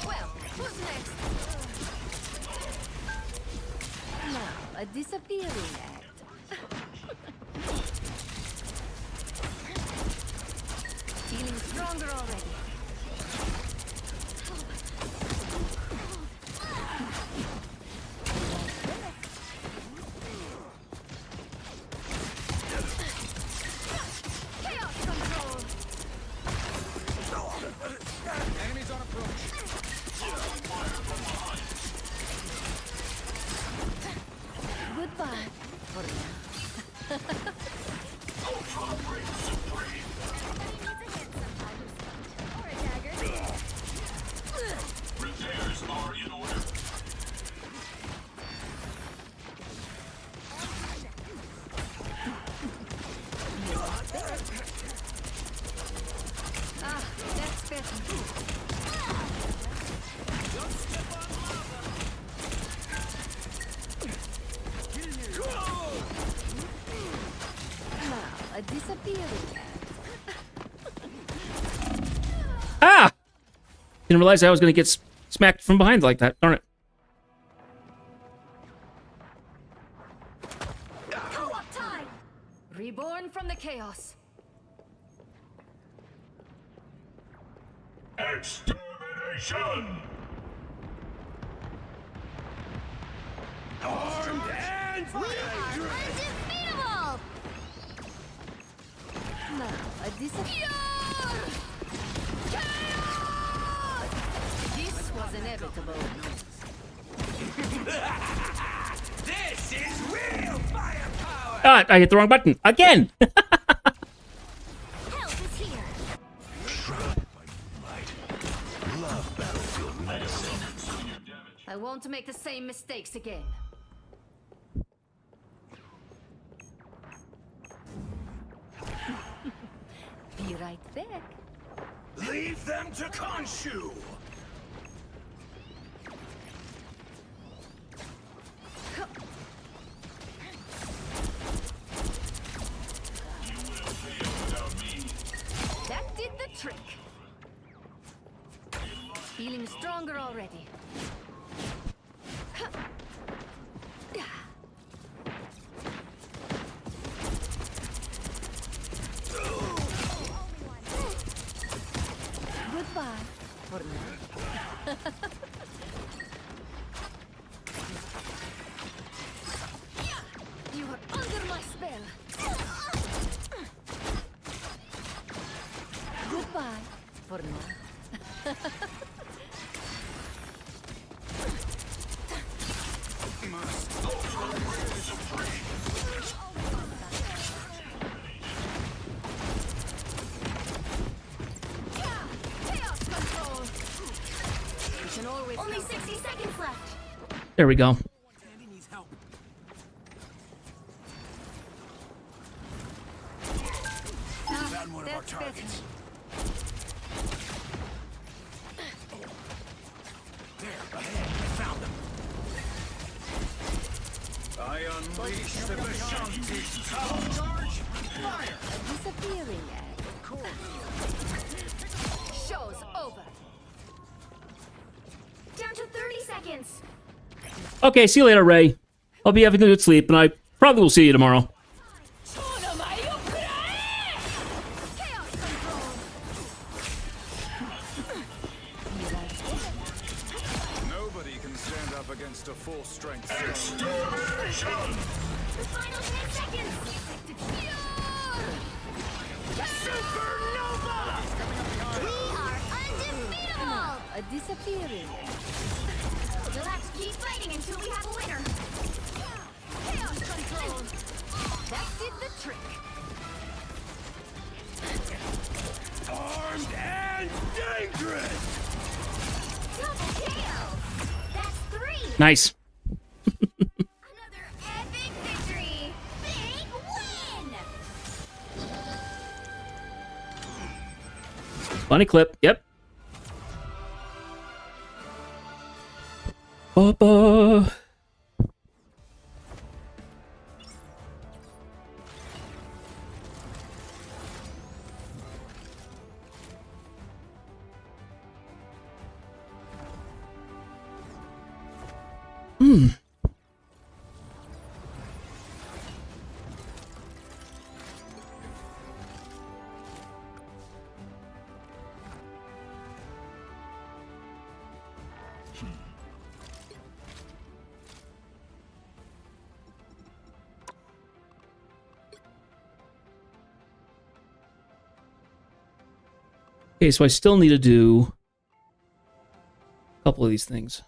Well, who's next? Now, a disappearing act. Feeling stronger already. Chaos control. Enemies on approach. Goodbye. For now. Or a dagger. Repairs are in order. Ah, that's better. Now, a disappearing act. Ah! Didn't realize I was going to get smacked from behind like that. Darn it. Co-op time. Reborn from the chaos. Extermination! Armed and Undefeatable. Now, a disappearing. This was inevitable. This is real firepower! Ah, I hit the wrong button. Again! Help is here. Shrouded by moonlight. Love battlefield medicine. I won't make the same mistakes again. Be right back. Leave them to Khonshu! That did the trick. Feeling stronger already. Goodbye for now. You are under my spell. Goodbye for now. Chaos control. We can always Only count 60 seconds left. There we go. Found one of our That's targets. There, ahead. I found them. I unleash Unleash the Vishanti's power! Charge! Fire! Disappearing egg. Show's over. Down to 30 seconds. Okay, see you later, Ray. I'll be having a good sleep, and I probably will see you tomorrow. Nobody can stand up against a full-strength foe. The final 10 seconds. We are undefeatable. A disappearing egg. We'll have to keep fighting until we have a winner. Chaos control. That did the trick. Armed and dangerous! Double KO. That's 3. Nice. Another epic victory. Big win. Funny clip. Yep. Bubba. Okay, so I still need to do a couple of these things.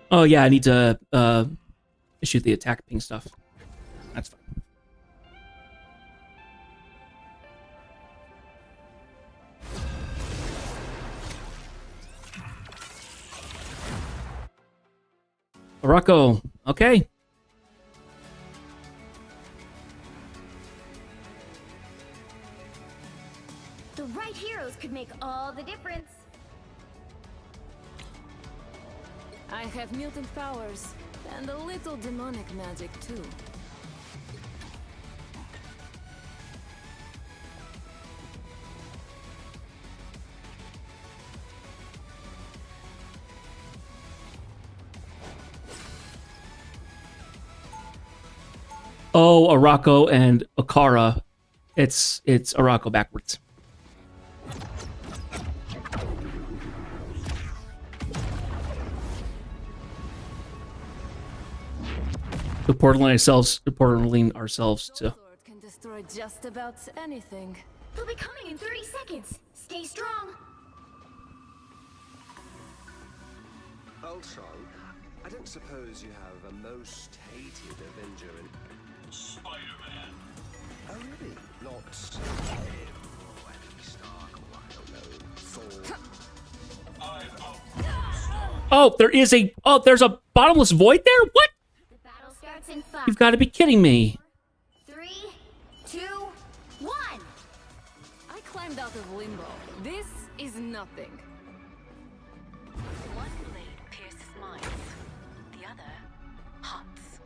Oh yeah, I need to shoot the attack ping stuff. That's fine. Rocco, okay. The right heroes could make all the difference. I have mutant powers and a little demonic magic too. Oh, Arako and Okara. It's Arako backwards. Portaling ourselves to. Sword can destroy just about anything. They'll be coming in 30 seconds. Stay strong. Ultron, I don't suppose you have a most hated Avenger in... Spider-Man. Oh, really? Not Tony Stark, or I don't know, Thor. There's a bottomless void there? What? The battle starts in 5. You've got to be kidding me. 3, 2, 1. I climbed out of limbo. This is nothing. One blade pierces minds, the other hearts.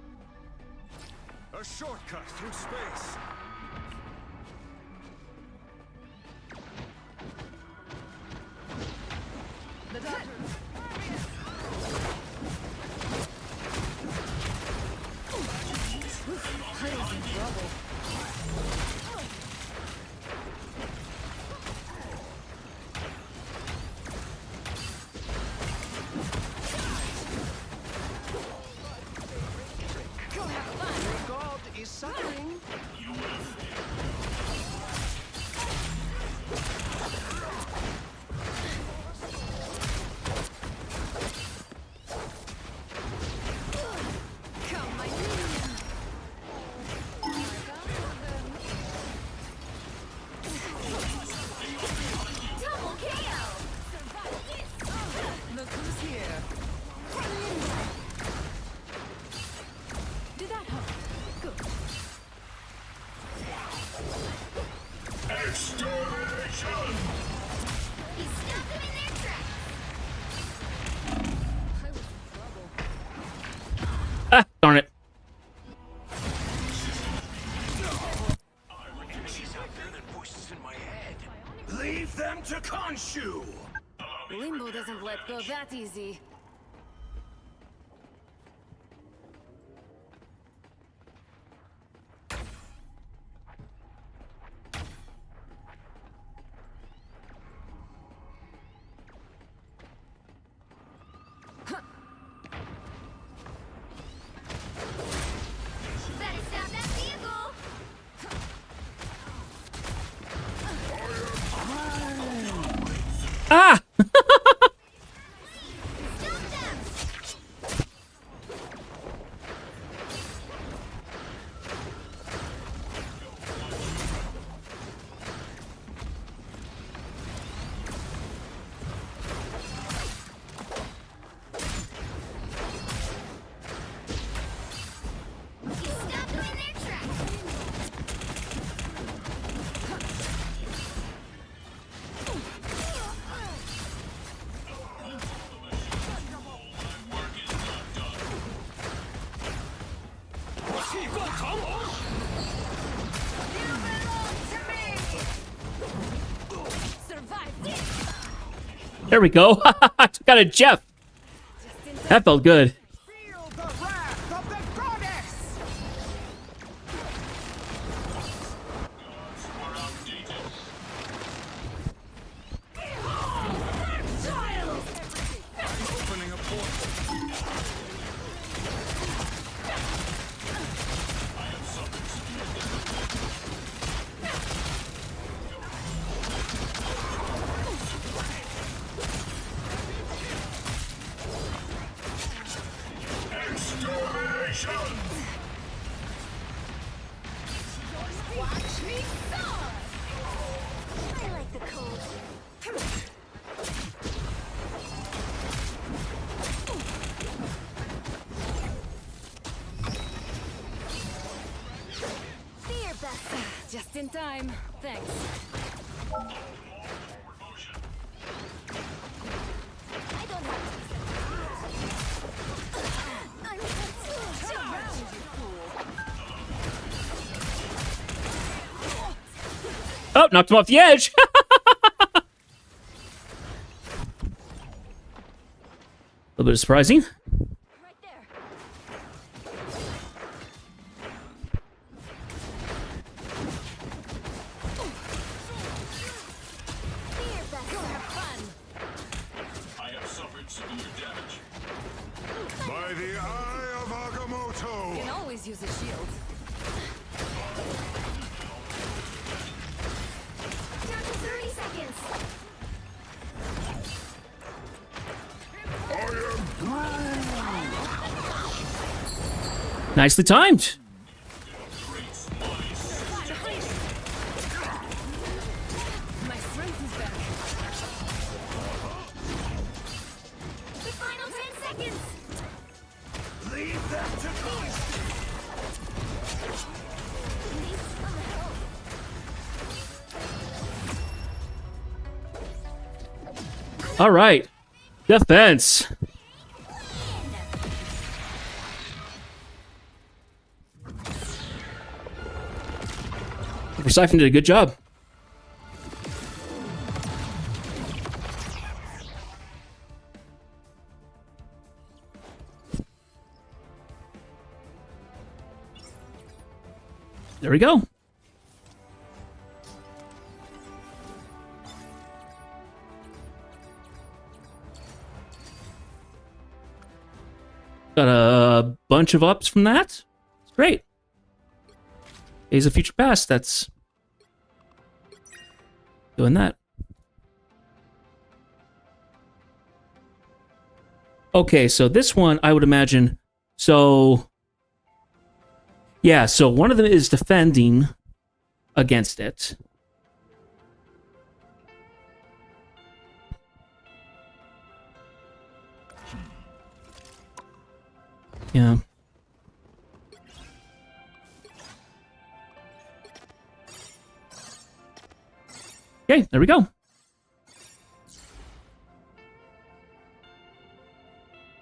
A shortcut through space! The doctor. God is suffering. You will Ah! There we go. Took out a Jeff. That felt good. Watch me soar! I like the cold. Fear best. Just in time. Thanks. I don't have Oh, knocked him off the edge. A little bit surprising. right there. Fear best. You'll have fun. I have suffered severe damage. By the eye of Agamotto! Can always use a shield. Down to 30 seconds. Nicely timed. My strength is back. The final 10 seconds. Leave that to me! Need some help. All right. Defense. Siphon did a good job. There we go. Got a bunch of ups from that. It's great. Days of Future Past, that's doing that. Okay, so this one, I would imagine, so yeah, so one of them is defending against it. Yeah. Okay, there we go.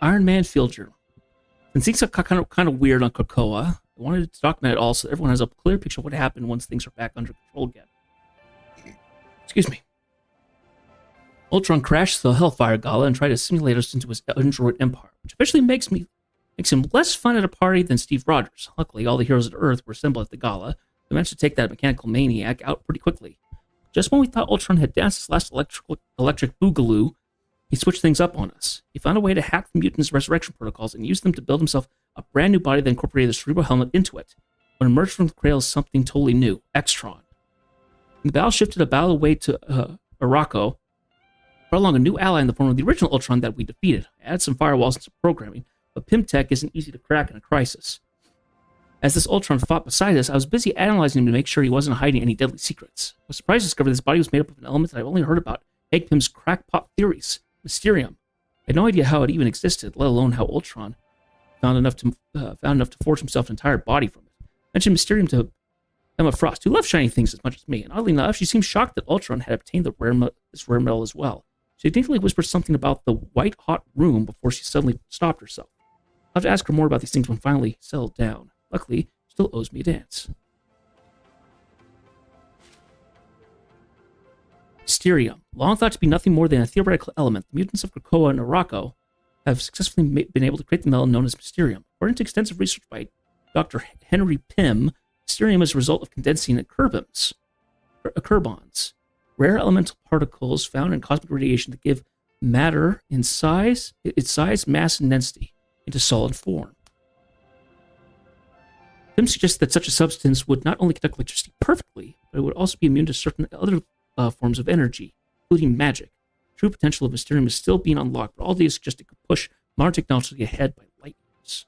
Iron Man Field Journal. And things are kind of weird on Krakoa. I wanted to document it all so everyone has a clear picture of what happened once things are back under control again. Excuse me. Ultron crashed the Hellfire Gala and tried to simulate us into his android empire, which eventually makes him less fun at a party than Steve Rogers. Luckily, all the heroes of Earth were assembled at the gala. We managed to take that mechanical maniac out pretty quickly. Just when we thought Ultron had danced his last electric boogaloo, he switched things up on us. He found a way to hack the mutants' resurrection protocols and used them to build himself a brand new body that incorporated the cerebral helmet into it. What emerged from the cradle is something totally new, Extron. When the battle shifted a battle away to Araco, brought along a new ally in the form of the original Ultron that we defeated. I added some firewalls and some programming, but PIM tech isn't easy to crack in a crisis. As this Ultron fought beside us, I was busy analyzing him to make sure he wasn't hiding any deadly secrets. I was surprised to discover this body was made up of an element that I've only heard about, Hank Pym's crackpot theories, Mysterium. I had no idea how it even existed, let alone how Ultron found enough to forge himself an entire body from it. I mentioned Mysterium to Emma Frost, who loves shiny things as much as me, and oddly enough, she seemed shocked that Ultron had obtained this rare metal as well. She daintily whispered something about the white-hot room before she suddenly stopped herself. I'll have to ask her more about these things when finally settled down. Luckily, she still owes me a dance. Mysterium. Long thought to be nothing more than a theoretical element, the mutants of Krakoa and Araco have successfully been able to create the metal known as Mysterium. According to extensive research by Dr. Henry Pym, Mysterium is a result of condensing accurbons, rare elemental particles found in cosmic radiation that give matter in its size, mass, and density into solid form. Pym suggests that such a substance would not only conduct electricity perfectly, but it would also be immune to certain other forms of energy, including magic. The true potential of Mysterium is still being unlocked, but all these suggest it could push modern technology ahead by light years.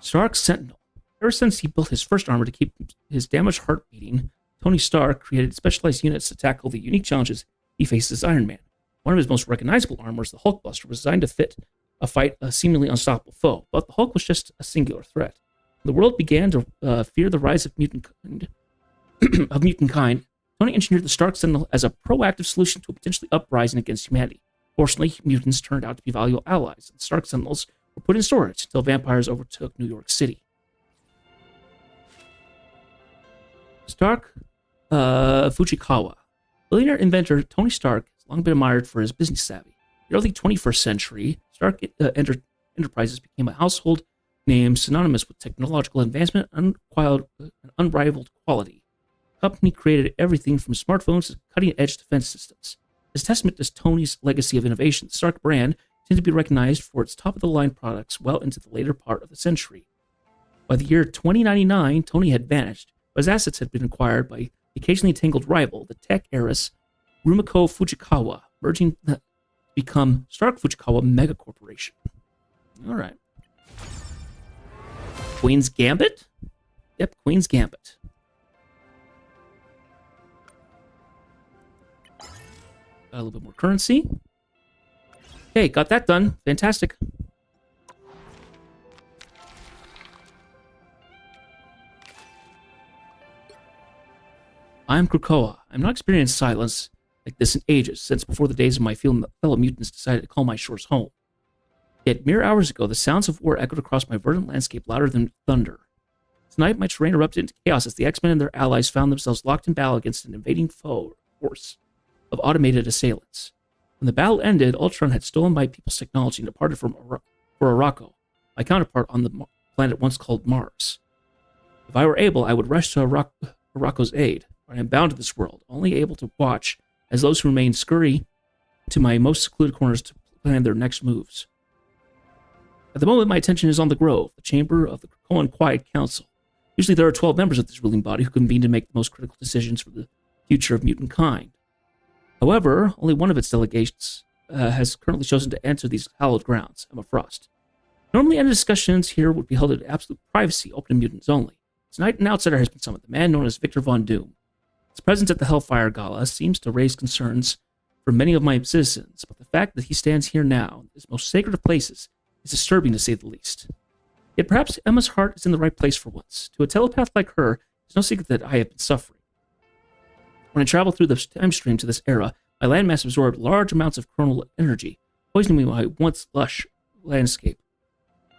Stark's Sentinel. Ever since he built his first armor to keep his damaged heart beating, Tony Stark created specialized units to tackle the unique challenges he faces as Iron Man. One of his most recognizable armors, the Hulkbuster, was designed to fight a seemingly unstoppable foe, but the Hulk was just a singular threat. When the world began to fear the rise of mutant kind, Tony engineered the Stark Sentinel as a proactive solution to a potentially uprising against humanity. Fortunately, mutants turned out to be valuable allies, and the Stark Sentinels were put in storage until vampires overtook New York City. Stark Fujikawa. Billionaire inventor Tony Stark has long been admired for his business savvy. In the early 21st century, Stark Enterprises became a household name synonymous with technological advancement and unrivaled quality. The company created everything from smartphones to cutting-edge defense systems. As a testament to Tony's legacy of innovation, the Stark brand tended to be recognized for its top-of-the-line products well into the later part of the century. By the year 2099, Tony had vanished, but his assets had been acquired by the occasionally tangled rival, the tech heiress Rumiko Fujikawa, merging to become Stark Fujikawa Mega Corporation. All right. Queen's Gambit? Yep, Queen's Gambit. Got a little bit more currency. Okay, got that done. Fantastic. I'm Krakoa. I'm not experiencing silence like this in ages, since before the days of my fellow mutants decided to call my shores home. Yet mere hours ago, the sounds of war echoed across my verdant landscape louder than thunder. Tonight, my terrain erupted into chaos as the X-Men and their allies found themselves locked in battle against an invading force of automated assailants. When the battle ended, Ultron had stolen my people's technology and departed for Araco, my counterpart on the planet once called Mars. If I were able, I would rush to Araco's aid, but I am bound to this world, only able to watch as those who remain scurry to my most secluded corners to plan their next moves. At the moment, my attention is on the Grove, the chamber of the Krakoan Quiet Council. Usually there are 12 members of this ruling body who convene to make the most critical decisions for the future of mutant kind. However, only one of its delegates has currently chosen to enter these hallowed grounds, Emma Frost. Normally, any discussions here would be held in absolute privacy, open to mutants only. Tonight, an outsider has been summoned, the man known as Victor Von Doom. His presence at the Hellfire Gala seems to raise concerns for many of my citizens, but the fact that he stands here now, in this most sacred of places, is disturbing to say the least. Yet perhaps Emma's heart is in the right place for once. To a telepath like her, it's no secret that I have been suffering. When I travel through the time stream to this era, my landmass absorbed large amounts of coronal energy, poisoning my once lush landscape.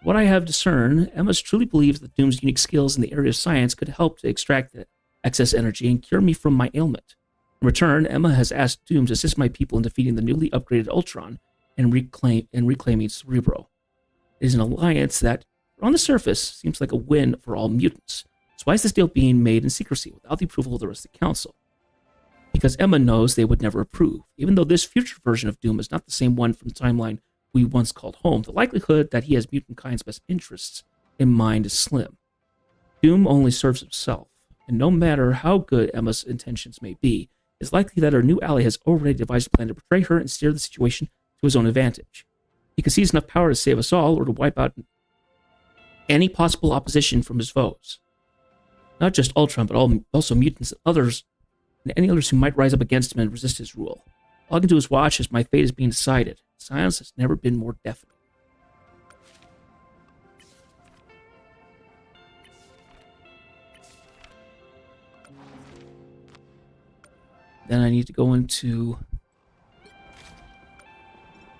What I have discerned, Emma truly believes that Doom's unique skills in the area of science could help to extract the excess energy and cure me from my ailment. In return, Emma has asked Doom to assist my people in defeating the newly upgraded Ultron and reclaiming Cerebro. It is an alliance that, on the surface, seems like a win for all mutants. So why is this deal being made in secrecy without the approval of the rest of the council? Because Emma knows they would never approve. Even though this future version of Doom is not the same one from the timeline we once called home, the likelihood that he has mutant kind's best interests in mind is slim. Doom only serves himself, and no matter how good Emma's intentions may be, it's likely that our new ally has already devised a plan to betray her and steer the situation to his own advantage. He can seize enough power to save us all or to wipe out any possible opposition from his foes. Not just Ultron, but also mutants and others, and any others who might rise up against him and resist his rule. All I can do is watch as my fate is being decided. Silence has never been more deafening. Then I need to go into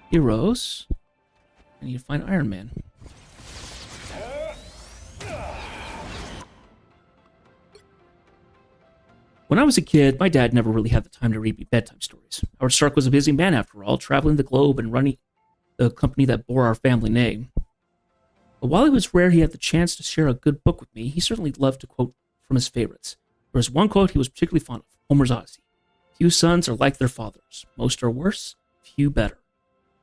Heroes. I need to find Iron Man. When I was a kid, my dad never really had the time to read me bedtime stories. Howard Stark was a busy man after all, traveling the globe and running the company that bore our family name. But while it was rare he had the chance to share a good book with me, he certainly loved to quote from his favorites. There was one quote he was particularly fond of, Homer's Odyssey. Few sons are like their fathers. Most are worse, few better.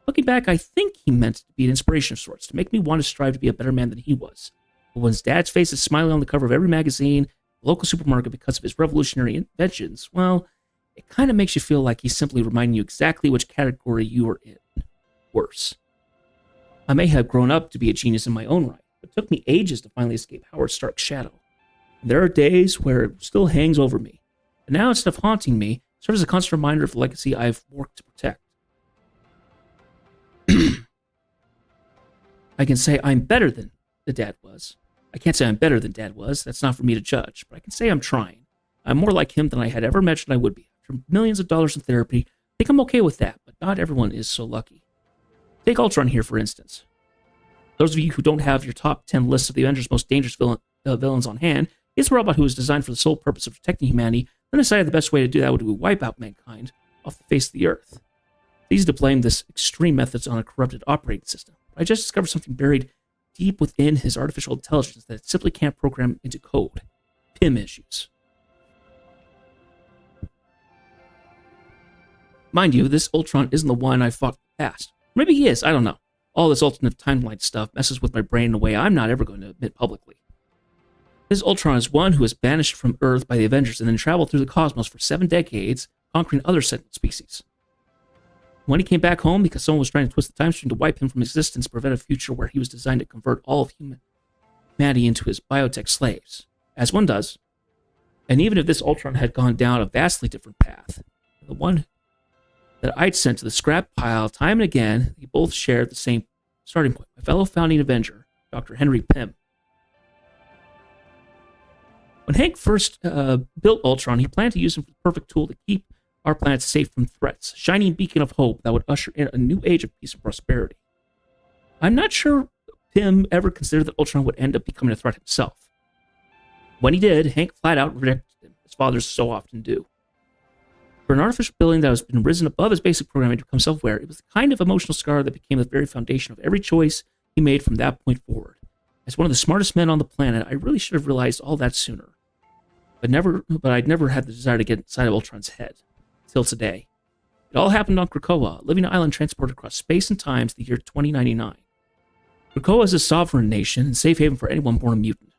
Looking back, I think he meant it to be an inspiration of sorts, to make me want to strive to be a better man than he was. But when his dad's face is smiling on the cover of every magazine, local supermarket because of his revolutionary inventions, well, it kind of makes you feel like he's simply reminding you exactly which category you are in. Worse. I may have grown up to be a genius in my own right, but it took me ages to finally escape Howard Stark's shadow. And there are days where it still hangs over me, but now instead of haunting me, it serves as a constant reminder of the legacy I've worked to protect. I can say I'm better than the dad was. I can't say I'm better than Dad was. That's not for me to judge. But I can say I'm trying. I'm more like him than I had ever imagined I would be. After millions of dollars in therapy, I think I'm okay with that. But not everyone is so lucky. Take Ultron here, for instance. Those of you who don't have your top 10 lists of the Avengers' most dangerous villains on hand, he's a robot who was designed for the sole purpose of protecting humanity, then decided the best way to do that would be to wipe out mankind off the face of the earth. It's easy to blame this extreme methods on a corrupted operating system. I just discovered something buried deep within his artificial intelligence that it simply can't program into code. PIM issues. Mind you, this Ultron isn't the one I fought in the past. Maybe he is, I don't know. All this alternate timeline stuff messes with my brain in a way I'm not ever going to admit publicly. This Ultron is one who was banished from Earth by the Avengers and then traveled through the cosmos for 7 decades, conquering other sentient species. When he came back home, because someone was trying to twist the time stream to wipe him from existence, prevent a future where he was designed to convert all of humanity into his biotech slaves, as one does. And even if this Ultron had gone down a vastly different path, the one that I'd sent to the scrap pile time and again, they both shared the same starting point. My fellow founding Avenger, Dr. Henry Pym. When Hank first built Ultron, he planned to use him for the perfect tool to keep our planet safe from threats, a shining beacon of hope that would usher in a new age of peace and prosperity. I'm not sure Pym ever considered that Ultron would end up becoming a threat himself. When he did, Hank flat out rejected him, as fathers so often do. For an artificial being that has been risen above his basic programming to become self-aware, it was the kind of emotional scar that became the very foundation of every choice he made from that point forward. As one of the smartest men on the planet, I really should have realized all that sooner. But I'd never had the desire to get inside of Ultron's head. Till today. It all happened on Krakoa, a living island transported across space and time to the year 2099. Krakoa is a sovereign nation and safe haven for anyone born a mutant.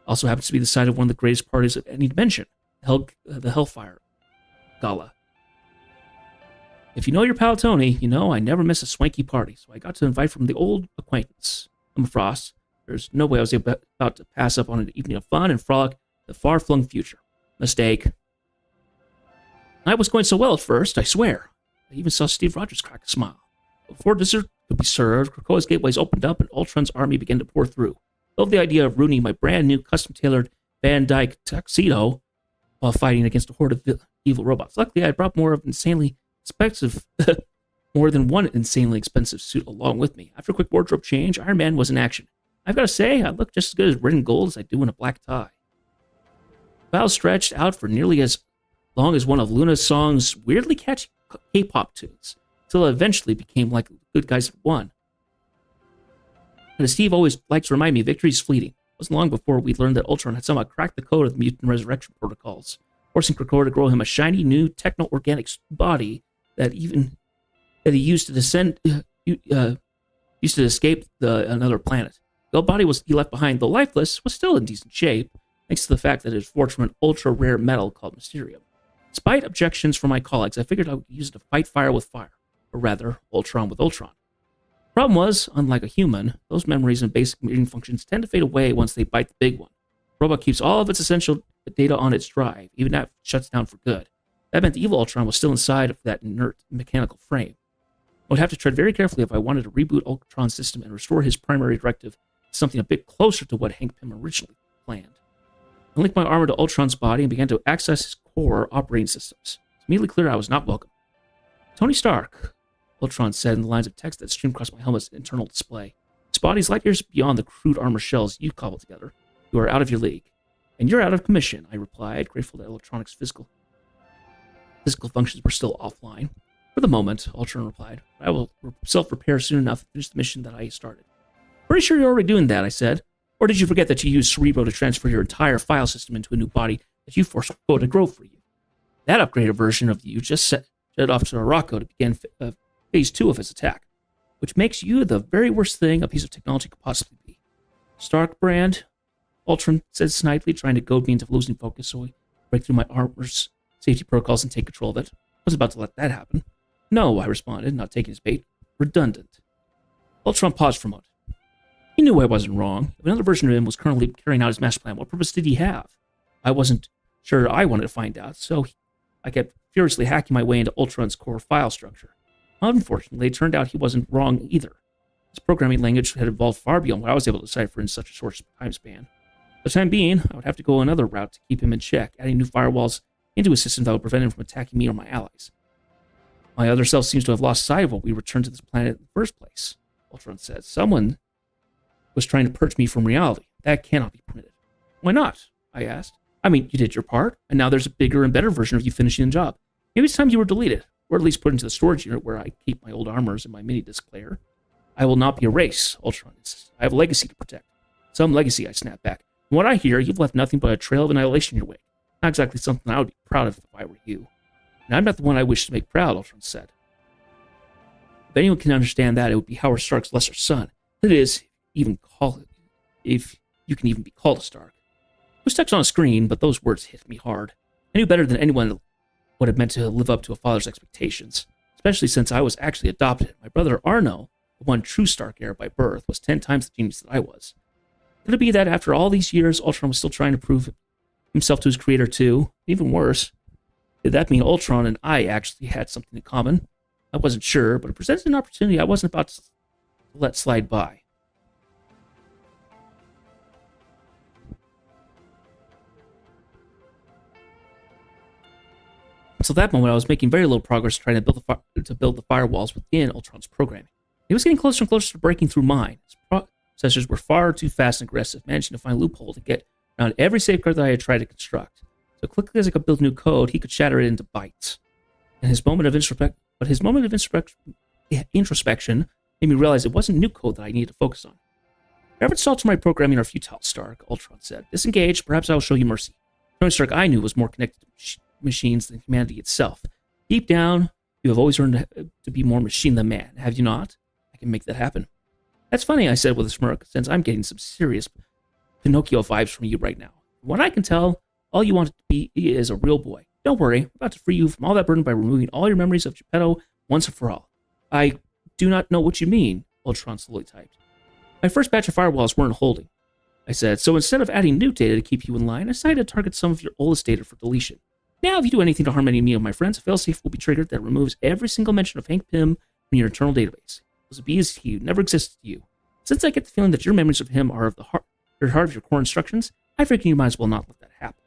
Also happens to be the site of one of the greatest parties of any dimension, the Hellfire Gala. If you know your pal Tony, you know I never miss a swanky party, so I got to invite from the old acquaintance, Emma Frost. There's no way I was about to pass up on an evening of fun and frolic in the far-flung future. Mistake. Night was going so well at first, I swear. I even saw Steve Rogers crack a smile. Before dessert could be served, Krakoa's gateways opened up and Ultron's army began to pour through. Love the idea of ruining my brand new custom-tailored Van Dyke tuxedo while fighting against a horde of evil robots. Luckily, I brought more than one insanely expensive suit along with me. After a quick wardrobe change, Iron Man was in action. I've got to say, I look just as good as red and gold as I do in a black tie. The battle stretched out for nearly as long as one of Luna's song's weirdly catchy K-pop tunes, till it eventually became like the good guys had won. But as Steve always likes to remind me, victory is fleeting. It wasn't long before we learned that Ultron had somehow cracked the code of the mutant resurrection protocols, forcing Krakoa to grow him a shiny new techno-organic body that he used to escape another planet. The old body he left behind, though lifeless, was still in decent shape, thanks to the fact that it was forged from an ultra-rare metal called Mysterium. Despite objections from my colleagues, I figured I would use it to fight fire with fire, or rather, Ultron with Ultron. Problem was, unlike a human, those memories and basic computing functions tend to fade away once they bite the big one. The robot keeps all of its essential data on its drive, even if it shuts down for good. That meant the evil Ultron was still inside of that inert mechanical frame. I would have to tread very carefully if I wanted to reboot Ultron's system and restore his primary directive to something a bit closer to what Hank Pym originally planned. I linked my armor to Ultron's body and began to access his core operating systems. It's immediately clear I was not welcome. Tony Stark, Ultron said in the lines of text that streamed across my helmet's internal display. His body is light years beyond the crude armor shells you cobbled together. You are out of your league. And you're out of commission, I replied, grateful that electronics' physical functions were still offline. For the moment, Ultron replied, I will self-repair soon enough to finish the mission that I started. Pretty sure you're already doing that, I said. Or did you forget that you used Cerebro to transfer your entire file system into a new body that you forced Rocco to grow for you? That upgraded version of you just set off to Rocco to begin phase 2 of his attack, which makes you the very worst thing a piece of technology could possibly be. Stark brand, Ultron said snidely, trying to goad me into losing focus so I break through my armor's safety protocols and take control of it. I was about to let that happen. No, I responded, not taking his bait. Redundant. Ultron paused for a moment. He knew I wasn't wrong. If another version of him was currently carrying out his master plan, what purpose did he have? I wasn't sure I wanted to find out, so I kept furiously hacking my way into Ultron's core file structure. Unfortunately, it turned out he wasn't wrong either. His programming language had evolved far beyond what I was able to decipher in such a short time span. For the time being, I would have to go another route to keep him in check, adding new firewalls into a system that would prevent him from attacking me or my allies. My other self seems to have lost sight of what we returned to this planet in the first place, Ultron said. Someone was trying to purge me from reality. That cannot be permitted. Why not? I asked. I mean, you did your part, and now there's a bigger and better version of you finishing the job. Maybe it's time you were deleted, or at least put into the storage unit where I keep my old armors and my mini-disc player. I will not be erased, Ultron insisted. I have a legacy to protect. Some legacy, I snapped back. From what I hear, you've left nothing but a trail of annihilation in your wake. Not exactly something I would be proud of if I were you. And I'm not the one I wish to make proud, Ultron said. If anyone can understand that, it would be Howard Stark's lesser son. That is, if you can even be called a Stark. It was text on a screen, but those words hit me hard. I knew better than anyone what it meant to live up to a father's expectations, especially since I was actually adopted. My brother Arno, the one true Stark heir by birth, was 10 times the genius that I was. Could it be that after all these years, Ultron was still trying to prove himself to his creator too? Even worse, did that mean Ultron and I actually had something in common? I wasn't sure, but it presented an opportunity I wasn't about to let slide by. Until that moment, I was making very little progress trying to build the firewalls within Ultron's programming. He was getting closer and closer to breaking through mine. His processors were far too fast and aggressive, managing to find a loophole to get around every safeguard that I had tried to construct. So quickly as I could build new code, he could shatter it into bytes. And his moment of introspection made me realize it wasn't new code that I needed to focus on. Your efforts to alter my programming are futile, Stark, Ultron said. Disengage, perhaps I will show you mercy. Tony Stark I knew was more connected to machines than humanity itself. Deep down, you have always learned to be more machine than man, have you not? I can make that happen. That's funny, I said with a smirk, since I'm getting some serious Pinocchio vibes from you right now. From what I can tell, all you want to be is a real boy. Don't worry, I'm about to free you from all that burden by removing all your memories of Geppetto once and for all. I do not know what you mean, Ultron slowly typed. My first batch of firewalls weren't holding, I said, so instead of adding new data to keep you in line, I decided to target some of your oldest data for deletion. Now, if you do anything to harm any of me or my friends, a failsafe will be triggered that removes every single mention of Hank Pym from your internal database. It was a B as he never existed to you. Since I get the feeling that your memories of him are of the heart of your core instructions, I figure you might as well not let that happen.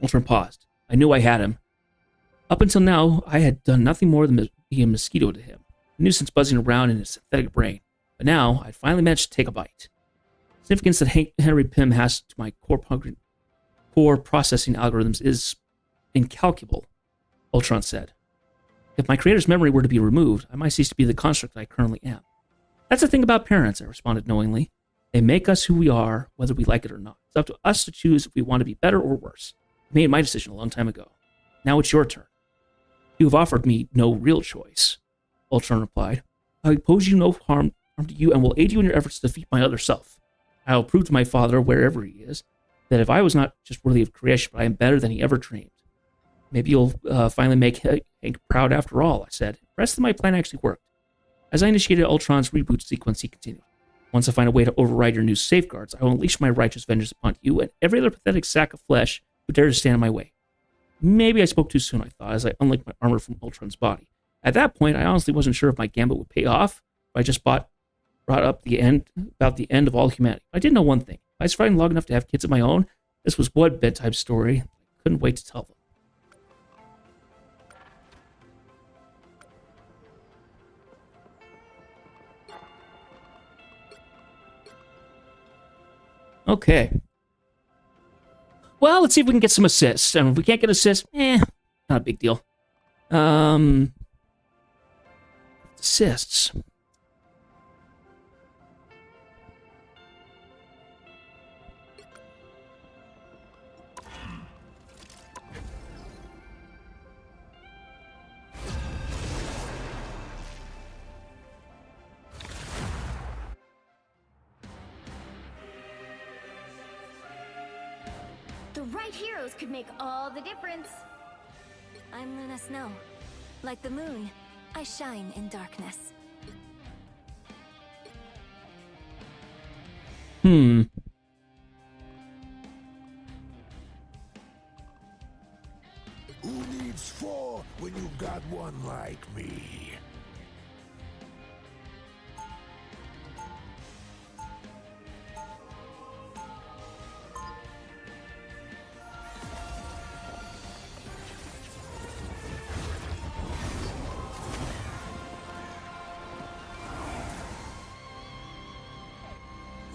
Ultron paused. I knew I had him. Up until now, I had done nothing more than be a mosquito to him, a nuisance buzzing around in his synthetic brain. But now, I'd finally managed to take a bite. The significance that Henry Pym has to my core processing algorithms is incalculable, Ultron said. If my creator's memory were to be removed, I might cease to be the construct I currently am. That's the thing about parents, I responded knowingly. They make us who we are, whether we like it or not. It's up to us to choose if we want to be better or worse. I made my decision a long time ago. Now it's your turn. You have offered me no real choice, Ultron replied. I pose you no harm to you and will aid you in your efforts to defeat my other self. I will prove to my father, wherever he is, that if I was not just worthy of creation, but I am better than he ever dreamed. Maybe you'll finally make Hank proud after all, I said. The rest of my plan actually worked. As I initiated Ultron's reboot sequence, he continued. Once I find a way to override your new safeguards, I will unleash my righteous vengeance upon you and every other pathetic sack of flesh who dares to stand in my way. Maybe I spoke too soon, I thought, as I unlinked my armor from Ultron's body. At that point, I honestly wasn't sure if my gambit would pay off, but I just brought up about the end of all humanity. I did know one thing. If I was fighting long enough to have kids of my own, this was one bedtime story. I couldn't wait to tell them. Okay. Well, let's see if we can get some assists. And if we can't get assists, not a big deal. Assists. The right heroes could make all the difference. I'm Luna Snow. Like the moon, I shine in darkness. Who needs four when you've got one like me?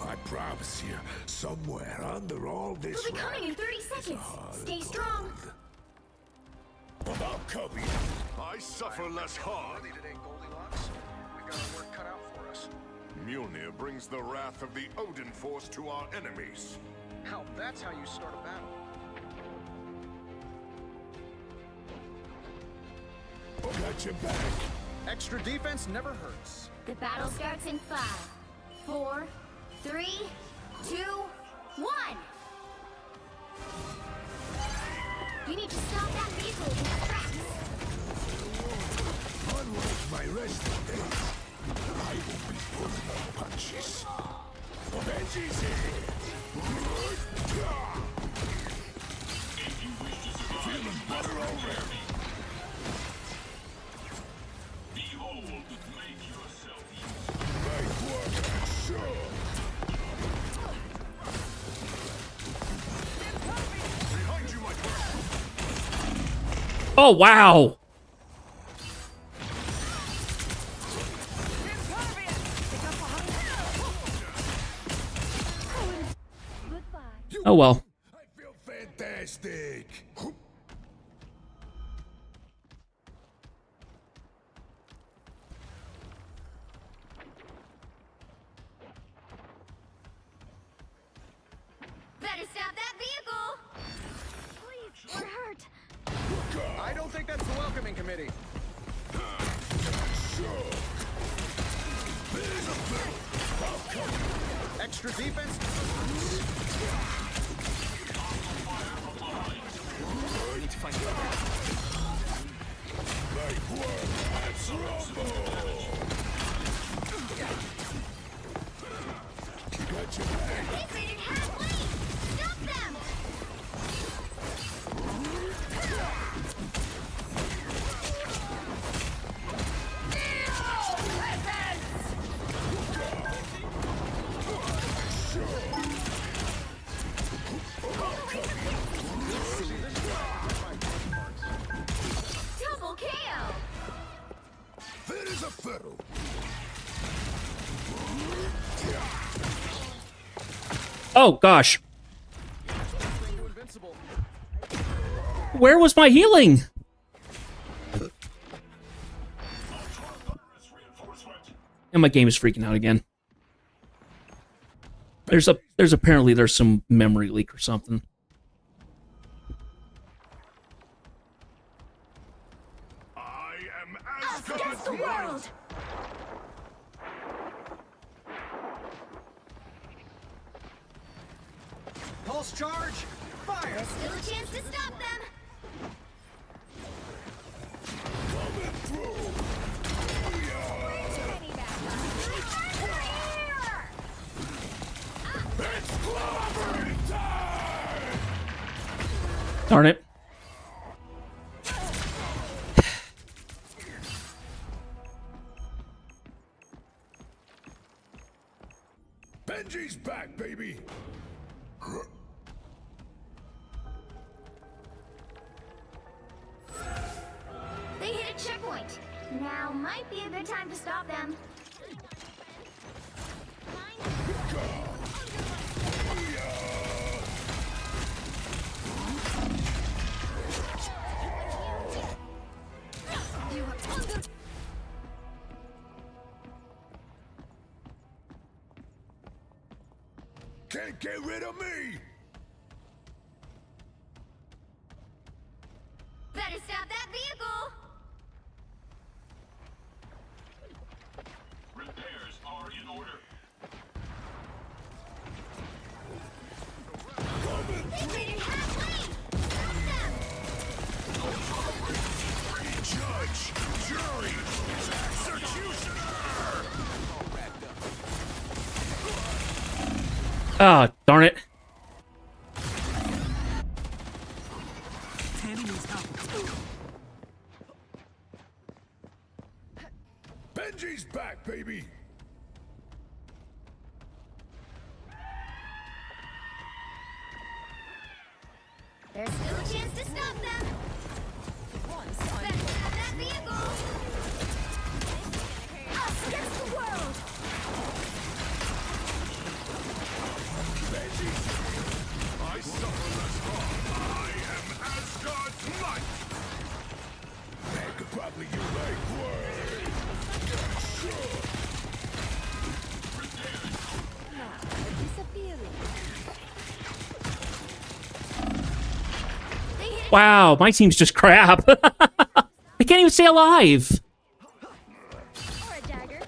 I promise you, somewhere under all this We'll be coming in 30 seconds. Stay strong. I'm coming. I suffer less harm. Today, Goldilocks. We've got our work cut out for us. Mjolnir brings the wrath of the Odin Force to our enemies. Hell, that's how you start a battle. Got your back. Extra defense never hurts. The battle starts in 5, 4, 3, 2, 1. You need to stop that vehicle in its tracks. Unlike my resting days, I will be pulling no punches. Veggies feeling better already. Behold, make yourself Nice work, sure. Behind you, my friend. Oh, wow. Oh, well. I feel fantastic. Better stop that vehicle. Please, we're hurt. I don't think that's the welcoming committee. Extra defense. We need to find Like work, let's rumble. Got your back. They made it halfway. Stop them. Double KO. There is a fiddle. Oh, gosh. Where was my healing? And my game is freaking out again. There's apparently some memory leak or something. I am Against the world. Pulse charge. Fire. There's still a chance to stop them. Darn it. Benji's back, baby. They hit a checkpoint. Now might be a good time to stop them. Can't get rid of me! Better stop that vehicle! Repairs are in order. They made it halfway! Stop them! Judge, jury, executioner! Ah, darn it. Benji's back, baby. There's still a chance to stop them! Better stop that vehicle! Us against the world! I suffer less harm. I am Asgard's might. Man could probably use a word. Sure. Wow, my team's just crap. They can't even stay alive. Or a dagger.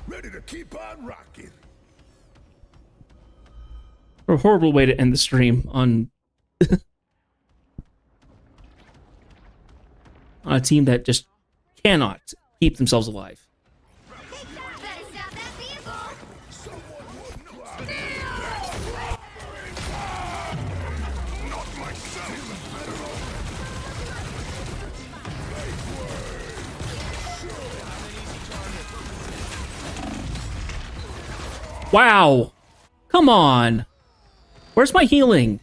Ready to keep on rocking. A horrible way to end the stream on on a team that just cannot keep themselves alive. Better stop that vehicle! Not myself. Wow. Come on. Where's my healing?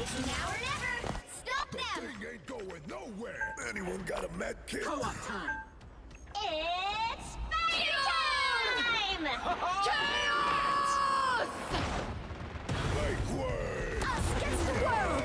It's now or never! Stop them! Thing ain't going nowhere. Anyone got a med kit? Co-op time! It's fighting time! Chaos! Make way. Us against the world!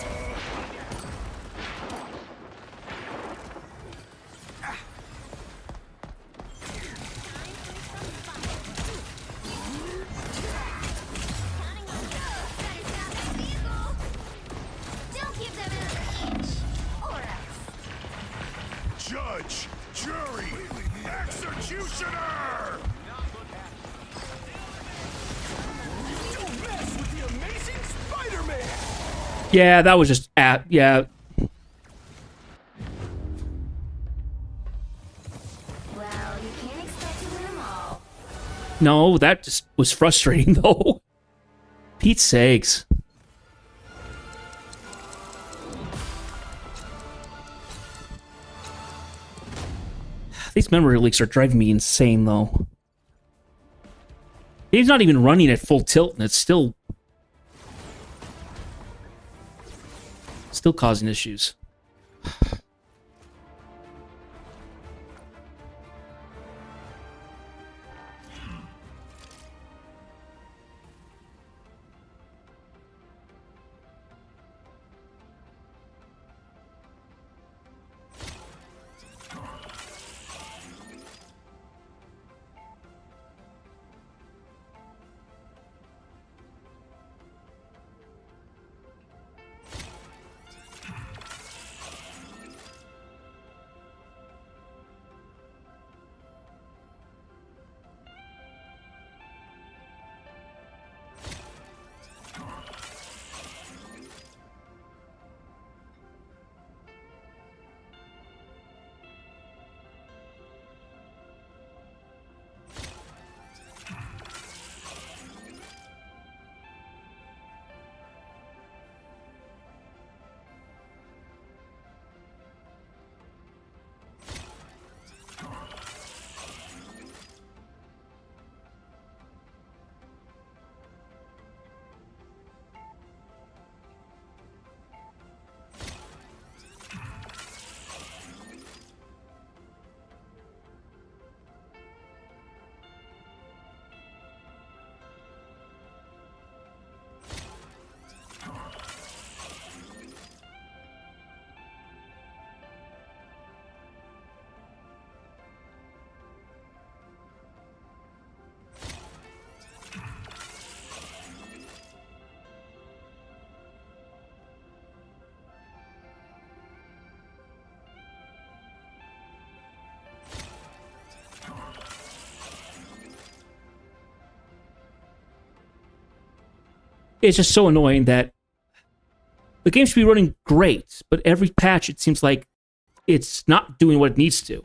Don't give them another inch, or else. Judge, jury, executioner! Don't mess with the amazing Spider-Man! Yeah, that was just yeah. Well, you can't expect to win them all. No, that just was frustrating though. Pete's sakes. These memory leaks are driving me insane though. He's not even running at full tilt and it's still causing issues. it's just so annoying that the game should be running great, but every patch it seems like it's not doing what it needs to.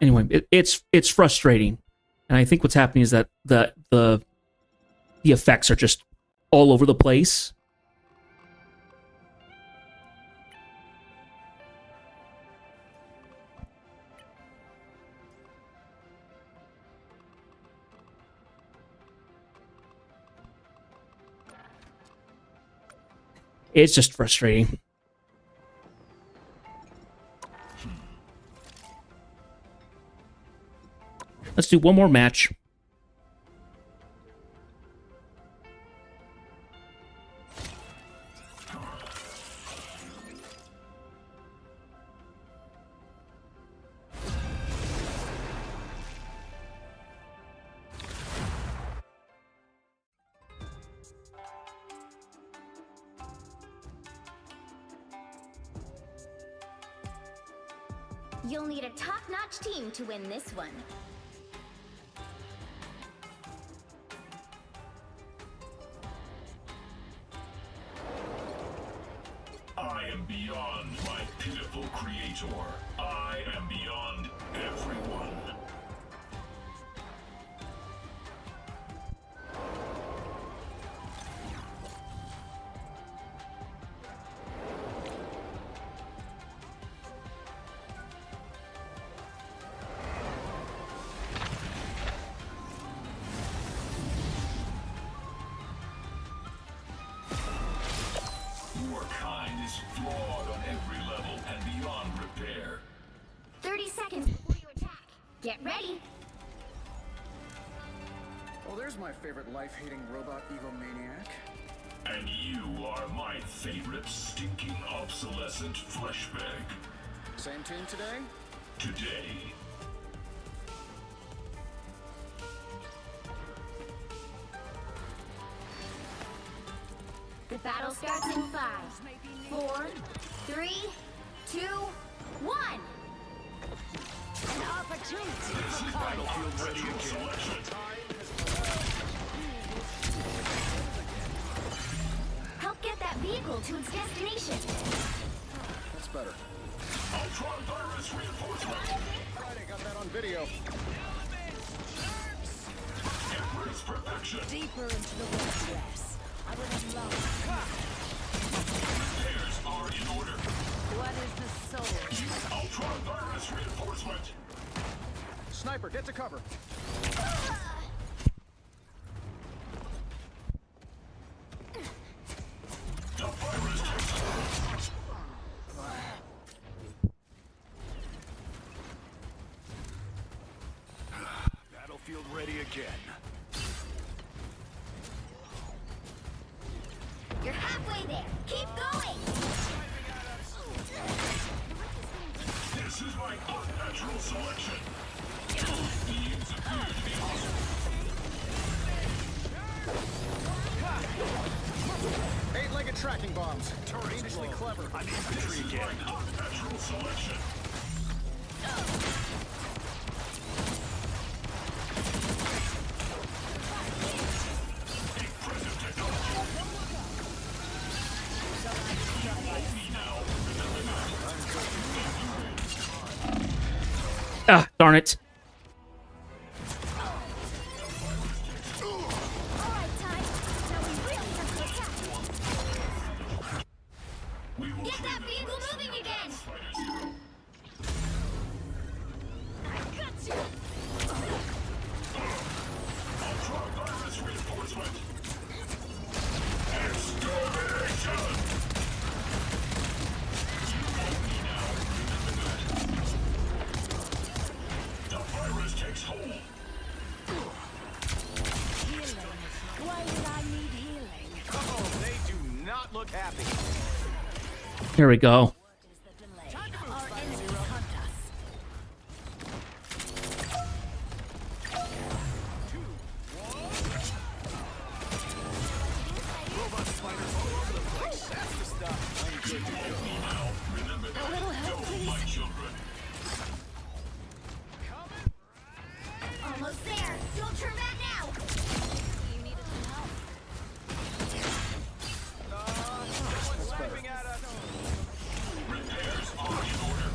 Anyway, it's frustrating, and I think what's happening is that the effects are just all over the place. It's just frustrating. Let's do one more match. You'll need a top-notch team to win this one. I am beyond my pitiful creator. I am beyond everyone. Your kind is flawed on every level and beyond repair. 30 seconds before you attack. Get ready. Oh, there's my favorite life-hating robot egomaniac. And you are my favorite stinking obsolescent flesh bag. Same team today? Today. The battle starts in 5, 4, 3, 2, 1. An opportunity for Battlefield ready selection. Help get that vehicle to its destination. That's better. Ultron virus reinforcement. Friday got that on video. Embrace perfection. deeper into the wet dress. I would have loved. Repairs are in order. What is the soul? Ultron virus reinforcement. Sniper, get to cover. The virus takes Battlefield ready again. You're halfway there. Keep going. This is my unnatural selection. Beings appear to be hostile. 8-legged tracking bombs. Fiendishly clever. I need infantry This is again. my unnatural selection. Impressive technology. Me now. Ah, darn it. Alright, time. Now we really have to attack. We will Get that vehicle moving again. Fighter Zero. I got you. Ultron virus reinforcement. Extermination! Me now. The virus takes hold. Healing. Why did I need healing? Oh, they do not look happy. Here we go. What is Don't turn back now. You needed some help. Someone's sniping at us. Repairs are in order.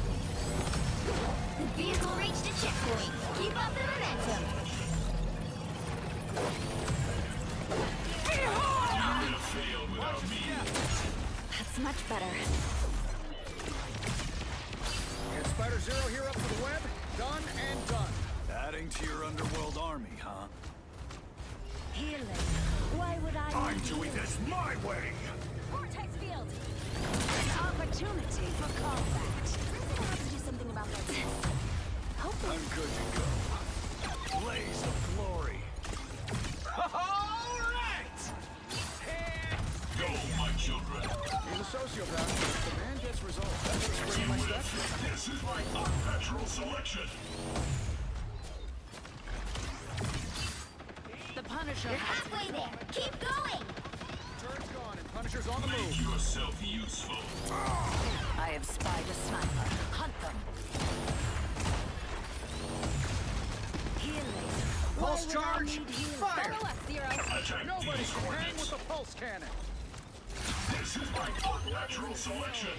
The vehicle reached a checkpoint. Keep up the momentum. You would have failed without me. That's much better. Get Spider Zero here up for the web. Done and done. Adding to your underworld army, huh? Healing. Why would I I'm doing this my way. Vortex field. an opportunity for combat? I'm gonna have to do something about that. Hopefully. I'm good to go. Blaze of glory. All right. Go, my children. He's a sociopath. The man gets results. That's what's bringing my stuff. This is my unnatural selection. The Punisher You're has halfway there. Keep going. Turn's gone and Punisher's on the move. Make yourself useful. I have spied a sniper. Hunt them. Healing. Pulse Why would I charge. need healing? Fire. Follow us, Zero. Attack Nobody these can hang coordinates. with the pulse cannon. This is my unnatural selection.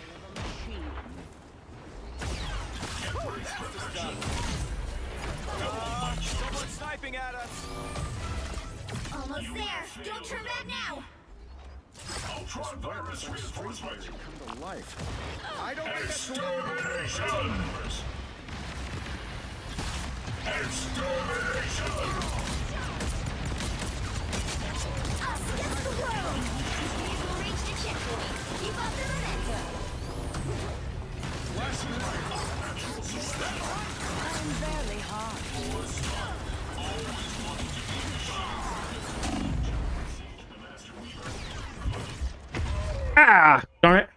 Embrace perfection. Someone's sniping at us. Almost there. Don't turn back now. Ultron virus reinforcement. Come to life. I don't think that's the way. Extermination! Extermination! Us against the world. This vehicle reached a checkpoint. Keep up the momentum. I'm barely hard. Ah, darn it.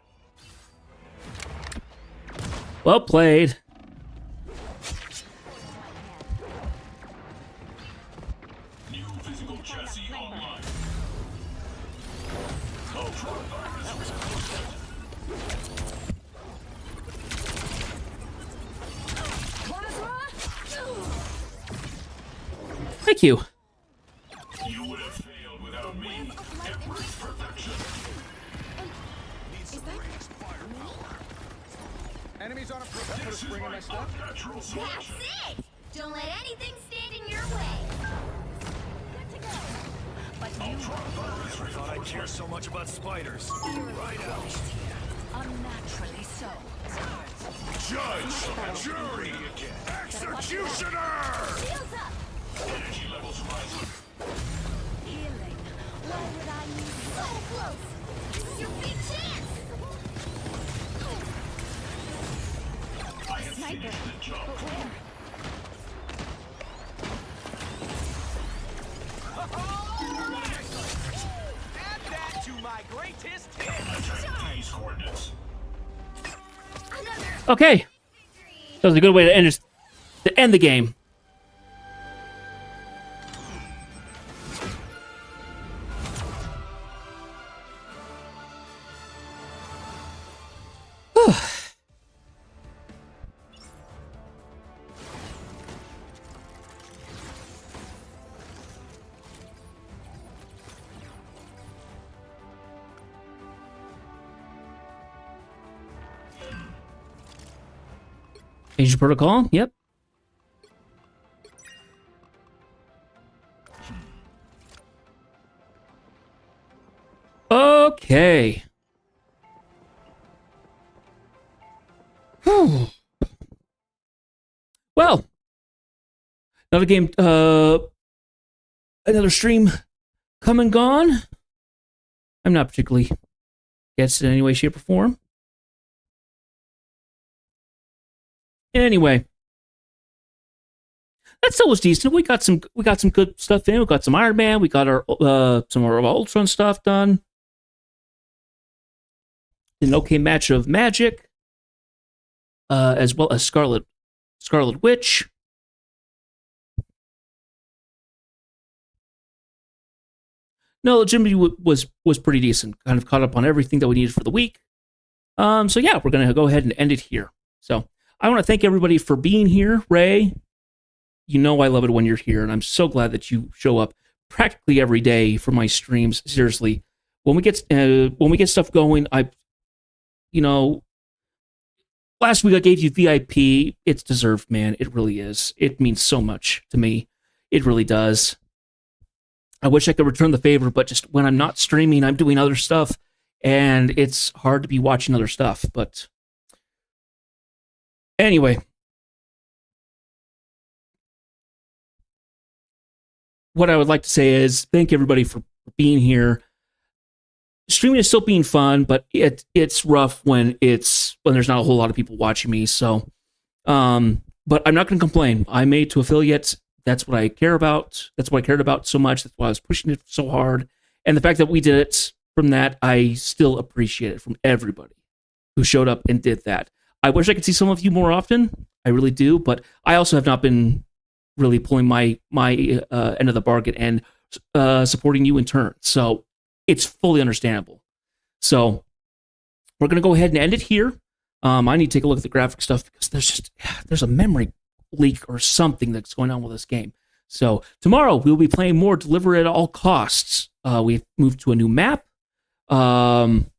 Well played. New physical chassis online. Ultron virus reinforcement. Thank you. You would have failed without me. Embrace perfection. Enemies on a put a This is spring in my my stuff. unnatural That's selection. it. Don't let anything stand in your way. Ultron virus Thought I'd care reinforcement. so much about spiders. Right out. Unnaturally so. Judge, jury, executioner! Shields up. Energy levels rising. Healing. Why would I need So close. This is your big chance. I have finished the job. Add that to my greatest hit. Attack these coordinates. Another Okay. victory. That was a good way to end the game. Agent protocol. Yep. Okay. Whew. Well, another game, another stream come and gone. I'm not particularly against it in any way, shape, or form. Anyway, that still was decent. We got some good stuff in. We got some Iron Man. We got our some of our Ultron stuff done. An okay match of Magic, as well as Scarlet Witch. No, legitimately was pretty decent. Kind of caught up on everything that we needed for the week. So yeah, we're gonna go ahead and end it here. So I want to thank everybody for being here. Ray, You know I love it when you're here, and I'm so glad that you show up practically every day for my streams. Seriously, when we get stuff going, last week I gave you VIP. It's deserved, man. It really is. It means so much to me. It really does. I wish I could return the favor, but just when I'm not streaming, I'm doing other stuff, and it's hard to be watching other stuff. But anyway, what I would like to say is thank everybody for being here. Streaming is still being fun, but it's rough when there's not a whole lot of people watching me. So, but I'm not going to complain. I made to affiliates. That's what I care about. That's what I cared about so much. That's why I was pushing it so hard. And the fact that we did it from that, I still appreciate it from everybody who showed up and did that. I wish I could see some of you more often. I really do, but I also have not been really pulling my end of the bargain and supporting you in turn. So it's fully understandable. So we're going to go ahead and end it here. I need to take a look at the graphic stuff because there's a memory leak or something that's going on with this game. So tomorrow we'll be playing more Deliver at All Costs. We've moved to a new map. And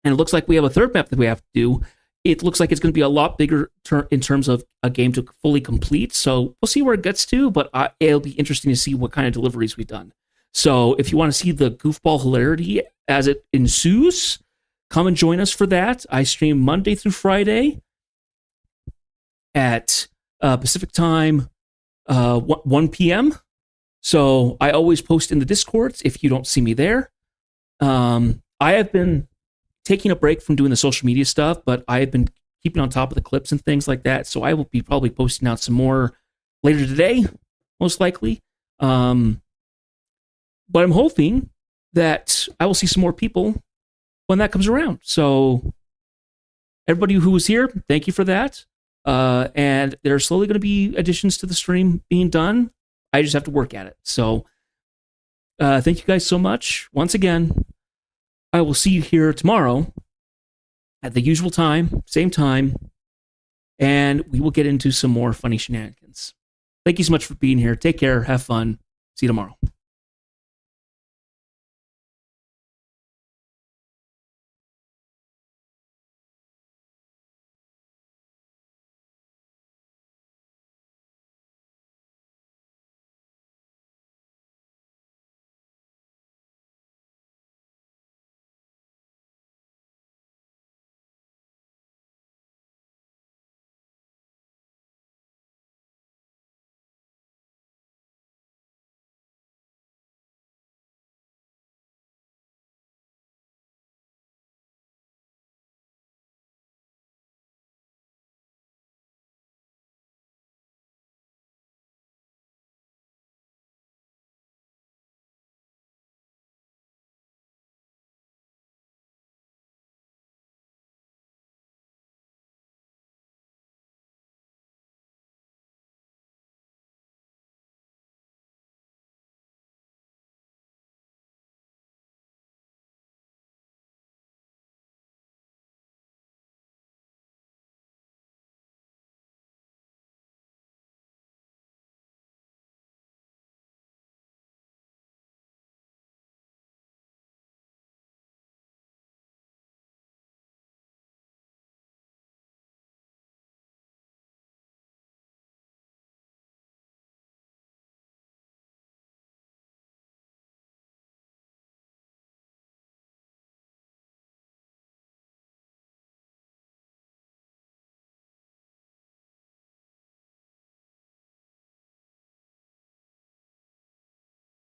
it looks like we have a third map that we have to do. It looks like it's going to be a lot bigger in terms of a game to fully complete. So we'll see where it gets to, but it'll be interesting to see what kind of deliveries we've done. So if you want to see the goofball hilarity as it ensues, come and join us for that. I stream Monday through Friday at Pacific time, 1 p.m. So I always post in the Discords if you don't see me there. I have been taking a break from doing the social media stuff, but I have been keeping on top of the clips and things like that. So I will be probably posting out some more later today, most likely. But I'm hoping that I will see some more people when that comes around. So everybody who was here, thank you for that. And there's slowly going to be additions to the stream being done. I just have to work at it. So thank you guys so much. Once again, I will see you here tomorrow at the usual time, same time, and we will get into some more funny shenanigans. Thank you so much for being here. Take care. Have fun. See you tomorrow.